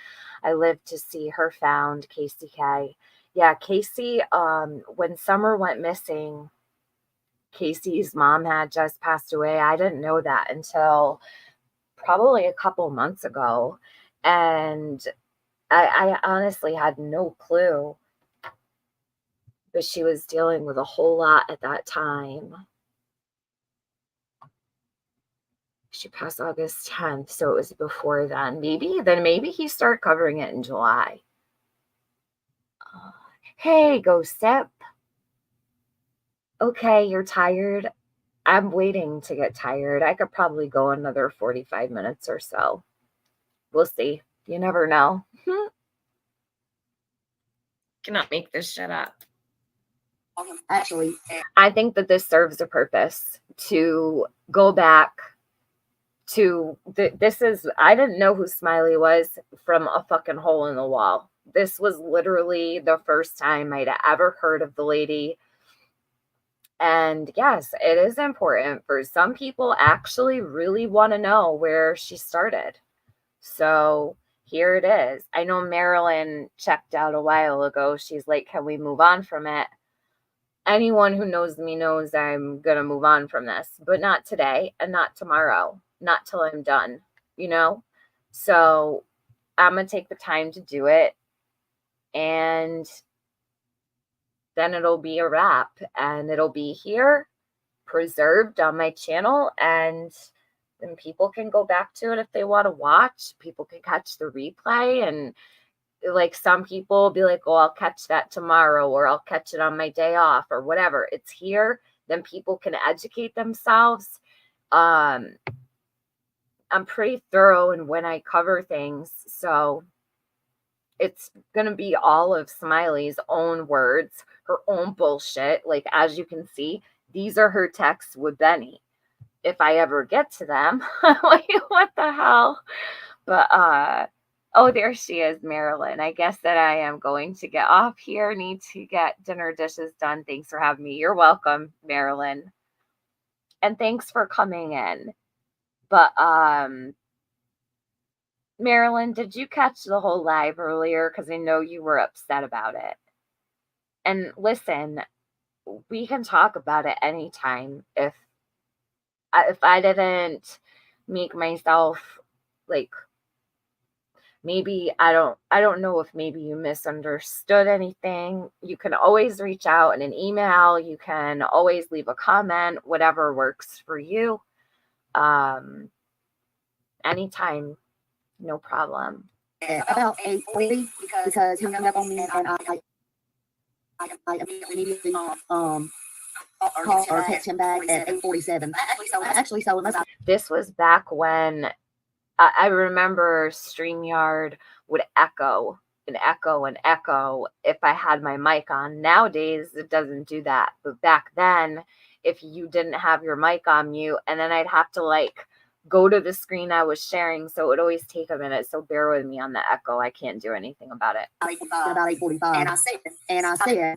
I live to see her found. Casey K. Yeah, Casey, when Summer went missing, Casey's mom had just passed away. I didn't know that until probably a couple months ago. And I honestly had no clue. But she was dealing with a whole lot at that time. She passed August 10th, so it was before then. Maybe he started covering it in July. Hey, go Sip. Okay, you're tired. I'm waiting to get tired. I could probably go another 45 minutes or so. We'll see. You never know. Cannot make this shit up. Actually, I think that this serves a purpose to go back to this is, I didn't know who Smiley was from a fucking hole in the wall. This was literally the first time I'd ever heard of the lady. And yes, it is important for some people actually really want to know where she started. So here it is. I know Marilyn checked out a while ago. She's like, can we move on from it? Anyone who knows me knows I'm going to move on from this, but not today and not tomorrow, not till I'm done, you know? So I'm going to take the time to do it, and then it'll be a wrap, and it'll be here preserved on my channel, and then people can go back to it if they want to watch. People can catch the replay, and like some people will be like, oh, I'll catch that tomorrow, or I'll catch it on my day off, or whatever. It's here. Then people can educate themselves. I'm pretty thorough in when I cover things. So it's going to be all of Smiley's own words, her own bullshit. Like, as you can see, these are her texts with Benny. If I ever get to them, like, what the hell? But, oh, there she is, Marilyn. I guess that I am going to get off here. Need to get dinner dishes done. Thanks for having me. You're welcome, Marilyn. And thanks for coming in. But, Marilyn, did you catch the whole live earlier? Because I know you were upset about it. And listen, we can talk about it anytime. If I didn't make myself, like, maybe I don't know if maybe you misunderstood anything. You can always reach out in an email. You can always leave a comment, whatever works for you. Anytime, no problem. about 8:40 because he hung up on me, and I immediately called or text him back at 8:47. Actually, so it must have. This was back when I remember StreamYard would echo and echo and echo if I had my mic on. Nowadays, it doesn't do that. But back then, if you didn't have your mic on mute, and then I'd have to like go to the screen I was sharing, so it would always take a minute. So bear with me on the echo. I can't do anything about it. About 8:45. And I said,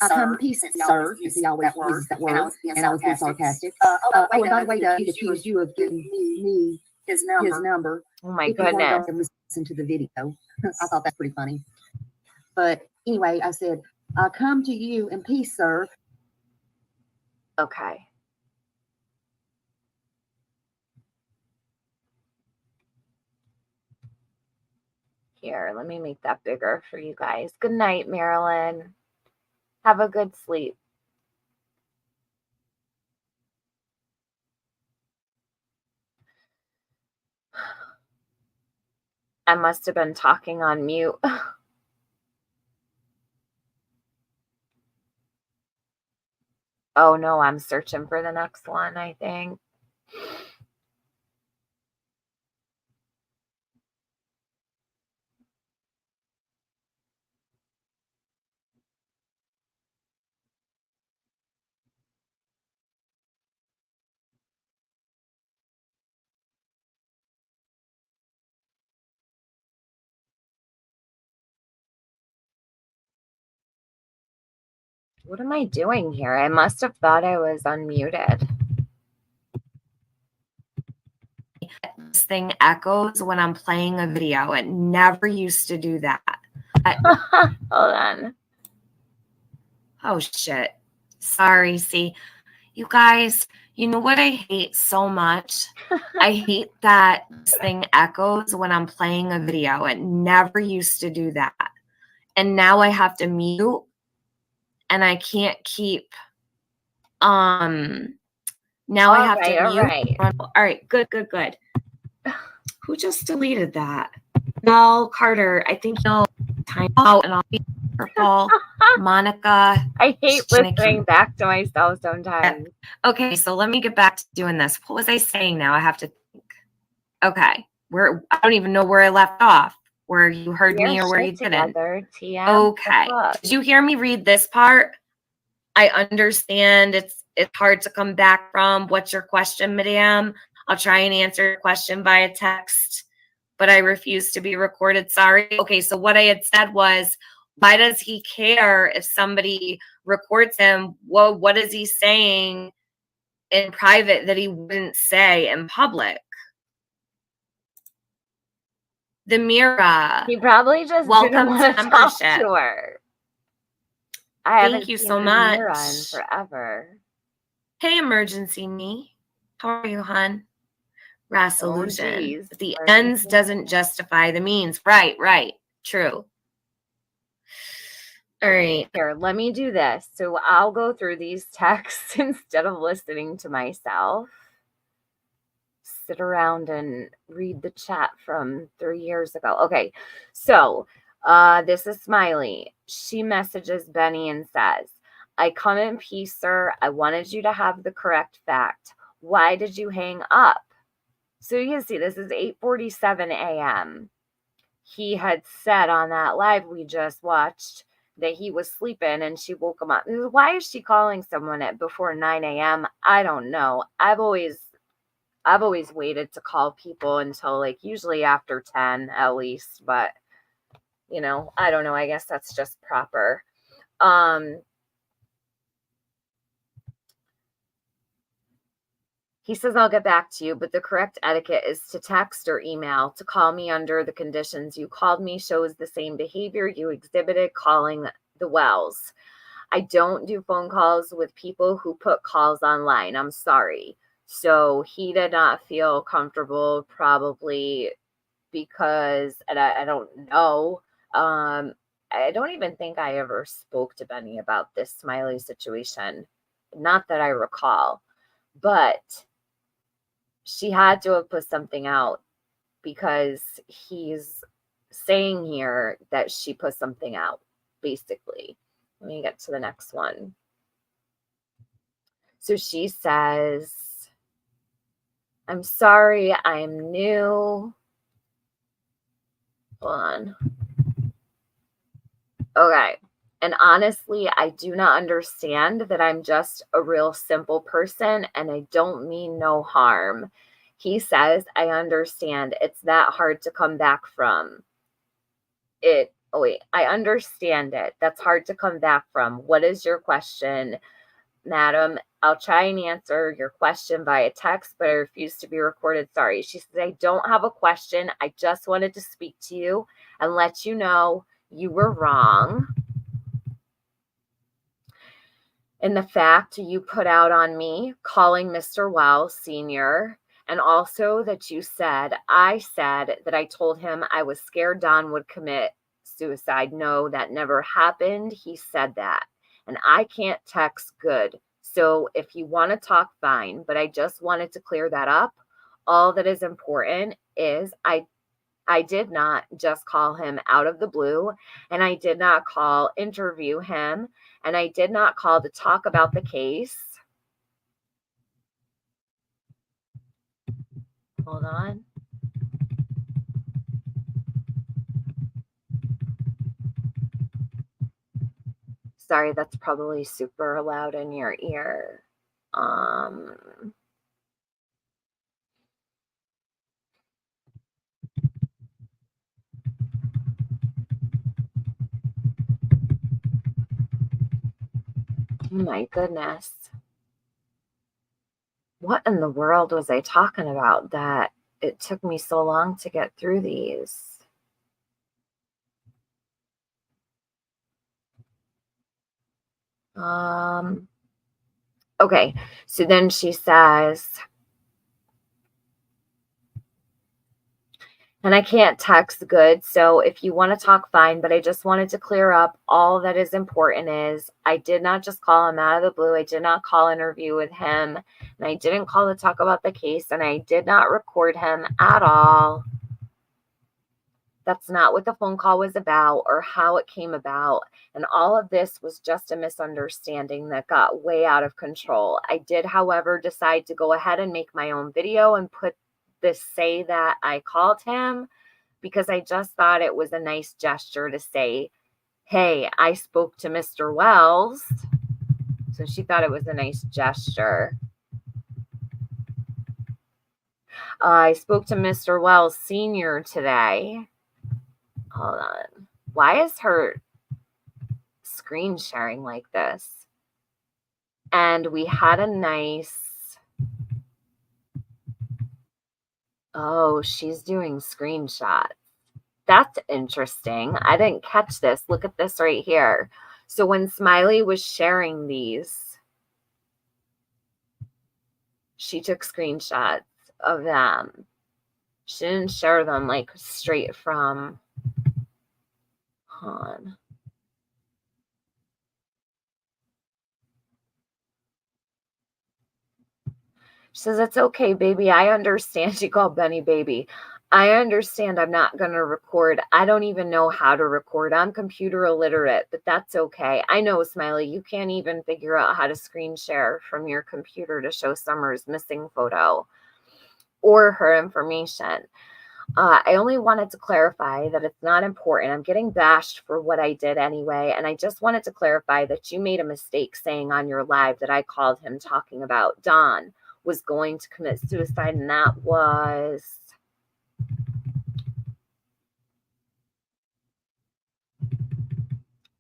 I come peace, sir, because he always uses that word, and I was being sarcastic. Oh, and by the way, he accused you of giving me his number. Oh my If you want to goodness. go and listen to the video. I thought that's pretty funny. But anyway, I said, I come to you in peace, sir. Okay. Here, let me make that bigger for you guys. Good night, Marilyn. Have a good sleep. I must have been talking on mute. Oh no, I'm searching for the next one, I think. What am I doing here? I must have thought I was unmuted. This thing echoes when I'm playing a video. It never used to do that. Hold on. Oh, shit. Sorry. See, you guys, you know what I hate so much? I hate that this thing echoes when I'm playing a video. It never used to do that. And now I have to mute, and I can't keep, now I have to mute. All right, good. Who just deleted that? Mel Carter, I think you'll time out, and I'll be careful. Monica. I hate listening back to myself sometimes. Okay, so let me get back to doing this. What was I saying now? I have to think. Okay, I don't even know where I left off. Where you heard me or where you didn't. Okay, did you hear me read this part? I understand it's hard to come back from. What's your question, madam? I'll try and answer your question via text, but I refuse to be recorded. Sorry. Okay, so what I had said was, why does he care if somebody records him? Well, what is he saying in private that he wouldn't say in public? The Mira. He probably just Welcome didn't to want to talk membership. to her. I Thank haven't you seen so Mira in much. forever. Hey, emergency me. How are you, hon? Resolution. geez. The Emergency ends me. doesn't justify the means. Right. True. All right. Here, let me do this. So I'll go through these texts instead of listening to myself. Sit around and read the chat from 3 years ago. Okay, so this is Smiley. She messages Benny and says, I come in peace, sir. I wanted you to have the correct fact. Why did you hang up? So you can see this is 8:47 a.m. He had said on that live we just watched that he was sleeping and she woke him up. Why is she calling someone at before 9 a.m.? I don't know. I've always waited to call people until like usually after 10 at least, but you know, I don't know. I guess that's just proper. He says, I'll get back to you, but the correct etiquette is to text or email. To call me under the conditions you called me shows the same behavior you exhibited calling the Wells. I don't do phone calls with people who put calls online. I'm sorry. So he did not feel comfortable, probably because, and I don't know, I don't even think I ever spoke to Benny about this Smiley situation. Not that I recall, but she had to have put something out because he's saying here that she put something out, basically. Let me get to the next one. So she says, I'm sorry, I'm new. Hold on. Okay. And honestly, I do not understand that. I'm just a real simple person and I don't mean no harm. He says, I understand. It's that hard to come back from. Oh, wait. I understand it. That's hard to come back from. What is your question, madam? I'll try and answer your question via text, but I refuse to be recorded. Sorry. She says, I don't have a question. I just wanted to speak to you and let you know you were wrong. And the fact you put out on me calling Mr. Wells Sr., and also that I said that I told him I was scared Don would commit suicide. No, that never happened. He said that. And I can't text good. So if you want to talk, fine. But I just wanted to clear that up. All that is important is I did not just call him out of the blue, and I did not interview him, and I did not call to talk about the case. Hold on. Sorry, that's probably super loud in your ear. Oh my goodness. What in the world was I talking about that it took me so long to get through these? Okay, so then she says, and I can't text good, so if you want to talk, fine, but I just wanted to clear up all that is important is I did not just call him out of the blue. I did not call interview with him, and I didn't call to talk about the case, and I did not record him at all. That's not what the phone call was about or how it came about. And all of this was just a misunderstanding that got way out of control. I did, however, decide to go ahead and make my own video and put this say that I called him because I just thought it was a nice gesture to say, hey, I spoke to Mr. Wells. So she thought it was a nice gesture. I spoke to Mr. Wells Sr. today. Hold on. Why is her screen sharing like this? And we had a nice... Oh, she's doing screenshots. That's interesting. I didn't catch this. Look at this right here. So when Smiley was sharing these, she took screenshots of them. She didn't share them like straight from Han. She says, it's okay, baby. I understand. She called Benny baby. I understand I'm not going to record. I don't even know how to record. I'm computer illiterate, but that's okay. I know, Smiley, you can't even figure out how to screen share from your computer to show Summer's missing photo or her information. I only wanted to clarify that it's not important. I'm getting bashed for what I did anyway. And I just wanted to clarify that you made a mistake saying on your live that I called him talking about Don was going to commit suicide. And that was...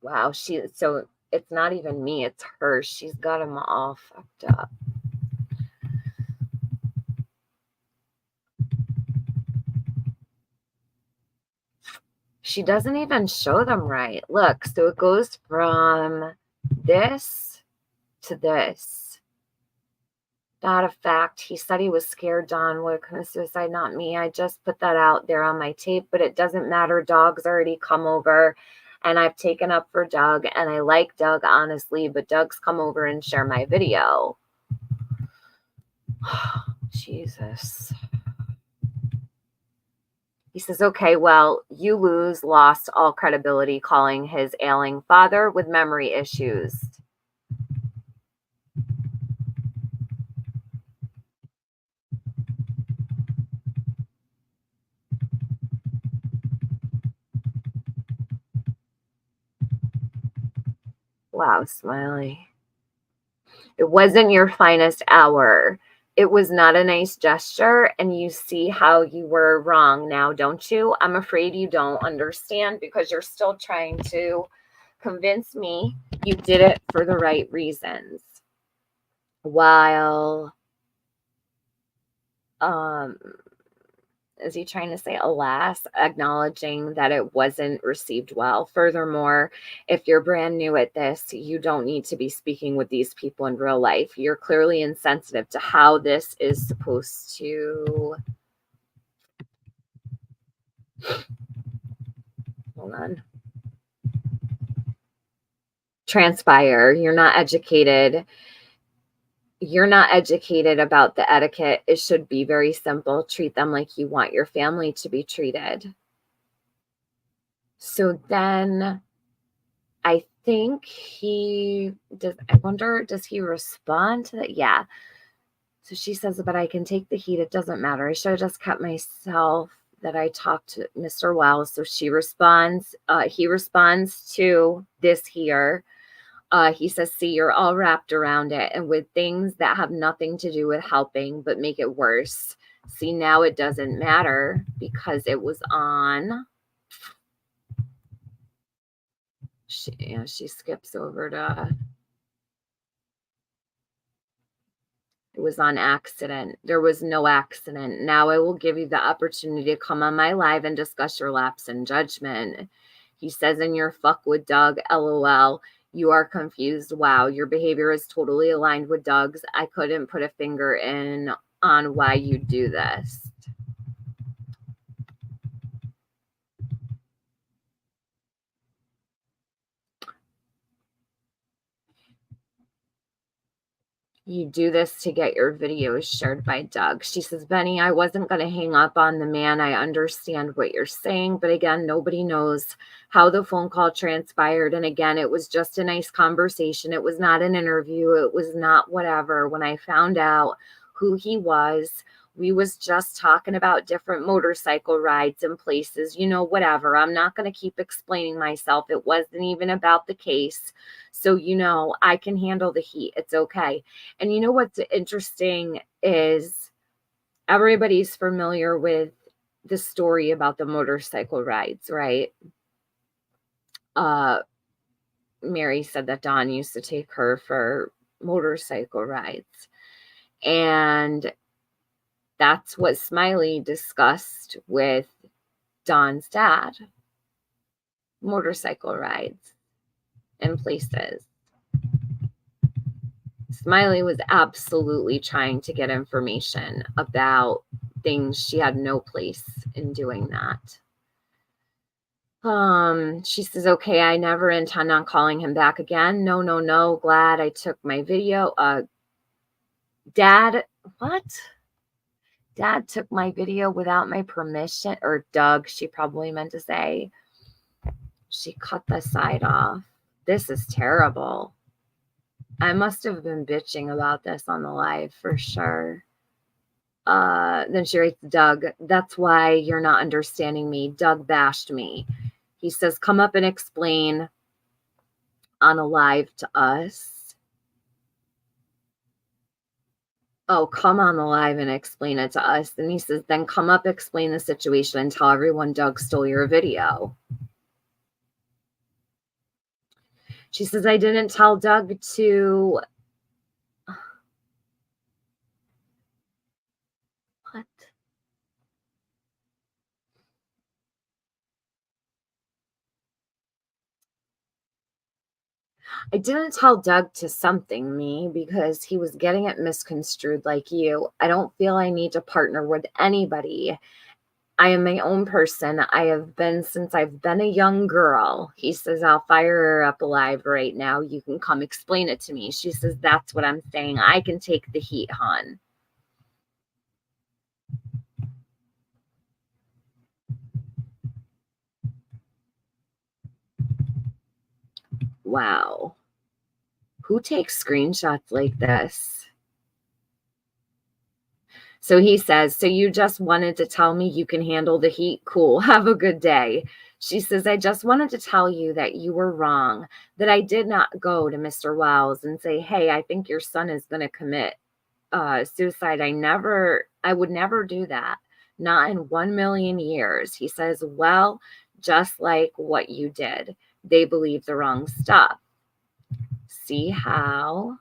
Wow. So it's not even me. It's her. She's got them all fucked up. She doesn't even show them right. Look, so it goes from this to this. Not a fact. He said he was scared Don would commit suicide, not me. I just put that out there on my tape, but it doesn't matter. Doug's already come over and I've taken up for Doug, and I like Doug, honestly, but Doug's come over and share my video. Jesus. He says, okay, well, you lost all credibility calling his ailing father with memory issues. Wow, Smiley. It wasn't your finest hour. It was not a nice gesture, and you see how you were wrong now, don't you? I'm afraid you don't understand because you're still trying to convince me you did it for the right reasons. While, is he trying to say, alas, acknowledging that it wasn't received well? Furthermore, if you're brand new at this, you don't need to be speaking with these people in real life. You're clearly insensitive to how this is supposed to... Hold on. Transpire. You're not educated. You're not educated about the etiquette. It should be very simple. Treat them like you want your family to be treated. So then I think he does. I wonder, does he respond to that? Yeah. So she says, but I can take the heat. It doesn't matter. I should have just kept myself that I talked to Mr. Wells. So she responds, he responds to this here. He says, see, you're all wrapped around it and with things that have nothing to do with helping, but make it worse. See, now it doesn't matter because it was on. She skips over to, it was on accident. There was no accident. Now I will give you the opportunity to come on my live and discuss your lapse in judgment. He says in your fuck with Doug, LOL. You are confused. Wow, your behavior is totally aligned with Doug's. I couldn't put a finger in on why you do this. You do this to get your videos shared by Doug. She says, Benny, I wasn't going to hang up on the man. I understand what you're saying. But again, nobody knows how the phone call transpired. And again, it was just a nice conversation. It was not an interview. It was not whatever. When I found out who he was, We was just talking about different motorcycle rides and places, you know, whatever. I'm not going to keep explaining myself. It wasn't even about the case. So, you know, I can handle the heat. It's okay. And you know what's interesting is everybody's familiar with the story about the motorcycle rides, right? Mary said that Dawn used to take her for motorcycle rides. And that's what Smiley discussed with Dawn's dad. Motorcycle rides and places. Smiley was absolutely trying to get information about things. She had no place in doing that. She says, okay, I never intend on calling him back again. No. Glad I took my video. Dad, what? Dad took my video without my permission, or Doug, she probably meant to say. She cut the side off. This is terrible. I must have been bitching about this on the live for sure. Then she writes, Doug, that's why you're not understanding me. Doug bashed me. He says, come up and explain on a live to us. Oh, come on the live and explain it to us. And he says, then come up, explain the situation, and tell everyone Doug stole your video. She says, I didn't tell Doug to... What? I didn't tell Doug to something me because he was getting it misconstrued like you. I don't feel I need to partner with anybody. I am my own person. I have been since I've been a young girl. He says, I'll fire her up alive right now. You can come explain it to me. She says, that's what I'm saying. I can take the heat, hon. Wow. Who takes screenshots like this? So he says, so you just wanted to tell me you can handle the heat? Cool. Have a good day. She says, I just wanted to tell you that you were wrong, that I did not go to Mr. Wells and say, hey, I think your son is going to commit suicide. I would never do that. Not in 1,000,000 years. He says, well, just like what you did. They believe the wrong stuff. See how?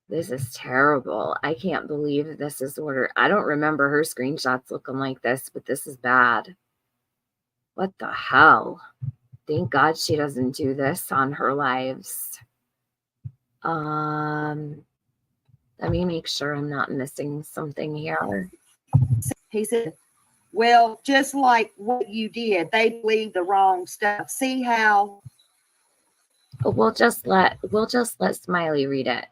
This is terrible. I can't believe this is order. I don't remember her screenshots looking like this, but this is bad. What the hell? Thank God she doesn't do this on her lives. Let me make sure I'm not missing something here. He said, well, just like what you did, they believe the wrong stuff. See how? But we'll just let Smiley read it.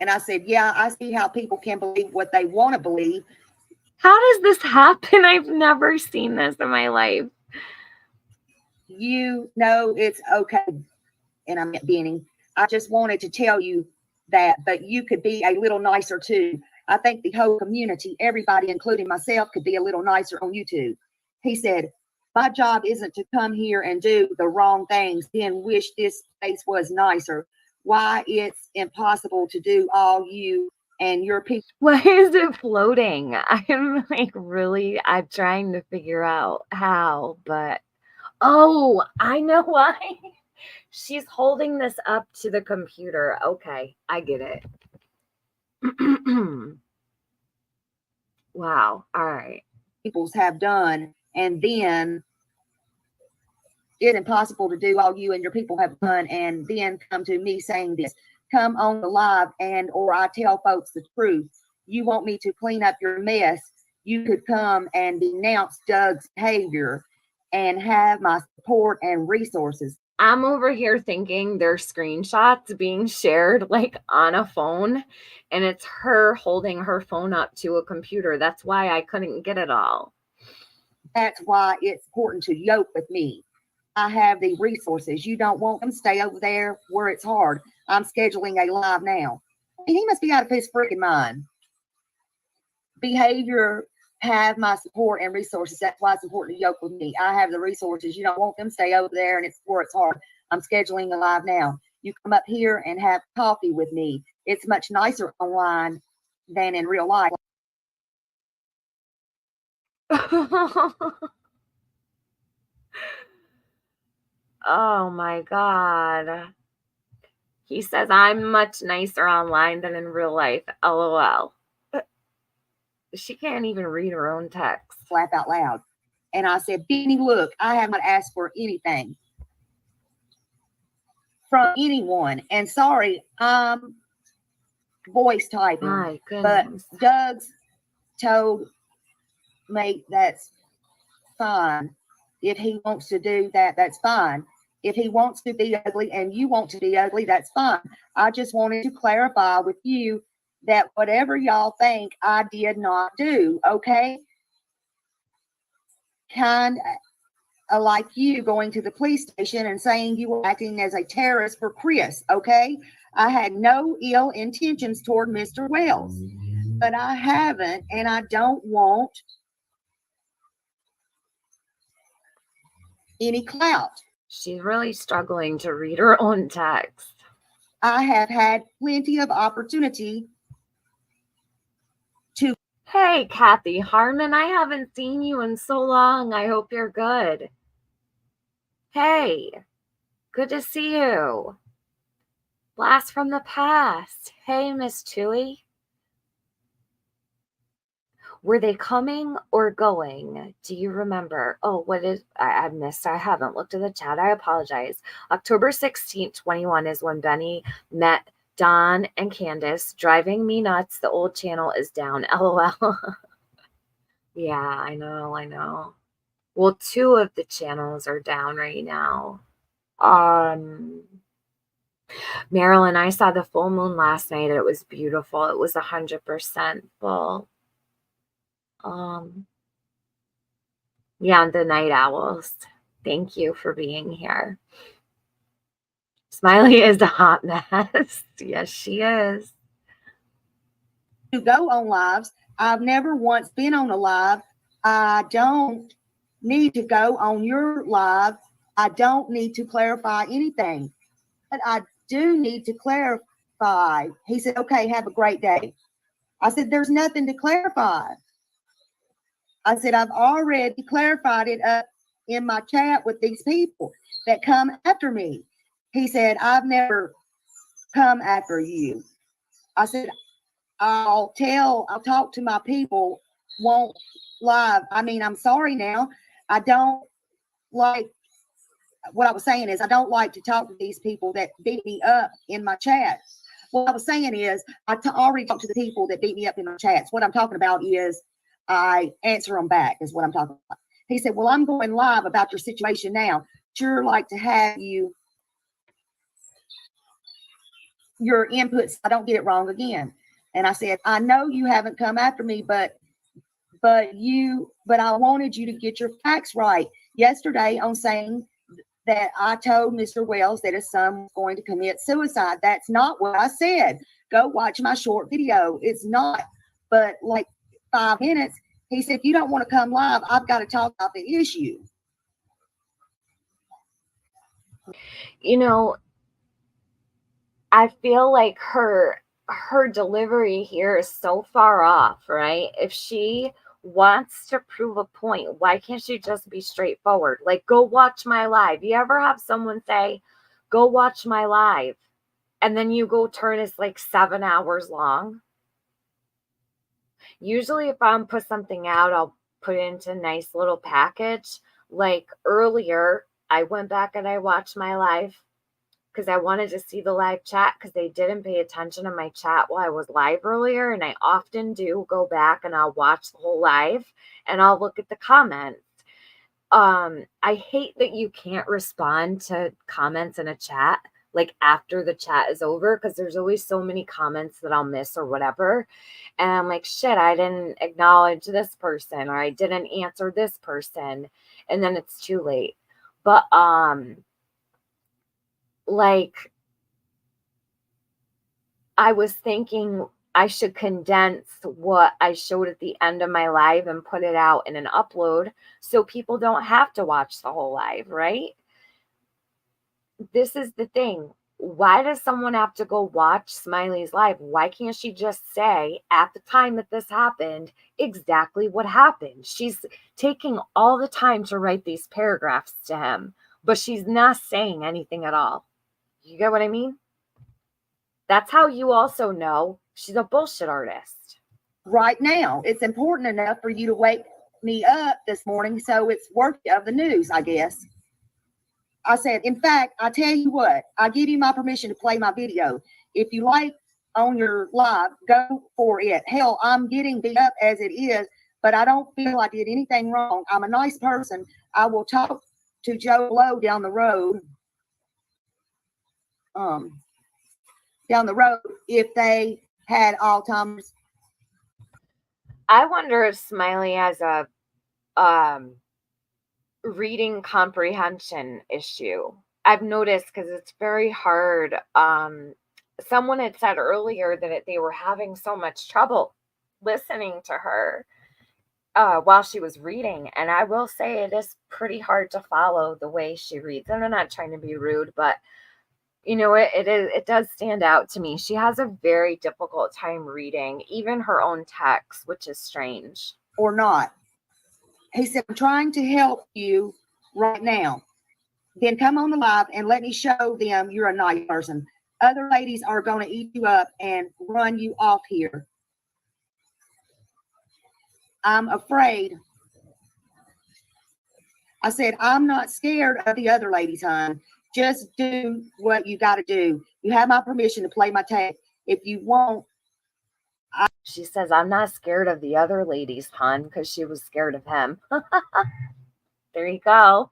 And I said, yeah, I see how people can believe what they want to believe. How does this happen? I've never seen this in my life. You know it's okay. And I meant Benny. I just wanted to tell you that, but you could be a little nicer too. I think the whole community, everybody, including myself, could be a little nicer on YouTube. He said, my job isn't to come here and do the wrong things, then wish this place was nicer. Why it's impossible to do all you and your people. Why is it floating? I'm trying to figure out how, but oh, I know why. She's holding this up to the computer. Okay, I get it. Wow. All right. Peoples have done, and then it's impossible to do all you and your people have done, and then come to me saying this. Come on the live and or I tell folks the truth. You want me to clean up your mess, you could come and denounce Doug's behavior and have my support and resources. I'm over here thinking there's screenshots being shared like on a phone, and it's her holding her phone up to a computer. That's why I couldn't get it all. That's why it's important to yoke with me. I have the resources. You don't want them, stay over there where it's hard. I'm scheduling a live now. And he must be out of his freaking mind. Behavior, have my support and resources. That's why it's important to yoke with me. I have the resources. You don't want them, stay over there and it's where it's hard. I'm scheduling a live now. You come up here and have coffee with me. It's much nicer online than in real life. Oh my God. He says, I'm much nicer online than in real life. LOL. She can't even read her own text. Laugh out loud. And I said, Benny, look, I have not asked for anything from anyone. And sorry, I'm voice typing. My But goodness. Doug's told me that's fine. If he wants to do that, that's fine. If he wants to be ugly and you want to be ugly, that's fine. I just wanted to clarify with you that whatever y'all think, I did not do, okay? Kind of like you going to the police station and saying you were acting as a terrorist for Chris, okay? I had no ill intentions toward Mr. Wells, but I haven't, and I don't want any clout. She's really struggling to read her own text. I have had plenty of opportunity to. Hey, Kathy Harmon, I haven't seen you in so long. I hope you're good. Hey, good to see you. Blast from the past. Hey, Miss Tui. Were they coming or going? Do you remember? Oh, what is, I missed. I haven't looked at the chat. I apologize. October 16th, 21 is when Benny met Don and Candace. Driving me nuts. The old channel is down. LOL. Yeah, I know. Well, 2 of the channels are down right now. Marilyn, I saw the full moon last night. It was beautiful. It was 100% full. Yeah, the night owls. Thank you for being here. Smiley is a hot mess. Yes, she is. To go on lives. I've never once been on a live. I don't need to go on your live. I don't need to clarify anything, but I do need to clarify. He said, okay, have a great day. I said, there's nothing to clarify. I said, I've already clarified it up in my chat with these people that come after me. He said, I've never come after you. I said, I'll talk to my people, won't live. I mean, I'm sorry now. I don't like, what I was saying is I don't like to talk to these people that beat me up in my chat. What I was saying is I already talked to the people that beat me up in my chats. What I'm talking about is I answer them back is what I'm talking about. He said, well, I'm going live about your situation now. Sure like to have your inputs. I don't get it wrong again. And I said, I know you haven't come after me, but I wanted you to get your facts right. Yesterday on saying that I told Mr. Wells that his son was going to commit suicide. That's not what I said. Go watch my short video. It's not. But like 5 minutes, he said, if you don't want to come live, I've got to talk about the issue. You know, I feel like her delivery here is so far off, right? If she wants to prove a point, why can't she just be straightforward? Like, go watch my live. You ever have someone say, go watch my live, and then you go turn it's like 7 hours long? Usually if I'm put something out, I'll put it into a nice little package. Like earlier, I went back and I watched my live because I wanted to see the live chat because they didn't pay attention to my chat while I was live earlier. And I often do go back and I'll watch the whole live and I'll look at the comments. I hate that you can't respond to comments in a chat like after the chat is over because there's always so many comments that I'll miss or whatever. And I'm like, shit, I didn't acknowledge this person or I didn't answer this person. And then it's too late. But like I was thinking I should condense what I showed at the end of my live and put it out in an upload so people don't have to watch the whole live, right? This is the thing. Why does someone have to go watch Smiley's live? Why can't she just say at the time that this happened exactly what happened? She's taking all the time to write these paragraphs to him, but she's not saying anything at all. You get what I mean? That's how you also know she's a bullshit artist. Right now, it's important enough for you to wake me up this morning, so it's worthy of the news, I guess. I said, in fact, I tell you what, I give you my permission to play my video. If you like on your live, go for it. Hell, I'm getting beat up as it is, but I don't feel I did anything wrong. I'm a nice person. I will talk to Joe Blow down the road. If they had Alzheimer's. I wonder if Smiley has a reading comprehension issue. I've noticed because it's very hard. Someone had said earlier that they were having so much trouble listening to her while she was reading. And I will say it is pretty hard to follow the way she reads. And I'm not trying to be rude, but you know, it does stand out to me. She has a very difficult time reading, even her own text, which is strange. Or not. He said, I'm trying to help you right now. Then come on the live and let me show them you're a nice person. Other ladies are going to eat you up and run you off here. I'm afraid. I said, I'm not scared of the other ladies, hon. Just do what you got to do. You have my permission to play my tape. If you won't. She says, I'm not scared of the other ladies, hon, because she was scared of him. There you go.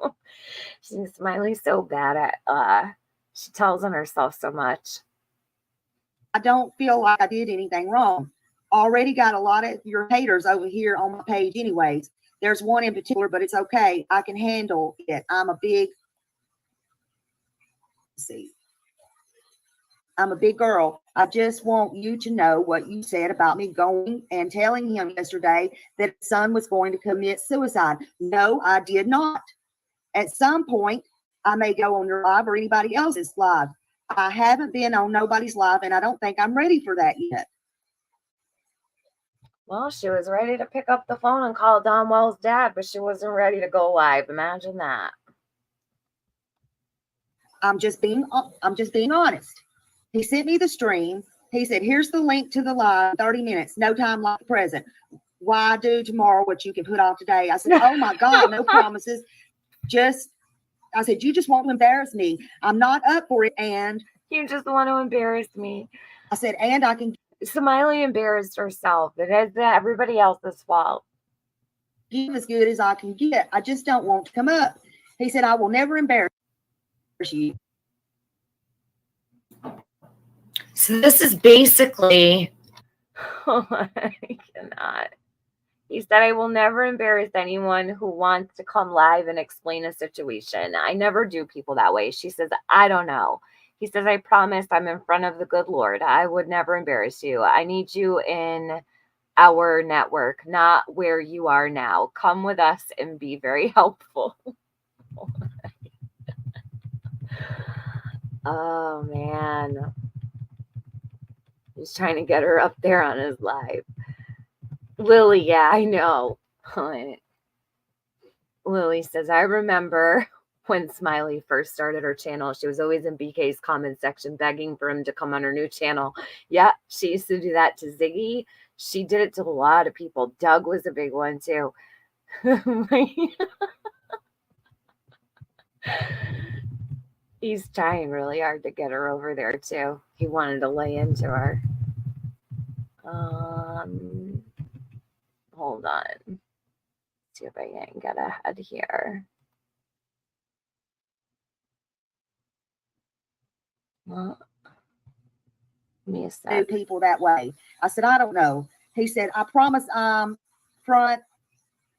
She's Smiley's so bad at she tells on herself so much. I don't feel like I did anything wrong. Already got a lot of your haters over here on my page anyways. There's one in particular, but it's okay. I can handle it. I'm a big girl. I just want you to know what you said about me going and telling him yesterday that his son was going to commit suicide. No, I did not. At some point, I may go on your live or anybody else's live. I haven't been on nobody's live, and I don't think I'm ready for that yet. Well, she was ready to pick up the phone and call Don Wells' dad, but she wasn't ready to go live. Imagine that. I'm just being honest. He sent me the stream. He said, here's the link to the live, 30 minutes, no time like the present. Why do tomorrow what you can put off today? I said, oh my God, no promises. I said, you just want to embarrass me. I'm not up for it. And you just want to embarrass me. I said, and I can. Smiley embarrassed herself. It is everybody else's fault. Give as good as I can get. I just don't want to come up. He said, I will never embarrass you. So this is basically. Oh, I cannot. He said, I will never embarrass anyone who wants to come live and explain a situation. I never do people that way. She says, I don't know. He says, I promise I'm in front of the good Lord. I would never embarrass you. I need you in our network, not where you are now. Come with us and be very helpful. Oh, man. He's trying to get her up there on his live. Lily, yeah, I know. Lily says, I remember when Smiley first started her channel, she was always in BK's comment section begging for him to come on her new channel. Yeah, she used to do that to Ziggy. She did it to a lot of people. Doug was a big one too. He's trying really hard to get her over there too. He wanted to lay into her. Hold on. See if I can get ahead here. Well, give me a sec. People that way. I said, I don't know. He said, I promise I'm front.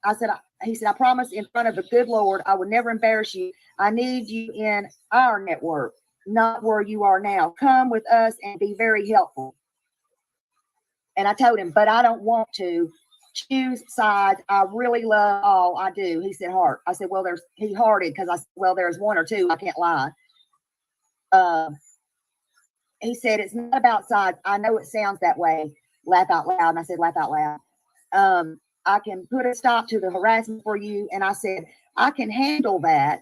I said, he said, I promise in front of the good Lord, I would never embarrass you. I need you in our network, not where you are now. Come with us and be very helpful. And I told him, but I don't want to choose sides. I really love all I do. He said, heart. I said, well, he hearted because I said, well, there's one or two. I can't lie. He said, it's not about sides. I know it sounds that way. Laugh out loud. And I said, laugh out loud. I can put a stop to the harassment for you. And I said, I can handle that.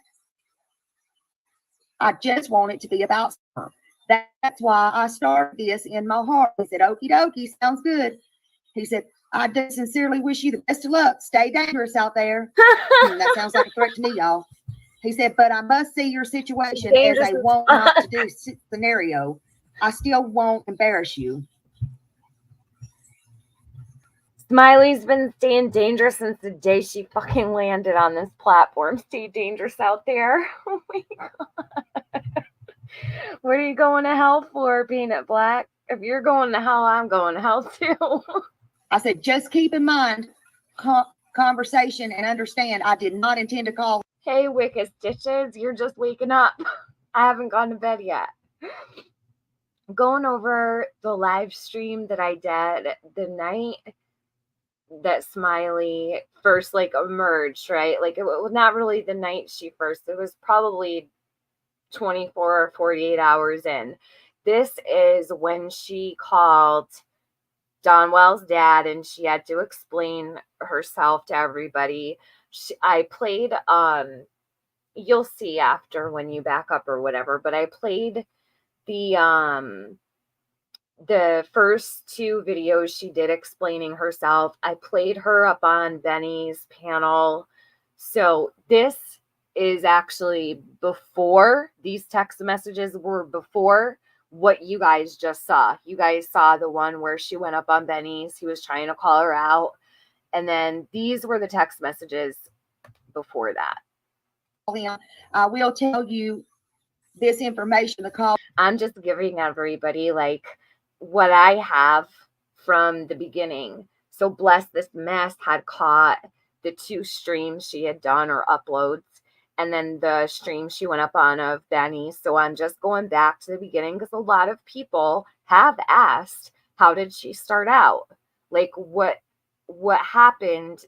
I just want it to be about her. That's why I started this in my heart. He said, okie dokie, sounds good. He said, I do sincerely wish you the best of luck. Stay dangerous out there. That sounds like a threat to me, y'all. He said, but I must see your situation Dangerous as a as want fuck. not to do scenario. I still won't embarrass you. Smiley's been staying dangerous since the day she fucking landed on this platform. Stay dangerous out there. Oh my God. What are you going to hell for, Peanut Black? If you're going to hell, I'm going to hell too. I said, just keep in mind conversation and understand I did not intend to call. Hey, Wicked Stitches, you're just waking up. I haven't gone to bed yet. Going over the live stream that I did the night that Smiley first emerged, right? Like it was not really the night she first, it was probably 24 or 48 hours in. This is when she called Donwell's dad and she had to explain herself to everybody. I played you'll see after when you back up or whatever, but I played the first two videos she did explaining herself. I played her up on Benny's panel. So this is actually before, these text messages were before what you guys just saw. You guys saw the one where she went up on Benny's. He was trying to call her out. And then these were the text messages before that. I will tell you this information. The call. I'm just giving everybody what I have from the beginning. So Bless This Mess had caught the two streams she had done or uploads, and then the stream she went up on of Benny. So I'm just going back to the beginning because a lot of people have asked, how did she start out? Like what happened,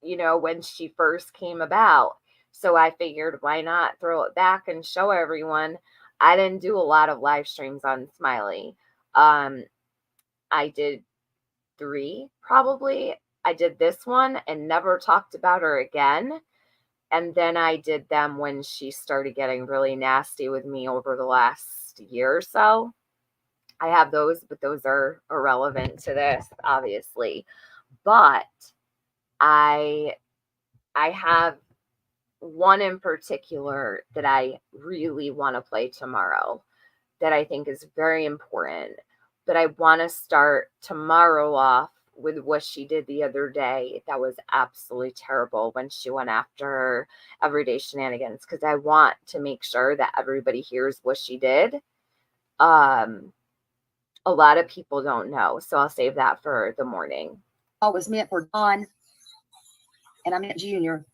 when she first came about. So I figured, why not throw it back and show everyone. I didn't do a lot of live streams on Smiley. I did 3 probably. I did this one and never talked about her again. And then I did them when she started getting really nasty with me over the last year or so. I have those, but those are irrelevant to this, obviously. But I have one in particular that I really want to play tomorrow that I think is very important. But I want to start tomorrow off with what she did the other day. That was absolutely terrible when she went after her everyday shenanigans, because I want to make sure that everybody hears what she did. A lot of people don't know, so I'll save that for the morning. All was meant for Don, and I meant Junior,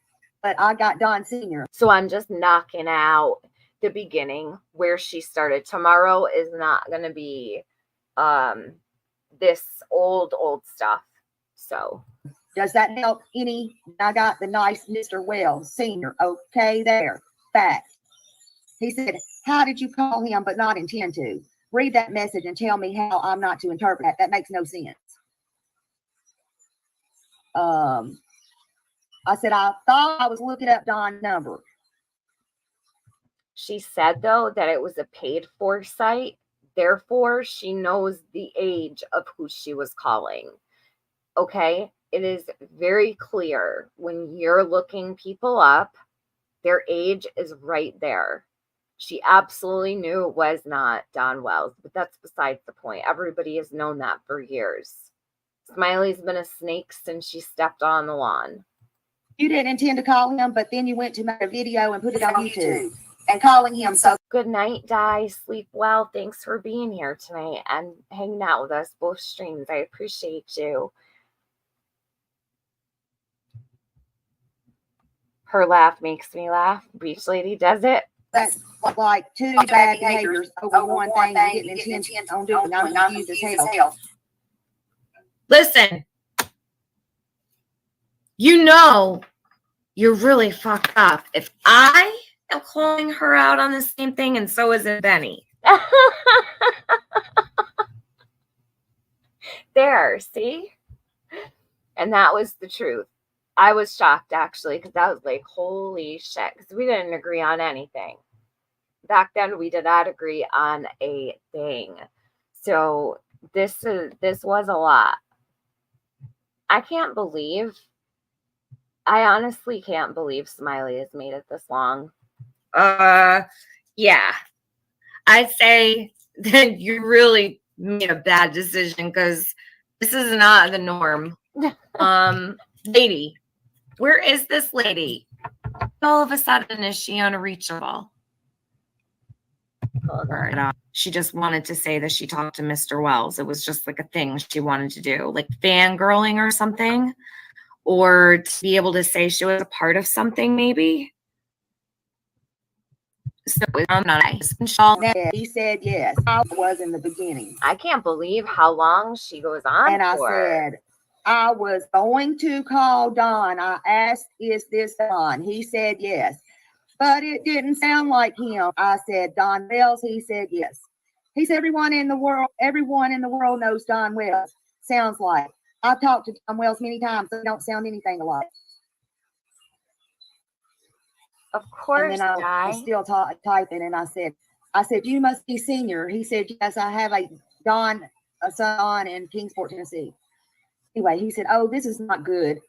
but I got Don Senior. So I'm just knocking out the beginning where she started. Tomorrow is not going to be this old stuff. So does that help any? I got the nice Mr. Wells Senior. Okay, there. Fact. He said, how did you call him but not intend to? Read that message and tell me how I'm not to interpret that. That makes no sense. I said, I thought I was looking up Don's number. She said, though, that it was a paid for site. Therefore, she knows the age of who she was calling. Okay? It is very clear when you're looking people up, their age is right there. She absolutely knew it was not Don Wells, but that's besides the point. Everybody has known that for years. Smiley's been a snake since she stepped on the lawn. You didn't intend to call him, but then you went to make a video and put it on YouTube and calling him. So good night, Di. Sleep well. Thanks for being here tonight and hanging out with us both streams. I appreciate you. Her laugh makes me laugh. Beach Lady does it. That's like two bad behaviors over one thing you didn't intend on doing. I'm confused as hell. Listen, you know you're really fucked up if I am calling her out on the same thing, and so is it Benny. There, see? And that was the truth. I was shocked, actually, because I was like, holy shit, because we didn't agree on anything. Back then, we did not agree on a thing. So this was a lot. I honestly can't believe Smiley has made it this long. Yeah. I'd say that you really made a bad decision because this is not the norm. Lady, where is this lady? All of a sudden, is she unreachable? She just wanted to say that she talked to Mr. Wells. It was just like a thing she wanted to do, like fangirling or something, or to be able to say she was a part of something, maybe. So I'm not He said yes. I was in the beginning. I can't believe how long she goes on And I for. said, I was going to call Don. I asked, is this Don? He said yes. But it didn't sound like him. I said, Don Wells. He said yes. He said, everyone in the world knows Don Wells. Sounds like. I've talked to Don Wells many times. They don't sound anything alike. Of course, and then I was still typing, and I said, you must be senior. He said, yes, I have a son in Kingsport, Tennessee. Anyway, he said, oh, this is not good.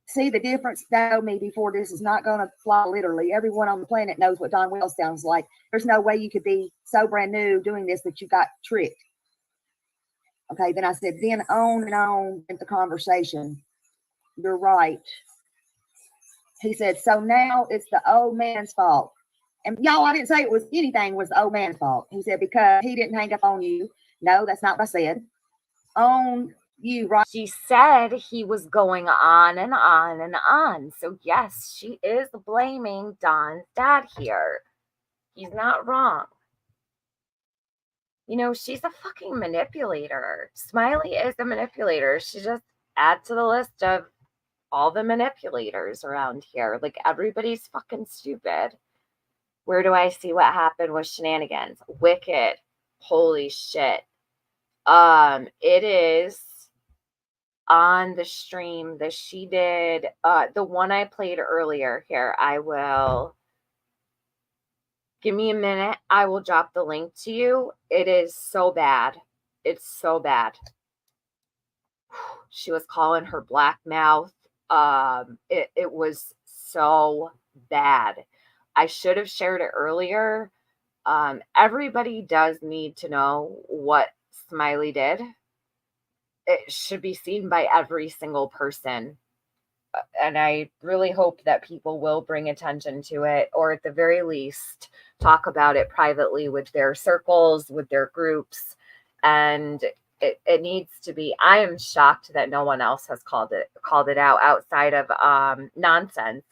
See the difference? Know me before this is not going to fly literally. Everyone on the planet knows what Don Wells sounds like. There's no way you could be so brand new doing this that you got tricked. Okay, then I said, then on and on went the conversation. You're right. He said, so now it's the old man's fault. And y'all, I didn't say it was anything was the old man's fault. He said, because he didn't hang up on you. No, that's not what I said. On you, right? She said he was going on and on and on. So yes, she is blaming Don's dad here. He's not wrong. You know, she's a fucking manipulator. Smiley is a manipulator. She just adds to the list of all the manipulators around here. Like, everybody's fucking stupid. Where do I see what happened with shenanigans? Wicked. Holy shit. It is on the stream that she did, the one I played earlier. Here, I will give me a minute. I will drop the link to you. It is so bad. It's so bad. She was calling her black mouth. It was so bad. I should have shared it earlier. Everybody does need to know what Smiley did. It should be seen by every single person. And I really hope that people will bring attention to it, or at the very least, talk about it privately with their circles, with their groups. And it needs to be. I am shocked that no one else has called it out outside of nonsense.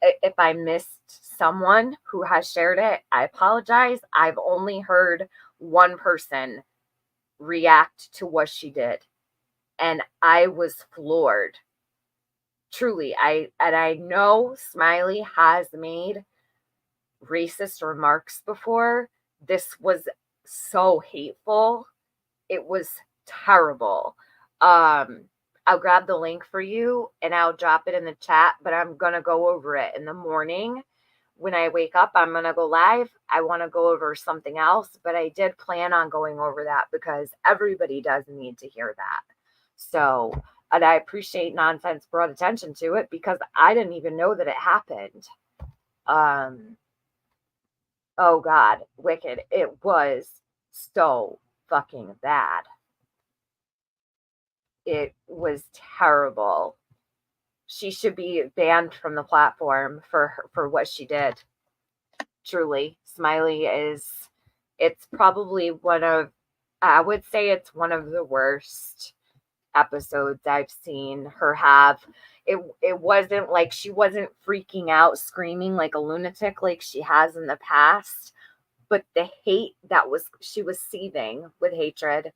If I missed someone who has shared it, I apologize. I've only heard one person react to what she did, and I was floored. Truly, I know Smiley has made racist remarks before. This was so hateful. It was terrible. I'll grab the link for you and I'll drop it in the chat, but I'm going to go over it in the morning. When I wake up, I'm going to go live. I want to go over something else, but I did plan on going over that because everybody does need to hear that. So, and I appreciate Nonsense brought attention to it because I didn't even know that it happened. Oh God, wicked. It was so fucking bad. It was terrible. She should be banned from the platform for what she did. Truly, Smiley it's probably I would say it's one of the worst episodes I've seen her have. It wasn't like she wasn't freaking out, screaming like a lunatic like she has in the past, but the hate that she was seething with hatred.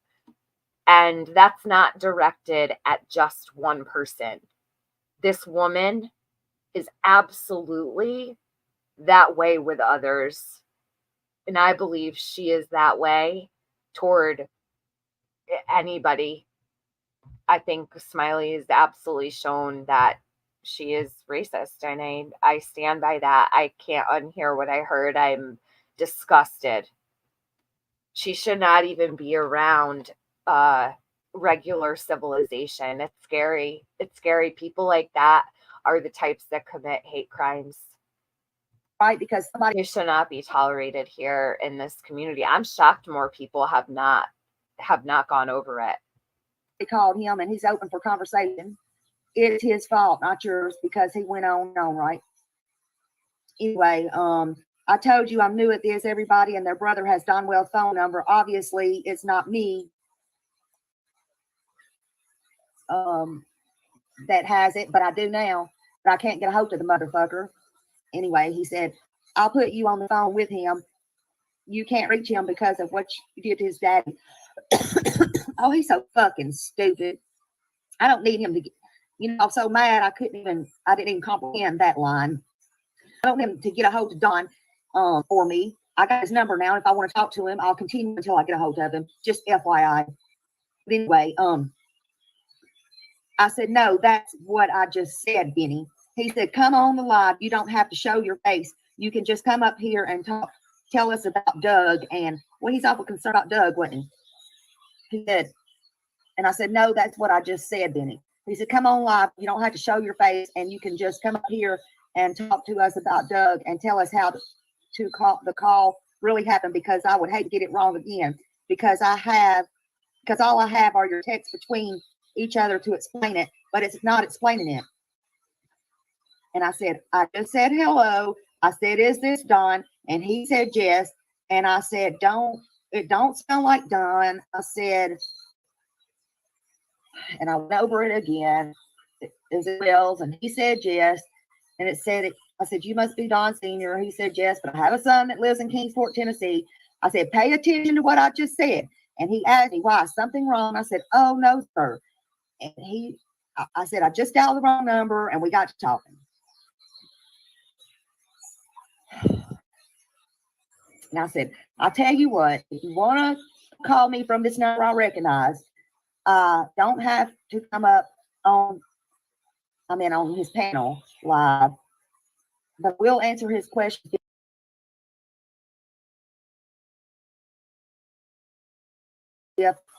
And that's not directed at just one person. This woman is absolutely that way with others. And I believe she is that way toward anybody. I think Smiley has absolutely shown that she is racist, and I stand by that. I can't unhear what I heard. I'm disgusted. She should not even be around regular civilization. It's scary. It's scary. People like that are the types that commit hate crimes. Right? Because somebody They should not be tolerated here in this community. I'm shocked more people have not gone over it. called him and he's open for conversation. It's his fault, not yours, because he went on and on, right? Anyway, I told you I'm new at this, everybody, and their brother has Donwell's phone number. Obviously, it's not me that has it, but I do now. But I can't get a hold of the motherfucker. Anyway, he said, I'll put you on the phone with him. You can't reach him because of what you did to his daddy. Oh, he's so fucking stupid. I don't need him to get, I'm so mad I didn't even comprehend that line. I don't need him to get a hold of Don for me. I got his number now. If I want to talk to him, I'll continue until I get a hold of him. Just FYI. But anyway, I said, no, that's what I just said, Benny. He said, come on the live. You don't have to show your face. You can just come up here and tell us about Doug. And, well, he's awful concerned about Doug, wasn't he? He said, and I said, no, that's what I just said, Benny. He said, come on live. You don't have to show your face, and you can just come up here and talk to us about Doug and tell us how to call the call really happened, because I would hate to get it wrong again, because all I have are your texts between each other to explain it, but it's not explaining it. And I said, I just said hello. I said, is this Don? And he said yes. And I said, it don't sound like Don. I said, and I went over it again. Is it Wells? And he said yes. And it said, I said, you must be Don Sr. He said yes, but I have a son that lives in Kingsport, Tennessee. I said, pay attention to what I just said. And he asked me, why, is something wrong? I said, oh, no, sir. And I said, I just dialed the wrong number, and we got to talking. And I said, I'll tell you what, if you want to call me from this number I recognize, don't have to come up on his panel live, but we'll answer his question.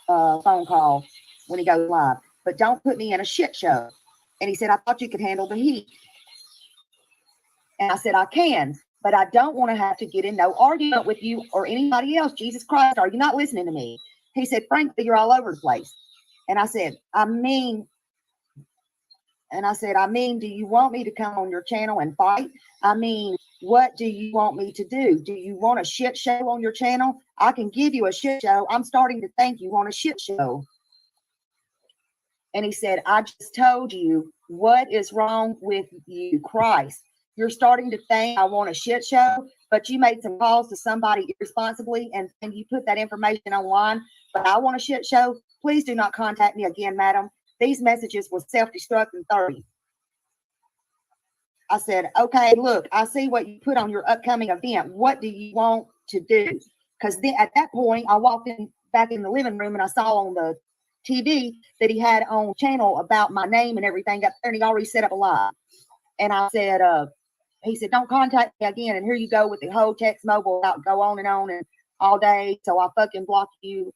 Phone call when he goes live, but don't put me in a shit show. And he said, I thought you could handle the heat. And I said, I can, but I don't want to have to get in no argument with you or anybody else. Jesus Christ, are you not listening to me? He said, frankly, you're all over the place. And I said, I mean, do you want me to come on your channel and fight? I mean, what do you want me to do? Do you want a shit show on your channel? I can give you a shit show. I'm starting to think you want a shit show. And he said, I just told you, what is wrong with you, Christ? You're starting to think I want a shit show, but you made some calls to somebody irresponsibly and you put that information online, but I want a shit show. Please do not contact me again, madam. These messages will self-destruct in 30. I said, okay, look, I see what you put on your upcoming event. What do you want to do? Because then at that point, I walked back in the living room and I saw on the TV that he had on channel about my name and everything up there, and he already set up a live. And I said, he said, don't contact me again. And here you go with the whole text mobile out, go on and all day. So I fucking blocked you,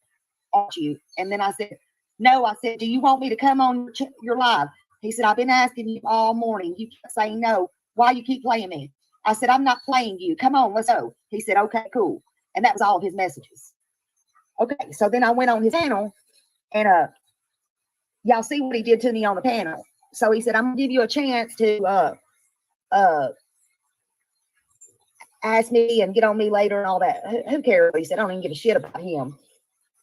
off you. And then I said, no, I said, do you want me to come on your live? He said, I've been asking you all morning. You keep saying no. Why you keep playing me? I said, I'm not playing you. Come on, let's go. He said, okay, cool. And that was all of his messages. Okay, so then I went on his channel, and y'all see what he did to me on the panel. So he said, I'm gonna give you a chance to ask me and get on me later and all that. Who cares? He said, I don't even give a shit about him.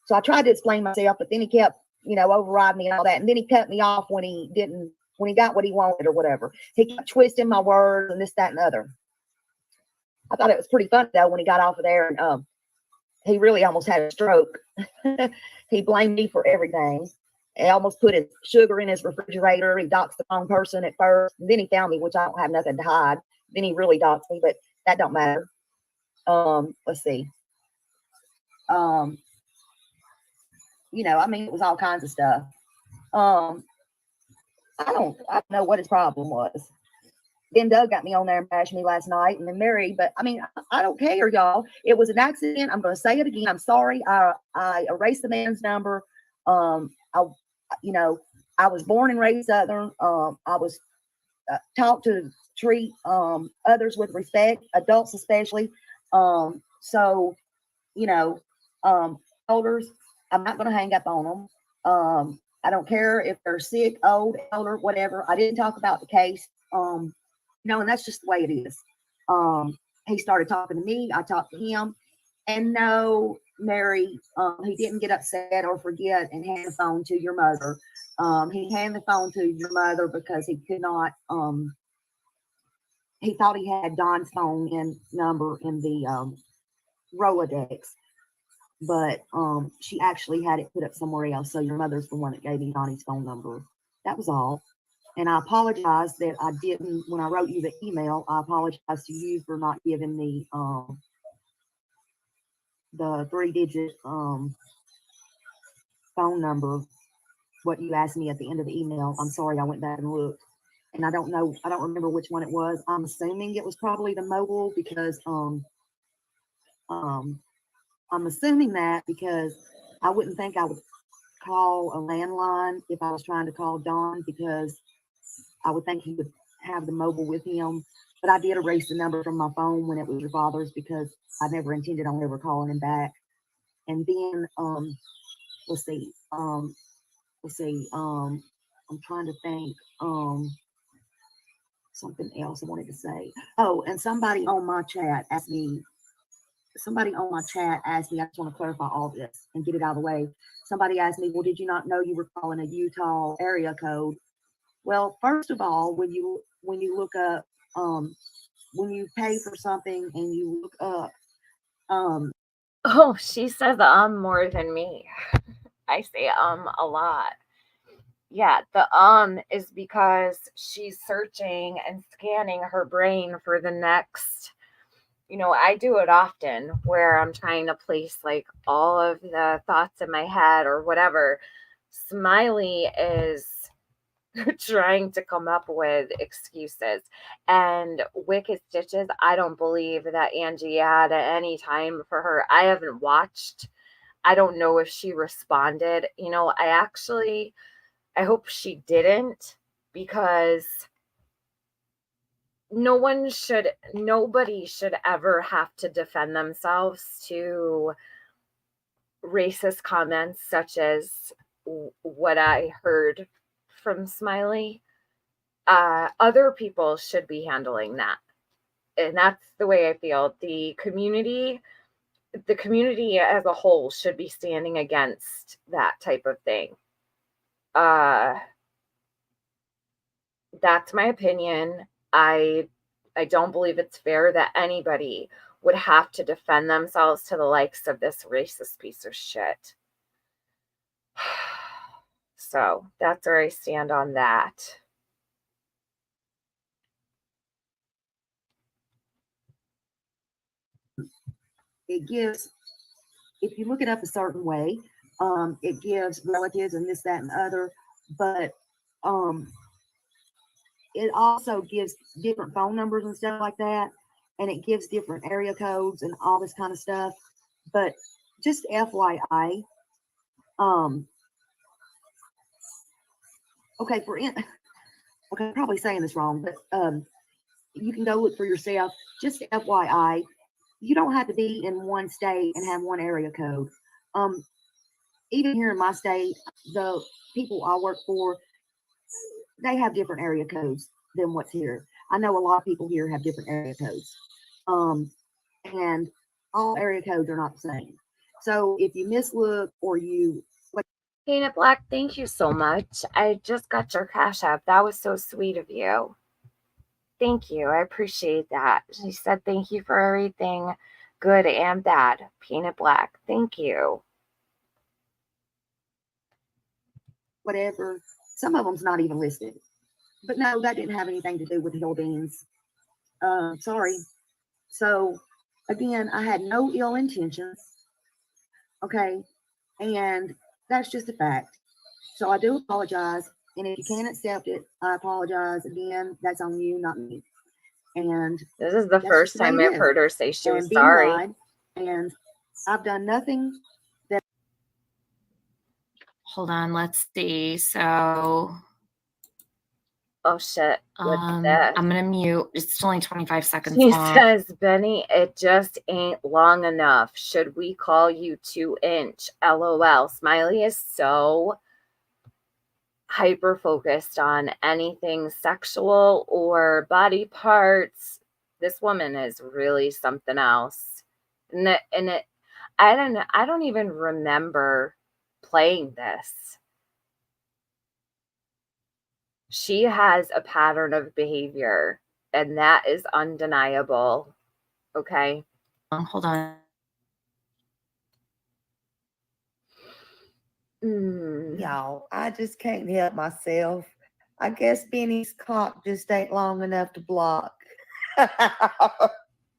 So I tried to explain myself, but then he kept override me and all that. And then he cut me off when he got what he wanted or whatever. He kept twisting my words and this, that, and the other. I thought it was pretty funny though when he got off of there, and he really almost had a stroke. He blamed me for everything. He almost put his sugar in his refrigerator. He doxed the wrong person at first, and then he found me, which I don't have nothing to hide. Then he really doxed me, but that don't matter. Let's see. I mean, it was all kinds of stuff. I don't know what his problem was. Then Doug got me on there and bashed me last night, and then Mary. But I mean, I don't care, y'all. It was an accident. I'm going to say it again. I'm sorry. I erased the man's number. I was born and raised Southern. I was taught to treat others with respect, adults especially. So, elders, I'm not going to hang up on them. I don't care if they're sick, old, elder, whatever. I didn't talk about the case. And that's just the way it is. He started talking to me. I talked to him. And no, Mary, he didn't get upset or forget and hand the phone to your mother. He handed the phone to your mother because he could not, he thought he had Don's phone number in the Rolodex. But she actually had it put up somewhere else. So your mother's the one that gave me Donnie's phone number. That was all. And I apologize that I didn't, when I wrote you the email, I apologize to you for not giving the 3-digit phone number, what you asked me at the end of the email. I'm sorry, I went back and looked. And I don't remember which one it was. I'm assuming it was probably the mobile because I'm assuming that because I wouldn't think I would call a landline if I was trying to call Don, because I would think he would have the mobile with him. But I did erase the number from my phone when it was your father's because I never intended on ever calling him back. And then let's see. I'm trying to think something else I wanted to say. Oh, and somebody on my chat asked me, I just want to clarify all this and get it out of the way. Somebody asked me, well, did you not know you were calling a Utah area code? Well, first of all, when you look up, when you pay for something and you look up, Oh, she says more than me. I say a lot. Yeah, the is because she's searching and scanning her brain for the next, I do it often where I'm trying to place like all of the thoughts in my head or whatever. Smiley is trying to come up with excuses and wicked stitches. I don't believe that Angie had any time for her. I haven't watched. I don't know if she responded. I hope she didn't, because nobody should ever have to defend themselves to racist comments such as what I heard from Smiley. Other people should be handling that. And that's the way I feel. The community as a whole should be standing against that type of thing. That's my opinion. I don't believe it's fair that anybody would have to defend themselves to the likes of this racist piece of shit. So that's where I stand on that. it gives, if you look it up a certain way, it gives relatives and this, that, and other, but it also gives different phone numbers and stuff like that, and it gives different area codes and all this kind of stuff. But just FYI, okay, I'm probably saying this wrong, but you can go look for yourself. Just FYI, you don't have to be in one state and have one area code. Even here in my state, the people I work for, they have different area codes than what's here. I know a lot of people here have different area codes. And all area codes are not the same. So if you mislook or you Painted Black, thank you so much. I just got your Cash App. That was so sweet of you. Thank you. I appreciate that. She said thank you for everything good and bad. Painted Black, thank you. Whatever. Some of them's not even listed. But no, that didn't have anything to do with hill beans. Sorry. So again, I had no ill intentions. Okay. And that's just a fact. So I do apologize. And if you can't accept it, I apologize. Again, that's on you, not me. And this is the first time I've heard her say she was sorry. And I've done nothing that. Hold on, let's see. So, oh shit, what's that? I'm gonna mute. It's only 25 seconds He long. says, Benny, it just ain't long enough. Should we call you 2-inch? LOL. Smiley is so hyper focused on anything sexual or body parts. This woman is really something else. And I don't even remember playing this. She has a pattern of behavior, and that is undeniable. Okay. Hold on. Y'all, I just can't help myself. I guess Benny's cock just ain't long enough to block. Guess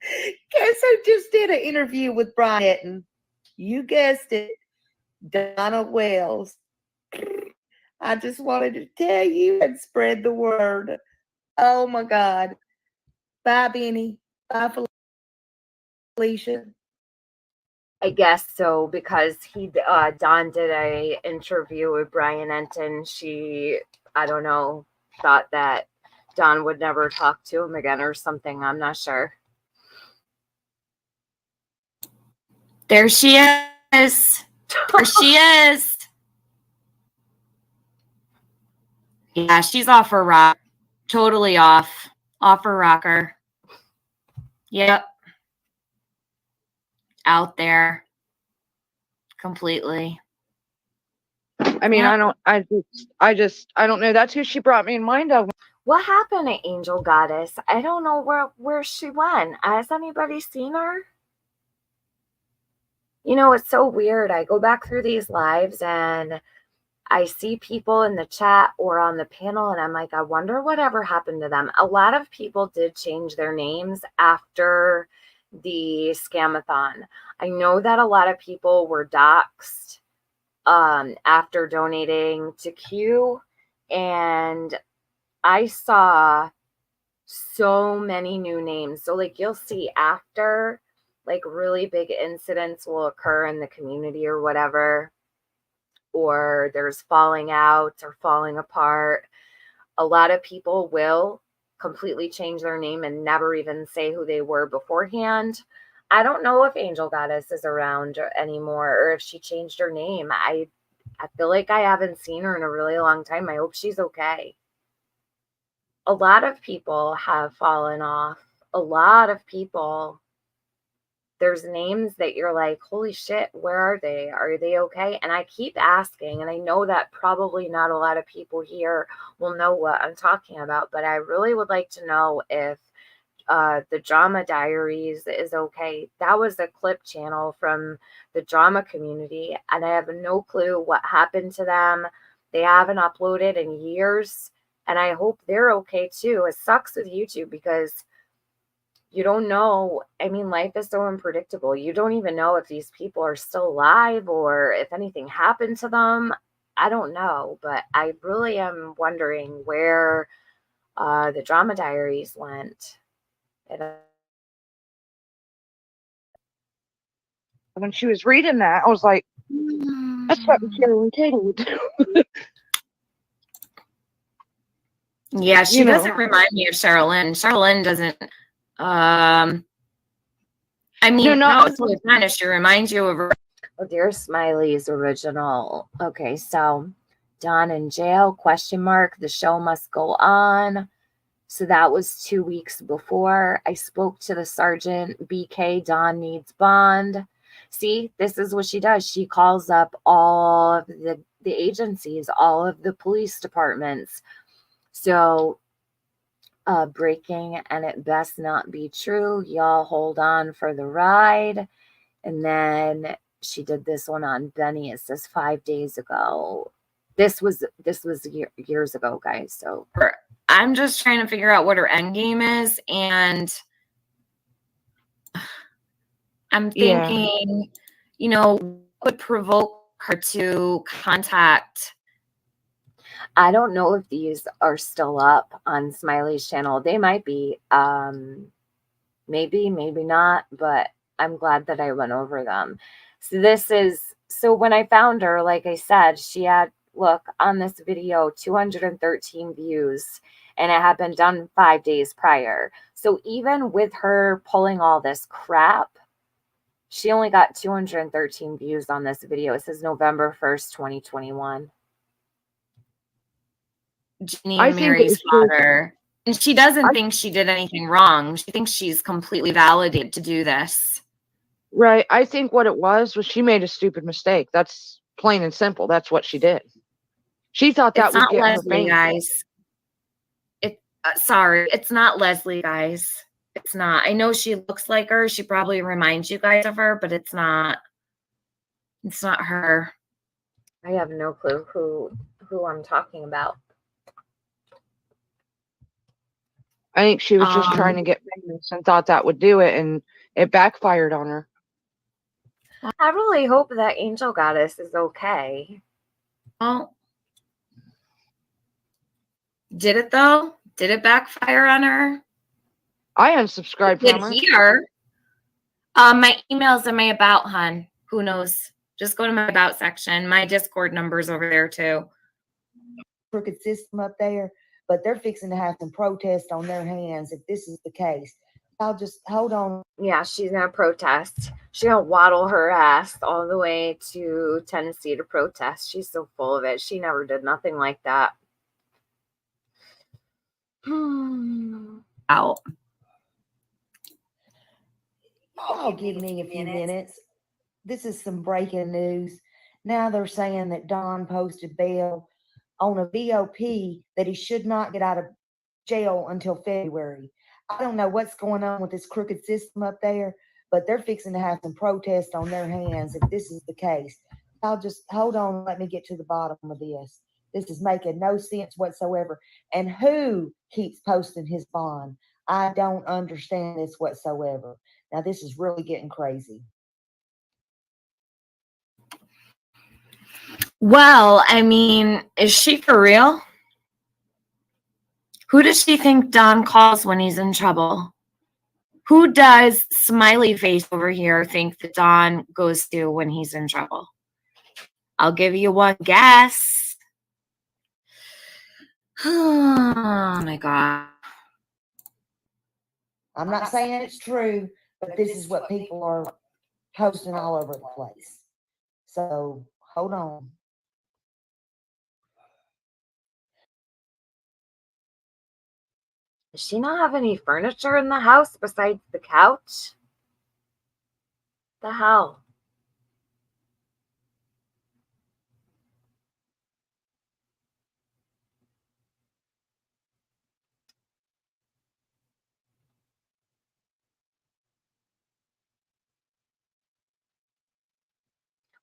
who just did an interview with Brian Etten? You guessed it, Donna Wells. I just wanted to tell you and spread the word. Oh my God. Bye, Benny. Bye, Felicia. I guess so, because Dawn did a interview with Brian Enton. She, I don't know, thought that Dawn would never talk to him again or something. I'm not sure. There she is. There she is. Yeah, she's off her rock. Totally off. Off her rocker. Yep. Out there. Completely. I mean, Yeah. I don't know. That's who she brought me in mind of. What happened to Angel Goddess? I don't know where she went. Has anybody seen her? You know, it's so weird. I go back through these lives and I see people in the chat or on the panel, and I'm like, I wonder whatever happened to them. A lot of people did change their names after the scamathon. I know that a lot of people were doxxed after donating to Q, and I saw so many new names. So like you'll see after like really big incidents will occur in the community or whatever, or there's falling out or falling apart, a lot of people will completely change their name and never even say who they were beforehand. I don't know if Angel Goddess is around anymore or if she changed her name. I feel like I haven't seen her in a really long time. I hope she's okay. A lot of people have fallen off. A lot of people. There's names that you're like, holy shit, where are they? Are they okay? And I keep asking, and I know that probably not a lot of people here will know what I'm talking about, but I really would like to know if the Drama Diaries is okay. That was a clip channel from the drama community, and I have no clue what happened to them. They haven't uploaded in years, and I hope they're okay too. It sucks with YouTube because you don't know. I mean, life is so unpredictable. You don't even know if these people are still alive or if anything happened to them. I don't know, but I really am wondering where the Drama Diaries went. When she was reading that, I was like, that's something Carolyn Tatum would do. Yeah, she doesn't remind me of Sherilyn. Sherilyn doesn't. I mean, no, it's really kind of. She reminds you of her. Oh, dear Smiley's original. Okay, so Dawn in jail, question mark. The show must go on. So that was 2 weeks before. I spoke to the sergeant. BK, Dawn needs bond. See, this is what she does. She calls up all of the agencies, all of the police departments. So breaking and it best not be true. Y'all hold on for the ride. And then she did this one on Benny. It says 5 days ago. This was years ago, guys. So I'm just trying to figure out what her end game is, and I'm Yeah. thinking, you know, what would provoke her to contact. I don't know if these are still up on Smiley's channel. They might be. Maybe, maybe not, but I'm glad that I went over them. So when I found her, like I said, she had, look, on this video, 213 views, and it had been done 5 days prior. So even with her pulling all this crap, she only got 213 views on this video. It says November 1st, 2021. Jeannie I and think Mary's it's true. father. And she doesn't think she did anything wrong. She thinks she's completely validated to do this. Right. I think what it was she made a stupid mistake. That's plain and simple. That's what she did. She thought that It's would not get her Leslie, fame. guys. Sorry, it's not Leslie, guys. It's not. I know she looks like her. She probably reminds you guys of her, but it's not. It's not her. I have no clue who I'm talking about. I think she was just trying to get famous and thought that would do it, and it backfired on her. I really hope that Angel Goddess is okay. Well, did it though? Did it backfire on her? I unsubscribed Did from her. here. My email's in my about, hun. Who knows? Just go to my about section. My Discord number's over there too. Crooked system up there, but they're fixing to have some protest on their hands if this is the case. I'll just hold on. Yeah, she's gonna protest. She's gonna waddle her ass all the way to Tennessee to protest. She's so full of it. She never did nothing like that. Out. Y'all give me a few minutes. This is some breaking news. Now they're saying that Don posted bail on a VOP that he should not get out of jail until February. I don't know what's going on with this crooked system up there, but they're fixing to have some protest on their hands if this is the case. I'll just hold on and let me get to the bottom of this. This is making no sense whatsoever. And who keeps posting his bond? I don't understand this whatsoever. Now, this is really getting crazy. Well, I mean, is she for real? Who does she think Don calls when he's in trouble? Who does Smiley face over here think that Don goes to when he's in trouble? I'll give you one guess. Oh my God. I'm not saying it's true, but this is what people are posting all over the place. So hold on. Does she not have any furniture in the house besides the couch? The hell?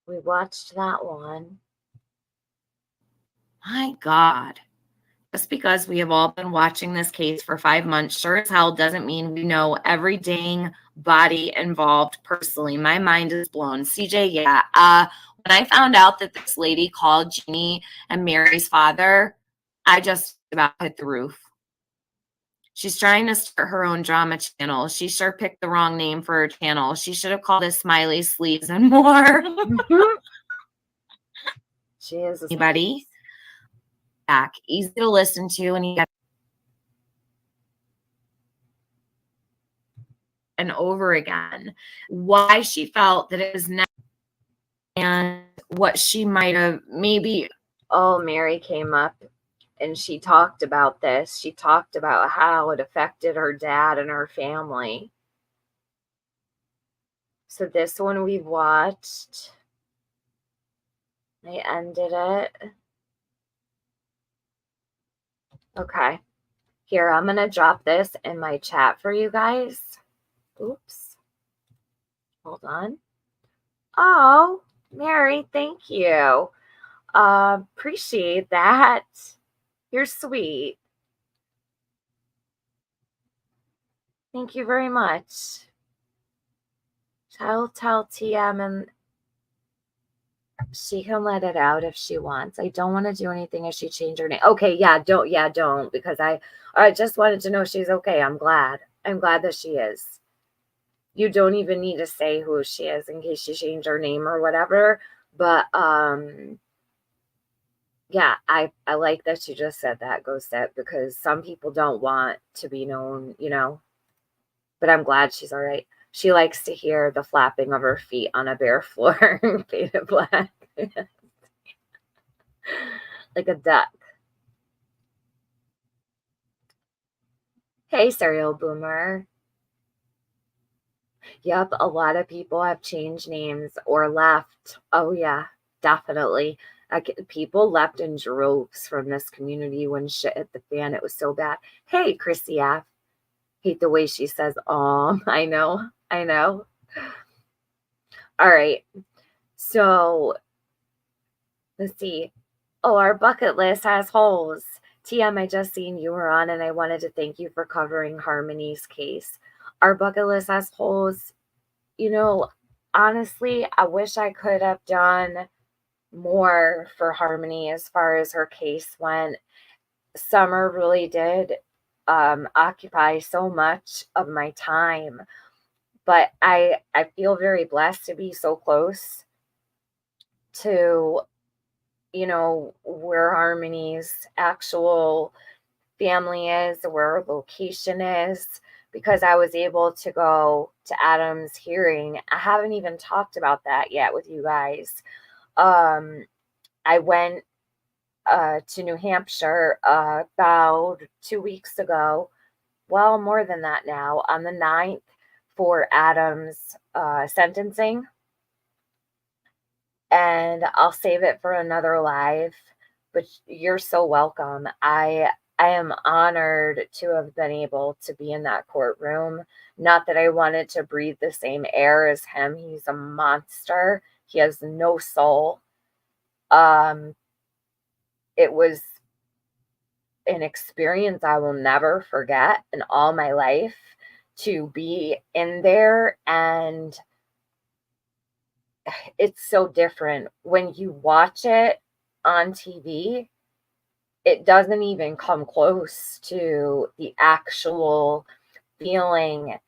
We watched that one. My God. Just because we have all been watching this case for 5 months, sure as hell doesn't mean we know every dang body involved personally. My mind is blown. CJ, yeah. When I found out that this lady called Jeannie and Mary's father, I just about hit the roof. She's trying to start her own drama channel. She sure picked the wrong name for her channel. She should have called it Smiley Sleeves and More. She is. Anybody? Back. Easy to listen to, and you get and over again why she felt that it was not and what she might have maybe. Oh, Mary came up and she talked about this. She talked about how it affected her dad and her family. So this one we watched. I ended it. Okay. Here, I'm going to drop this in my chat for you guys. Oops. Hold on. Oh, Mary, thank you. Appreciate that. You're sweet. Thank you very much. I'll tell TM and she can let it out if she wants. I don't want to do anything if she changed her name. Okay, don't, because I just wanted to know she's okay. I'm glad that she is. You don't even need to say who she is in case she changed her name or whatever. But yeah, I like that she just said that, Ghostet, because some people don't want to be known, But I'm glad she's all right. She likes to hear the flapping of her feet on a bare floor, painted black, like a duck. Hey, serial boomer. Yep, a lot of people have changed names or left. Oh, yeah, definitely. People left in droves from this community when shit hit the fan. It was so bad. Hey, Chrissy F. Hate the way she says, I know. All right. So, let's see. Oh, our bucket list has holes. TM, I just seen you were on, and I wanted to thank you for covering Harmony's case. Our bucket list has holes. Honestly, I wish I could have done more for Harmony as far as her case went. Summer really did occupy so much of my time, but I feel very blessed to be so close to where Harmony's actual family is, where her location is, because I was able to go to Adam's hearing. I haven't even talked about that yet with you guys. I went to New Hampshire about 2 weeks ago. Well, more than that now, on the 9th for Adam's sentencing. And I'll save it for another live, but you're so welcome. I am honored to have been able to be in that courtroom. Not that I wanted to breathe the same air as him. He's a monster. He has no soul. It was an experience I will never forget in all my life to be in there, and it's so different when you watch it on TV. It doesn't even come close to the actual feeling.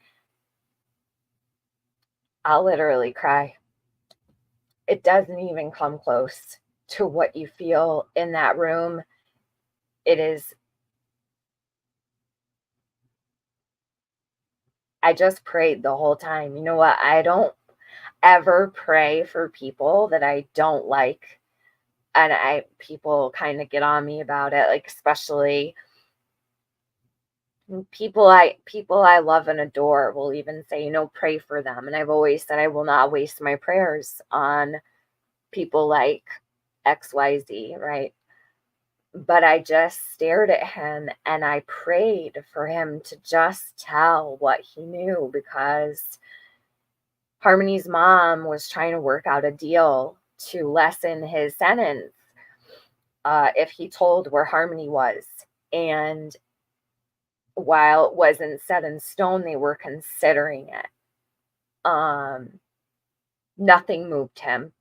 I'll literally cry. It doesn't even come close to what you feel in that room. It is. I just prayed the whole time. You know what? I don't ever pray for people that I don't like. And people kind of get on me about it, like especially people I love and adore will even say, pray for them. And I've always said I will not waste my prayers on people like XYZ, right? But I just stared at him and I prayed for him to just tell what he knew, because Harmony's mom was trying to work out a deal to lessen his sentence if he told where Harmony was. And while it wasn't set in stone, they were considering it. Nothing moved him.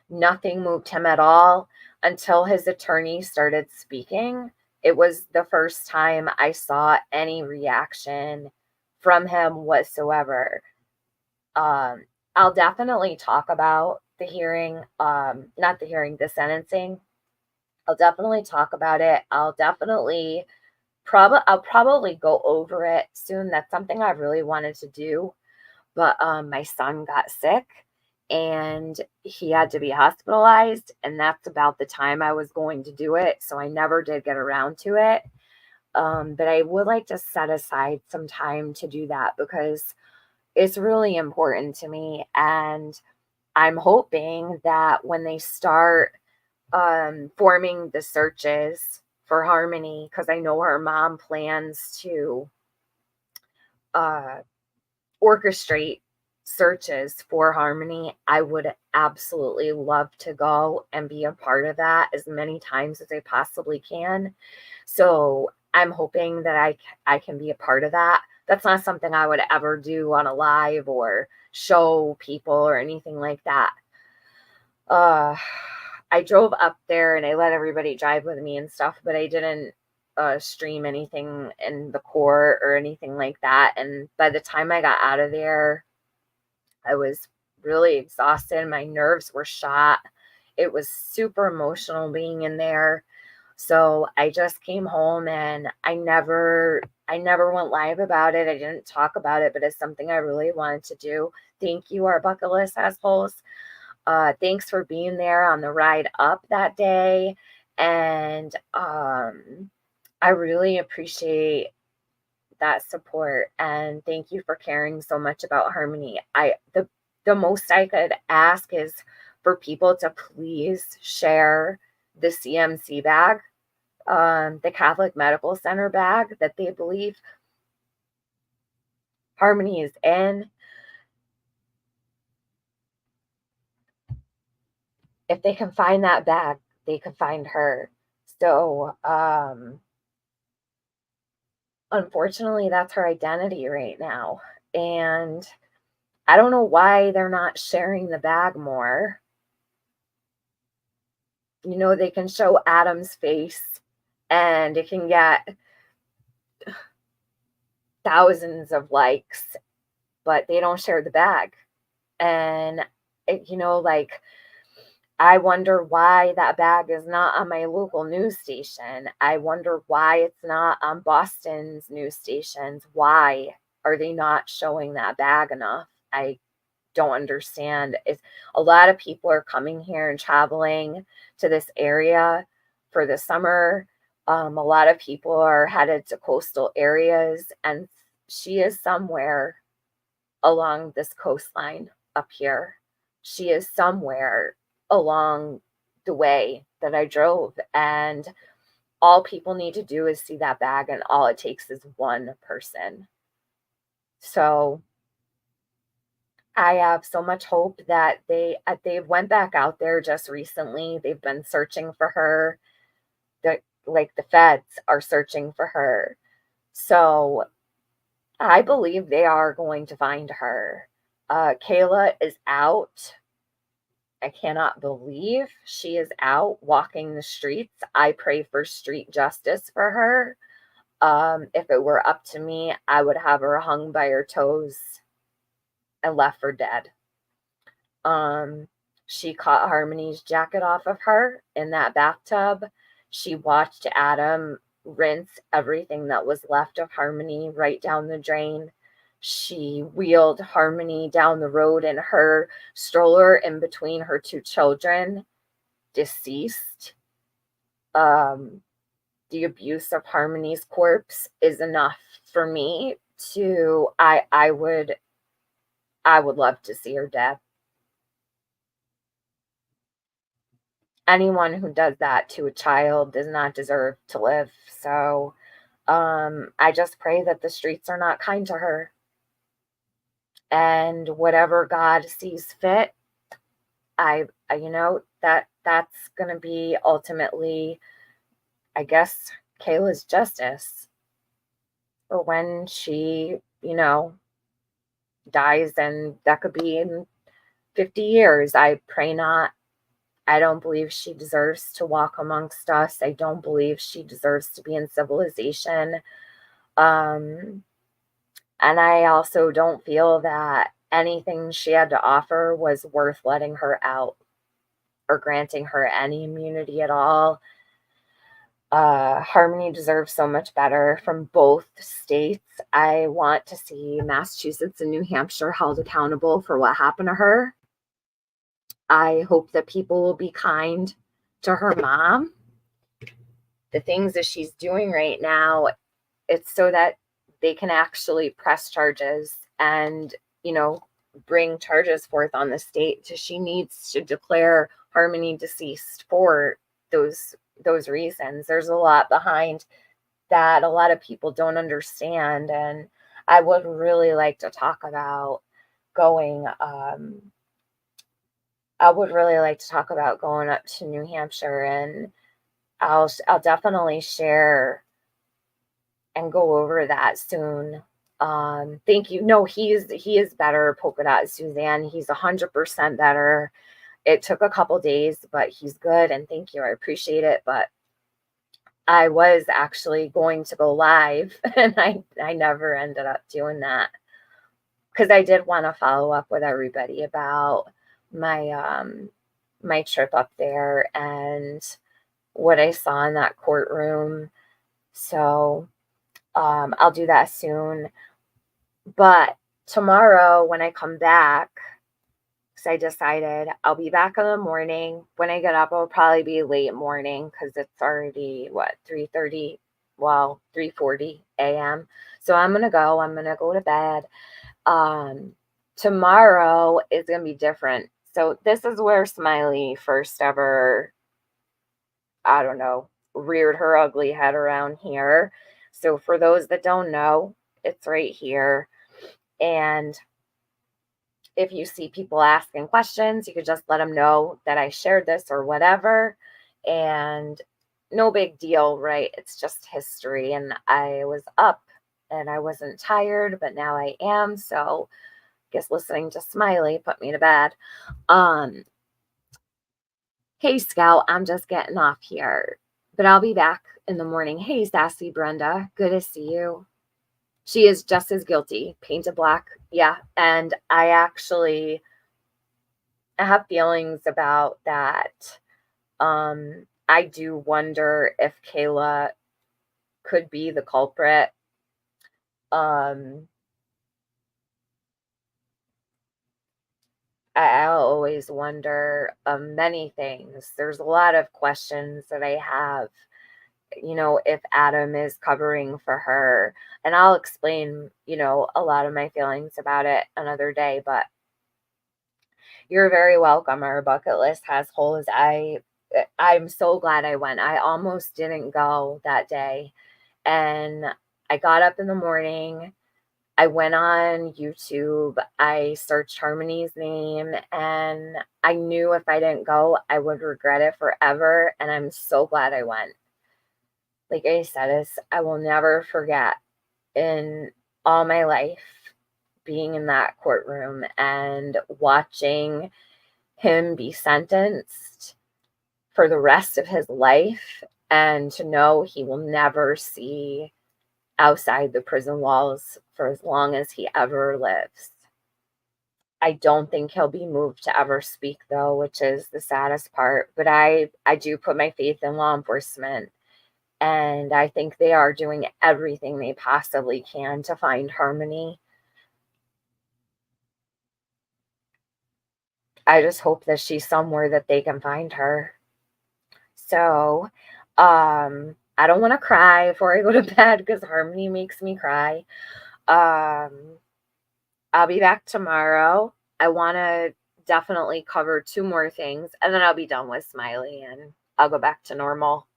Nothing moved him at all until his attorney started speaking. It was the first time I saw any reaction from him whatsoever. I'll definitely talk about the hearing, not the hearing, the sentencing. I'll definitely talk about it. I'll probably go over it soon. That's something I really wanted to do, but my son got sick and he had to be hospitalized, and that's about the time I was going to do it, so I never did get around to it. But I would like to set aside some time to do that because it's really important to me, and I'm hoping that when they start forming the searches for Harmony, because I know her mom plans to orchestrate searches for Harmony. I would absolutely love to go and be a part of that as many times as I possibly can. So I'm hoping that I can be a part of that. That's not something I would ever do on a live or show people or anything like that. I drove up there and I let everybody drive with me and stuff, but I didn't stream anything in the court or anything like that. And by the time I got out of there, I was really exhausted. My nerves were shot. It was super emotional being in there. So I just came home and I never went live about it. I didn't talk about it, but it's something I really wanted to do. Thank you, our bucket list assholes. Thanks for being there on the ride up that day. And I really appreciate that support. And thank you for caring so much about Harmony. The most I could ask is for people to please share the CMC bag, the Catholic Medical Center bag that they believe Harmony is in. If they can find that bag, they can find her. So, unfortunately, that's her identity right now. And I don't know why they're not sharing the bag more. You know, they can show Adam's face and it can get thousands of likes, but they don't share the bag. And, like, I wonder why that bag is not on my local news station. I wonder why it's not on Boston's news stations. Why are they not showing that bag enough? I don't understand. A lot of people are coming here and traveling to this area for the summer. A lot of people are headed to coastal areas, and she is somewhere along this coastline up here. She is somewhere along the way that I drove, and all people need to do is see that bag, and all it takes is one person. So I have so much hope that they went back out there just recently. They've been searching for her. The feds are searching for her. So I believe they are going to find her. Kayla is out. I cannot believe she is out walking the streets. I pray for street justice for her. If it were up to me, I would have her hung by her toes and left for dead. She caught Harmony's jacket off of her in that bathtub. She watched Adam rinse everything that was left of Harmony right down the drain. She wheeled Harmony down the road in her stroller in between her two children, deceased. The abuse of Harmony's corpse is enough for me to I would love to see her dead. Anyone who does that to a child does not deserve to live. So I just pray that the streets are not kind to her. And whatever God sees fit, that's going to be ultimately, I guess, Kayla's justice for when she, dies, and that could be in 50 years. I pray not. I don't believe she deserves to walk amongst us. I don't believe she deserves to be in civilization. And I also don't feel that anything she had to offer was worth letting her out or granting her any immunity at all. Harmony deserves so much better from both states. I want to see Massachusetts and New Hampshire held accountable for what happened to her. I hope that people will be kind to her mom. The things that she's doing right now, it's so that they can actually press charges and, bring charges forth on the state. So she needs to declare Harmony deceased for those reasons. There's a lot behind that a lot of people don't understand, and I would really like to talk about going I would really like to talk about going up to New Hampshire, and I'll definitely share and go over that soon. Thank you. No, he is better, Polka Dot Suzanne. He's 100% better. It took a couple days, but he's good, and thank you. I appreciate it. But I was actually going to go live, and I never ended up doing that because I did want to follow up with everybody about my my trip up there and what I saw in that courtroom. So I'll do that soon. But tomorrow when I come back, because I decided I'll be back in the morning. When I get up, it'll probably be late morning because it's already, what, 3:30? Well, 3:40 a.m. So I'm going to go to bed. Tomorrow is going to be different. So this is where Smiley first ever, I don't know, reared her ugly head around here. So for those that don't know, it's right here. And if you see people asking questions, you could just let them know that I shared this or whatever. And no big deal, right? It's just history. And I was up and I wasn't tired, but now I am. So I guess listening to Smiley put me to bed. Hey, Scout, I'm just getting off here, but I'll be back in the morning. Hey, Sassy Brenda, good to see you. She is just as guilty, painted black. Yeah. And I have feelings about that. I do wonder if Kayla could be the culprit. I'll always wonder many things. There's a lot of questions that I have, if Adam is covering for her. And I'll explain, a lot of my feelings about it another day, but you're very welcome. Our bucket list has holes. I'm so glad I went. I almost didn't go that day. And I got up in the morning. I went on YouTube. I searched Harmony's name, and I knew if I didn't go, I would regret it forever. And I'm so glad I went. Like I said, I will never forget in all my life being in that courtroom and watching him be sentenced for the rest of his life, and to know he will never see outside the prison walls for as long as he ever lives. I don't think he'll be moved to ever speak, though, which is the saddest part. But I do put my faith in law enforcement, and I think they are doing everything they possibly can to find Harmony. I just hope that she's somewhere that they can find her. So, I don't want to cry before I go to bed because Harmony makes me cry. I'll be back tomorrow. I want to definitely cover 2 more things, and then I'll be done with Smiley and I'll go back to normal.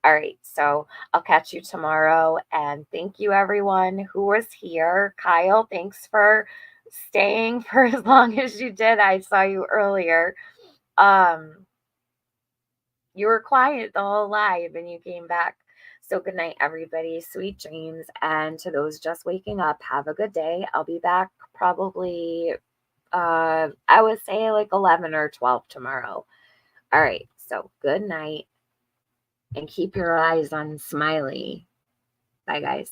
All right, so I'll catch you tomorrow, and thank you everyone who was here. Kyle, thanks for staying for as long as you did. I saw you earlier. You were quiet the whole live and you came back. So good night, everybody. Sweet dreams. And to those just waking up, have a good day. I'll be back probably, I would say like 11 or 12 tomorrow. All right. So good night and keep your eyes on Smiley. Bye, guys.